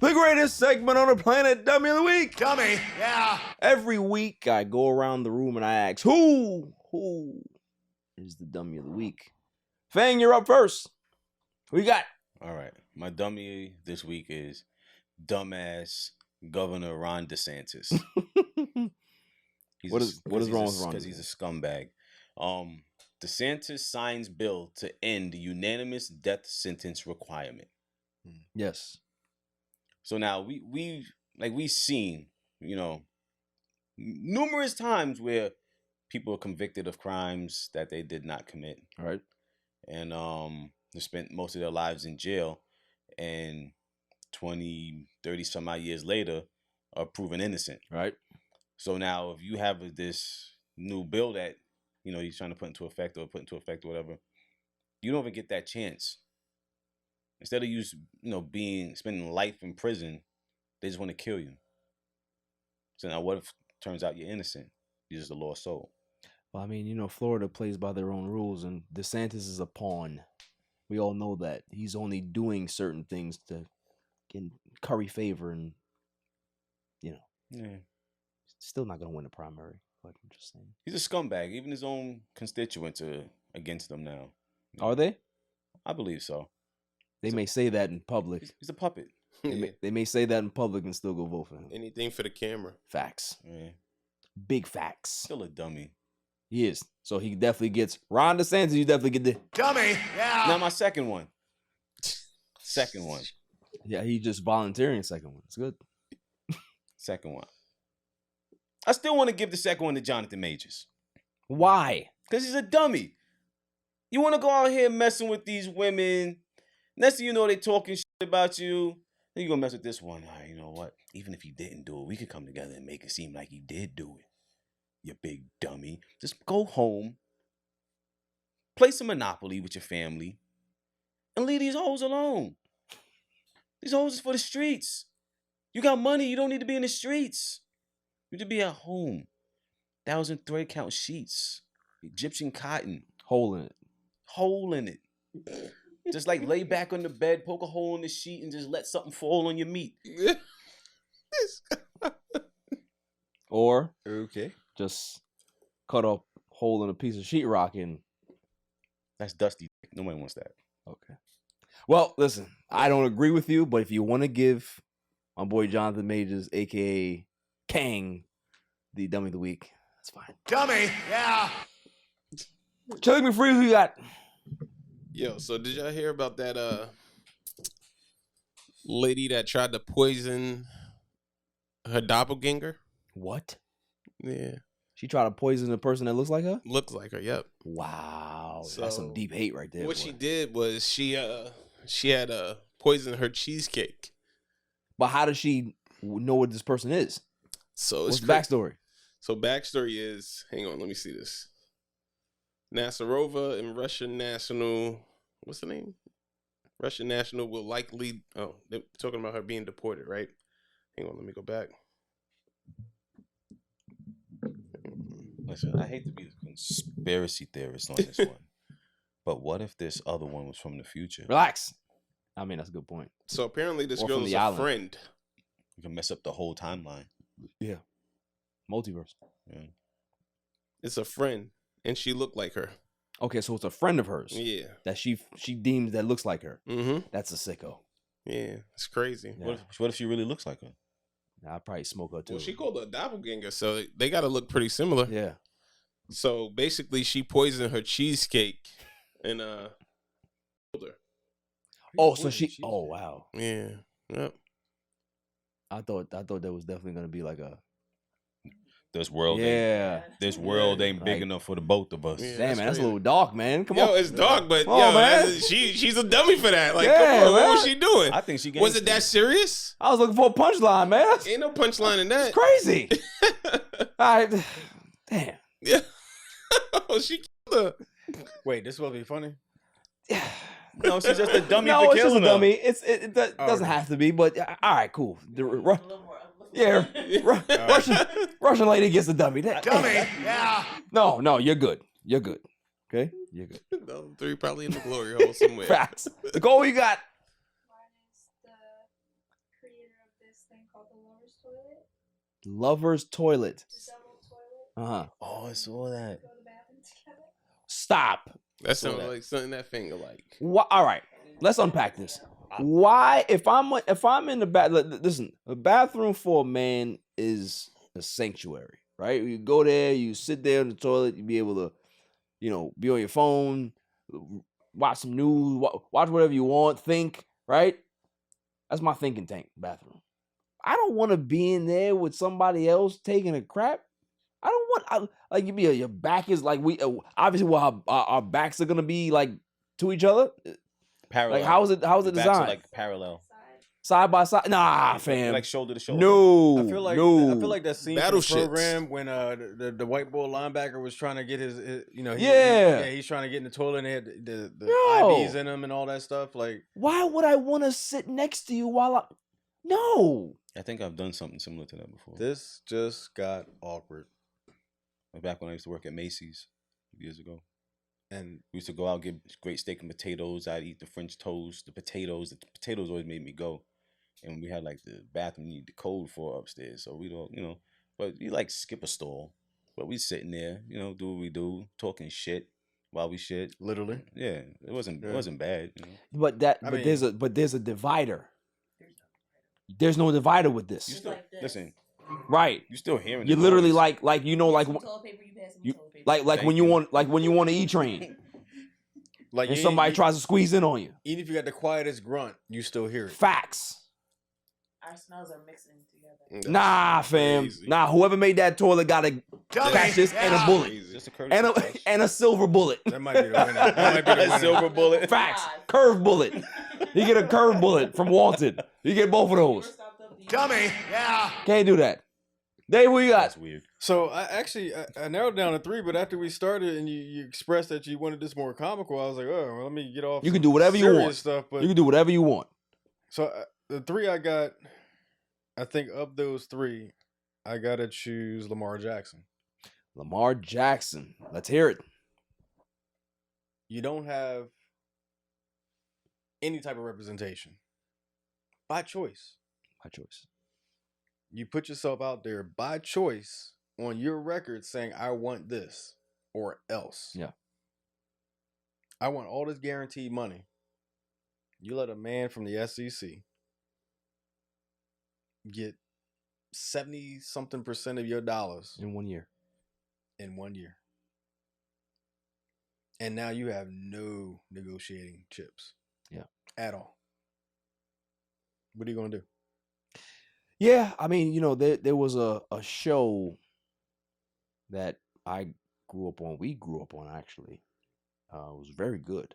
The greatest segment on the planet, Dummy of the Week. Dummy, yeah. Every week, I go around the room and I ask, who is the Dummy of the Week? Fang, you're up first. Who you got? All right. My dummy this week is dumbass Governor Ron DeSantis. What is wrong with Ron? Because he's a scumbag. DeSantis signs bill to end the unanimous death sentence requirement. Yes. So now we've seen, numerous times where people are convicted of crimes that they did not commit. Right. And they spent most of their lives in jail, and 20, 30 some odd years later are proven innocent. Right. So now if you have this new bill that, he's trying to put into effect or whatever, you don't even get that chance. Instead of you, spending life in prison, they just want to kill you. So now what if it turns out you're innocent? You're just a lost soul. Well, I mean, Florida plays by their own rules, and DeSantis is a pawn. We all know that. He's only doing certain things to curry favor and, still not going to win the primary. But I'm just saying. He's a scumbag. Even his own constituents are against him now. Are they? I believe so. They may say that in public. He's a puppet. They may say that in public and still go vote for him. Anything for the camera. Facts. Yeah. Big facts. Still a dummy. He is. So he definitely gets Ron DeSantis. You definitely get the dummy. Yeah. Now my second one. Yeah, he just volunteering second one. It's good. Second one. I still want to give the second one to Jonathan Majors. Why? Because he's a dummy. You want to go out here messing with these women. Next thing you know, they talking shit about you. Then you going to mess with this one. All right, you know what? Even if he didn't do it, we could come together and make it seem like he did do it. You big dummy. Just go home. Play some Monopoly with your family. And leave these hoes alone. These hoes is for the streets. You got money. You don't need to be in the streets. You need to be at home. 1,000 thread count sheets. Egyptian cotton. Hole in it. Just like lay back on the bed, poke a hole in the sheet, and just let something fall on your meat. Or okay, just cut a hole in a piece of sheetrock and that's dusty. Nobody wants that. Okay. Well, listen, I don't agree with you, but if you want to give my boy Jonathan Majors, aka Kang, the dummy of the week, that's fine. Dummy, yeah. Chuck me free. Who you got? Yo, so did y'all hear about that lady that tried to poison her doppelganger? What? Yeah. She tried to poison a person that looks like her? Looks like her, yep. Wow. So, that's some deep hate right there. What she did was she had poisoned her cheesecake. But how does she know what this person is? So what's the backstory? So backstory is, hang on, let me see this. Nasarova and Russian national, what's the name? Russian national will likely, they're talking about her being deported, right? Hang on, let me go back. Listen, I hate to be a conspiracy theorist on this one, but what if this other one was from the future? Relax. I mean, that's a good point. So apparently this Or girl from is the a island. friend. You can mess up the whole timeline. Yeah. Multiverse. Yeah. It's a friend, and she looked like her. Okay, so it's a friend of hers. Yeah. That she deems that looks like her. Mm-hmm. That's a sicko. Yeah, it's crazy. Yeah. What if she really looks like her? I'd probably smoke her too. Well, she called her a doppelganger, so they got to look pretty similar. Yeah. So basically, she poisoned her cheesecake and killed her. Oh, so she. Oh, wow. Yeah. Yep. I thought that was definitely gonna be like a. This world, Yeah. This world ain't big Like- enough for the both of us. Yeah. Damn, man, that's a crazy. little dark, man. Come on. Yo, it's dark, but Come on, man. she's a dummy for that. Like, Yeah, come on, what man. was she doing? I think she Was it that serious? I was looking for a punchline, man. That's Ain't no punchline in that. crazy. All right. Damn. Yeah. Oh, she killed her. Wait, this will be funny. No, she's just a dummy No, for it's just a killing her. dummy. It doesn't have to be, but all right, cool. Russian lady gets a dummy. Dummy, yeah. No, you're good. You're good. Okay, you're good. No, three probably in the glory hole somewhere. Facts. Nicole, you got? Lover's toilet. Uh-huh. Oh, I saw that. Stop. That sounds like something that finger like. All right, let's unpack this. Why, if I'm in the listen, a bathroom for a man is a sanctuary, right? You go there, you sit there in the toilet, you be able to, be on your phone, watch some news, watch whatever you want, think, right? That's my thinking tank, bathroom. I don't want to be in there with somebody else taking a crap. I don't want your back is like obviously our backs are gonna be like to each other. Parallel. Like how's it Backs are designed? like parallel. Side by side? Nah, fam. Like shoulder to shoulder. No. I feel like that scene from the program when the white boy linebacker was trying to get his he's trying to get in the toilet and they had the IVs in him and all that stuff. Like, why would I want to sit next to you while No. I think I've done something similar to that before. This just got awkward. Like back when I used to work at Macy's years ago. And we used to go out and get great steak and potatoes. I'd eat the French toast, the potatoes. The potatoes always made me go. And we had like the bathroom you need the code for upstairs. So we don't, but we like skip a stall. But we sitting there, do what we do, talking shit while we shit. Literally. Yeah. It wasn't bad. But there's a divider. There's no divider with this. You still listen. Right. You still hearing You're the literally noise. like when you want an E-train. Like and somebody tries to squeeze in on you. Even if you got the quietest grunt, you still hear it. Facts. Our smells are mixing together. Nah, fam. Nah, whoever made that toilet got a catch this and a bullet. And a silver bullet. That might be the winner. That might be the winner. Silver bullet. Facts. Curve bullet. You get a curve bullet from Wanted. You get both of those. Dummy. Yeah. Can't do that. Dave, what you got? That's weird. So I narrowed down to 3, but after we started and you expressed that you wanted this more comical, I was like, oh, well, let me get off. You can do whatever you want. Stuff, but you can do whatever you want. So the 3 I got, I think of those 3, I gotta choose Lamar Jackson. Lamar Jackson. Let's hear it. You don't have any type of representation by choice. By choice. You put yourself out there by choice on your record saying, I want this or else. Yeah. I want all this guaranteed money. You let a man from the SEC get 70-something% of your dollars in 1 year. In 1 year. And now you have no negotiating chips. Yeah. At all. What are you going to do? Yeah, I mean, there was a show that I grew up on. We grew up on, actually. It was very good.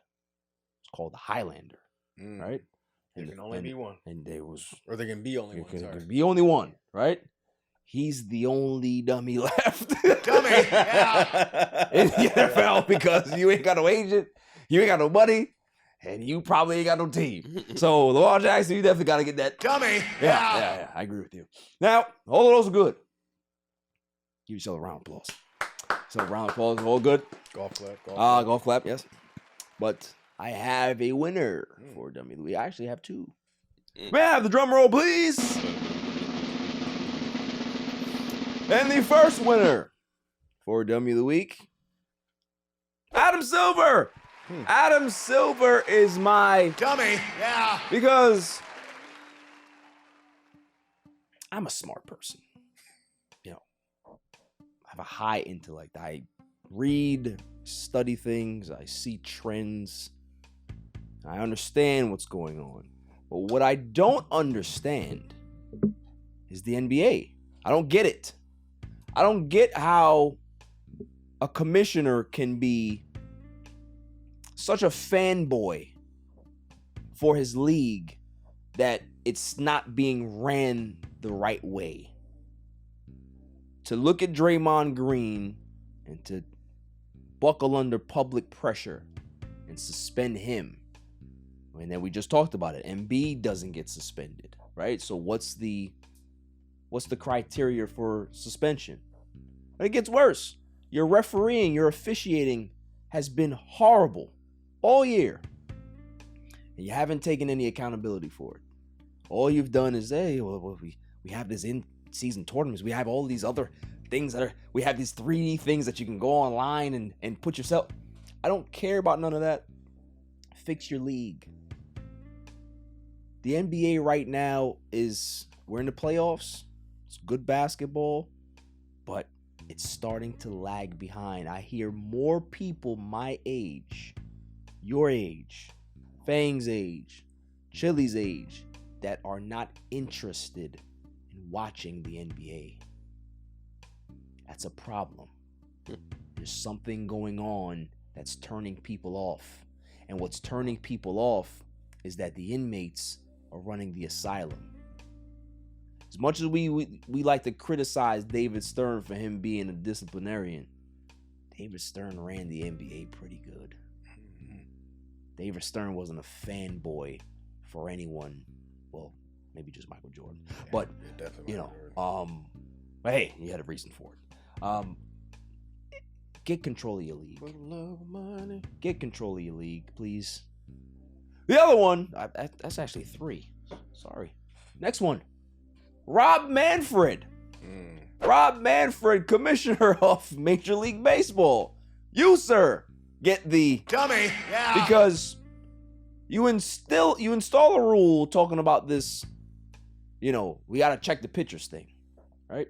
It's called The Highlander, right? There can only be one. And there was... Or there can be only one, There can be only one, right? He's the only dummy left. Dummy, yeah. In the NFL, because you ain't got no agent, you ain't got no money, and you probably ain't got no team. So, Lamar Jackson, you definitely got to get that. Dummy. Yeah, I agree with you. Now, all of those are good. Give yourself a round of applause. So, round of applause is all good. Golf clap. Golf clap, yes. But I have a winner for Dummy of the Week. I actually have 2. May I have the drum roll, please? And the first winner for Dummy of the Week, Adam Silver. Adam Silver is my dummy. Yeah. Because I'm a smart person. I have a high intellect. I read, study things, I see trends. I understand what's going on. But what I don't understand is the NBA. I don't get it. I don't get how a commissioner can be such a fanboy for his league that it's not being ran the right way. To look at Draymond Green and to buckle under public pressure and suspend him. And then we just talked about it. Embiid doesn't get suspended, right? So what's the criteria for suspension? And it gets worse. Your refereeing, your officiating has been horrible all year. And you haven't taken any accountability for it. All you've done is, hey, well, we have this season tournaments. We have all these other things we have these 3D things that you can go online and put yourself. I don't care about none of that. Fix your league. The NBA right now we're in the playoffs. It's good basketball, but it's starting to lag behind. I hear more people my age, your age, Fang's age, Chili's age, that are not interested in watching the NBA. That's a problem. There's something going on that's turning people off. And what's turning people off is that the inmates are running the asylum. As much as we like to criticize David Stern for him being a disciplinarian, David Stern ran the NBA pretty good. David Stern wasn't a fanboy for anyone. Well, maybe just Michael Jordan. But, hey, he had a reason for it. Get control of your league. Get control of your league, please. The other one, that's actually 3. Sorry. Next one. Rob Manfred. Rob Manfred, commissioner of Major League Baseball. You, sir, get the dummy. Yeah. Because you install a rule talking about this, we got to check the pitchers thing, right?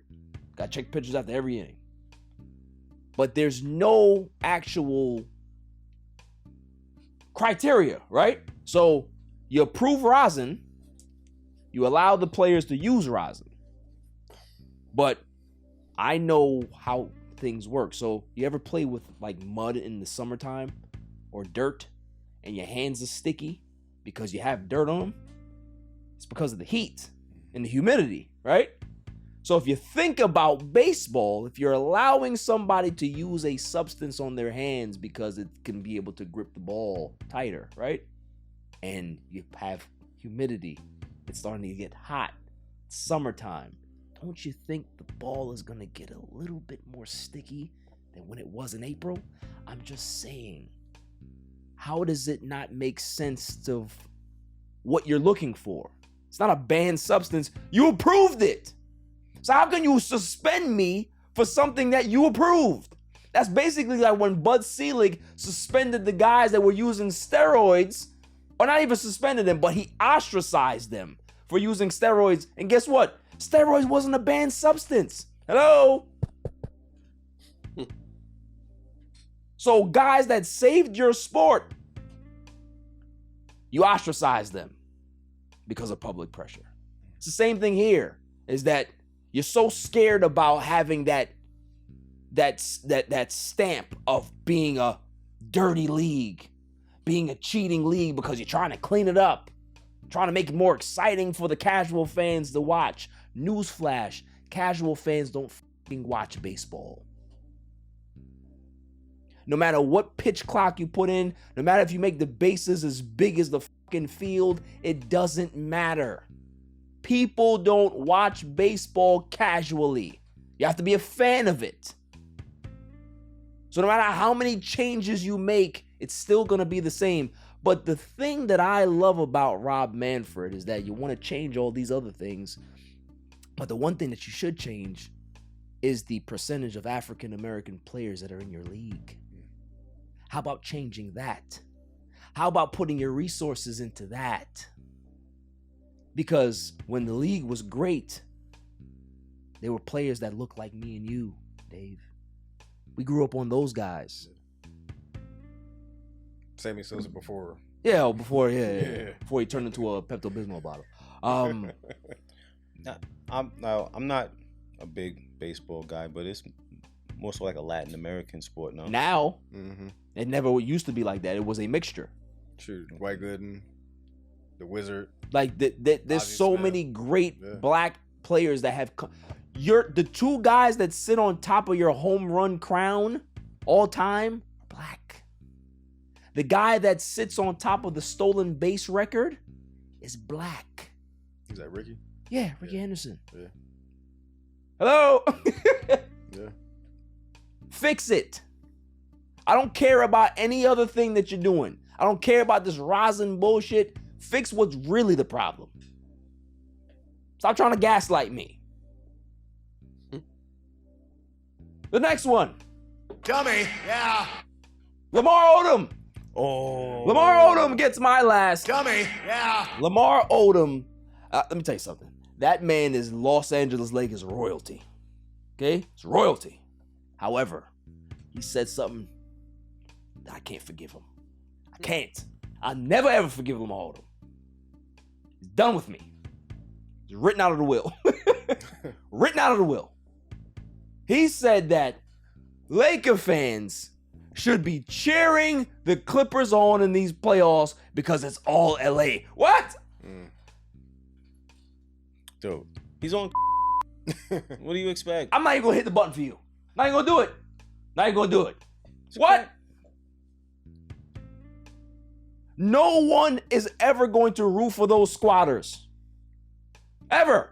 Got to check pitchers after every inning. But there's no actual criteria, right? So you approve rosin, you allow the players to use rosin. But I know how things work. So you ever play with like mud in the summertime or dirt and your hands are sticky because you have dirt on them? It's because of the heat and the humidity, right? So if you think about baseball, if you're allowing somebody to use a substance on their hands because it can be able to grip the ball tighter, right? And you have humidity, it's starting to get hot, it's summertime. Don't you think the ball is going to get a little bit more sticky than when it was in April? I'm just saying, how does it not make sense to what you're looking for? It's not a banned substance. You approved it. So how can you suspend me for something that you approved? That's basically like when Bud Selig suspended the guys that were using steroids, or not even suspended them, but he ostracized them for using steroids. And guess what? Steroids wasn't a banned substance. Hello? So guys that saved your sport, you ostracize them because of public pressure. It's the same thing here, is that you're so scared about having that stamp of being a dirty league, being a cheating league, because you're trying to clean it up, trying to make it more exciting for the casual fans to watch. Newsflash, casual fans don't fucking watch baseball. No matter what pitch clock you put in, no matter if you make the bases as big as the fucking field, it doesn't matter. People don't watch baseball casually. You have to be a fan of it. So no matter how many changes you make, it's still going to be the same. But the thing that I love about Rob Manfred is that you want to change all these other things. But the one thing that you should change is the percentage of African American players that are in your league. How about changing that? How about putting your resources into that? Because when the league was great, there were players that looked like me and you, Dave. We grew up on those guys. Sammy Sosa before. Yeah, before he turned into a Pepto-Bismol bottle. I'm not a big baseball guy, but it's more so like a Latin American sport now. Now, it never used to be like that. It was a mixture. True, Dwight Gooden, the Wizard. Like there's so many great black players that have the 2 guys that sit on top of your home run crown all time are black. The guy that sits on top of the stolen base record is black. Is that Ricky? Yeah, Ricky Henderson. Yeah. Hello? Yeah. Fix it. I don't care about any other thing that you're doing. I don't care about this rosin bullshit. Fix what's really the problem. Stop trying to gaslight me. The next one. Dummy. Yeah. Lamar Odom. Oh. Lamar Odom gets my last. Dummy. Yeah. Lamar Odom. Let me tell you something. That man is Los Angeles Lakers royalty. Okay? It's royalty. However, he said something that I can't forgive him. I can't. I'll never ever forgive Lamar Odom. He's done with me. He's written out of the will. Written out of the will. He said that Laker fans should be cheering the Clippers on in these playoffs because it's all LA. What? Dude, he's on. What do you expect? I'm not even gonna hit the button for you. Not even gonna do it. Not even gonna do it. What? No one is ever going to root for those squatters. Ever.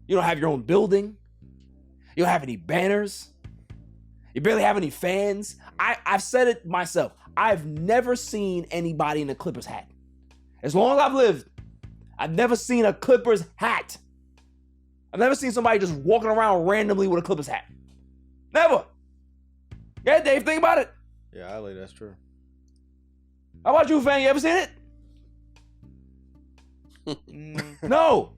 You don't have your own building. You don't have any banners. You barely have any fans. I've said it myself. I've never seen anybody in a Clippers hat. As long as I've lived, I've never seen a Clippers hat. I've never seen somebody just walking around randomly with a Clippers hat. Never. Yeah, Dave, think about it. Yeah, I that's true. How about you, Fang? You ever seen it? No.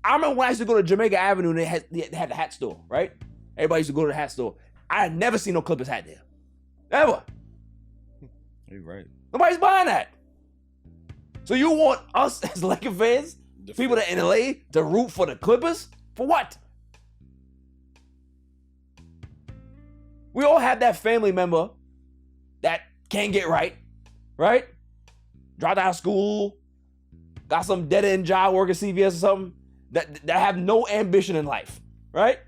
I remember when I used to go to Jamaica Avenue and they had the hat store, right? Everybody used to go to the hat store. I had never seen no Clippers hat there. Never. You're right. Nobody's buying that. So you want us as Laker fans, people that in LA, to root for the Clippers? For what? We all have that family member that can't get right? Dropped out of school, got some dead-end job working CVS or something, that have no ambition in life, right?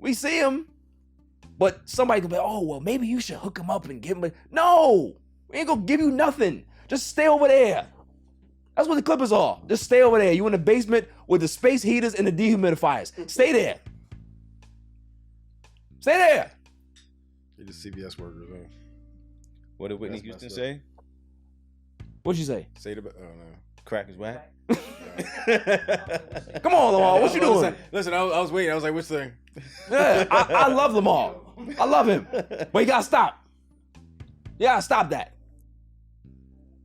We see them, but somebody could be, oh, well, maybe you should hook him up and give him a... No, we ain't gonna give you nothing. Just stay over there. That's what the Clippers are. Just stay over there. You in the basement with the space heaters and the dehumidifiers. Stay there. Stay there. You're the CVS workers, man. What did Whitney Houston say? What'd you say? Say the... Oh, no. Crack is whack. Come on, Lamar. What you doing? Listen, I was waiting. I was like, which thing? Yeah, I love Lamar. I love him. But you gotta stop. You gotta stop that.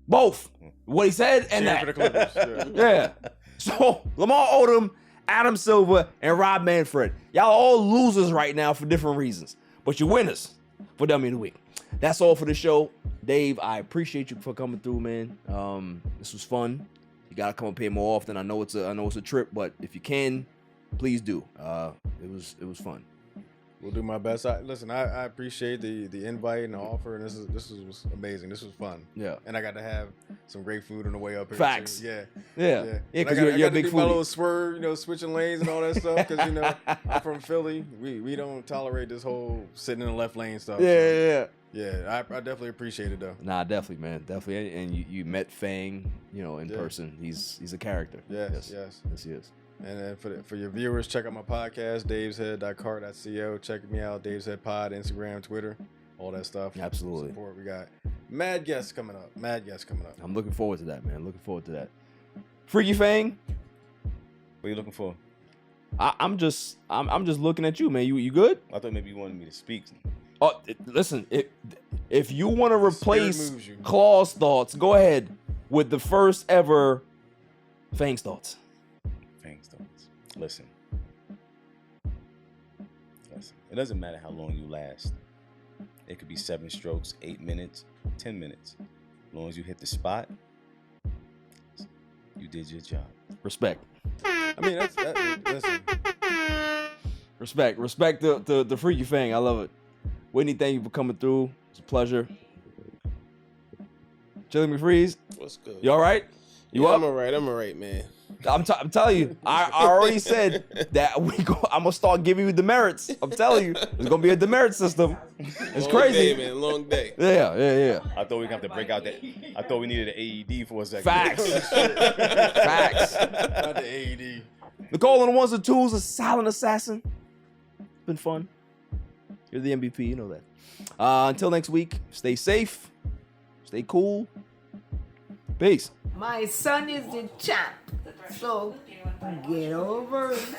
Both. What he said and that. For the Clippers. Yeah. So, Lamar Odom, Adam Silver, and Rob Manfred. Y'all all losers right now for different reasons. But you're winners for Dummy of the Week. That's all for the show. Dave, I appreciate you for coming through, man. This was fun. You gotta come up here more often. I know it's a trip, but if you can, please do. It was fun. We'll do my best. I appreciate the invite and the offer, and this was amazing. This was fun. Yeah. And I got to have some great food on the way up here. Facts. Too. Yeah. Yeah, because I you're a got big to do my foodie. little swerve, switching lanes and all that stuff. Because I'm from Philly. We don't tolerate this whole sitting in the left lane stuff. Yeah. Yeah, I definitely appreciate it though. Nah, definitely, man, definitely. And you met Fang, in person. He's a character. Yes. Yes, he is. And then for your viewers, check out my podcast, daveshead.car.co. Check me out, Dave's Head Pod, Instagram, Twitter, all that stuff. Absolutely. Support. We got mad guests coming up. I'm looking forward to that, man. Looking forward to that. Freaky Fang, what are you looking for? I'm just looking at you, man. You good? I thought maybe you wanted me to speak. Oh, listen. If you want to replace Claw's thoughts, go ahead with the first ever Fang's thoughts. Listen, it doesn't matter how long you last. It could be 7 strokes, 8 minutes, 10 minutes. As long as you hit the spot, you did your job. Respect. I mean, listen. Respect the Freaky Fang. I love it. Whitney, thank you for coming through. It's a pleasure. Chili McFreeze. What's good? You all right? You up? I'm all right, man. I'm telling you, I already said that I'm gonna start giving you demerits. I'm telling you, there's gonna be a demerit system. It's long crazy, day, man. Long day. Yeah. I thought we have to break out that. I thought we needed an AED for a second. Facts. Not the AED. Nicole on the ones and twos, a silent assassin. Been fun. You're the MVP, you know that. Until next week, stay safe, stay cool. Peace. My son is the champ, so get over it.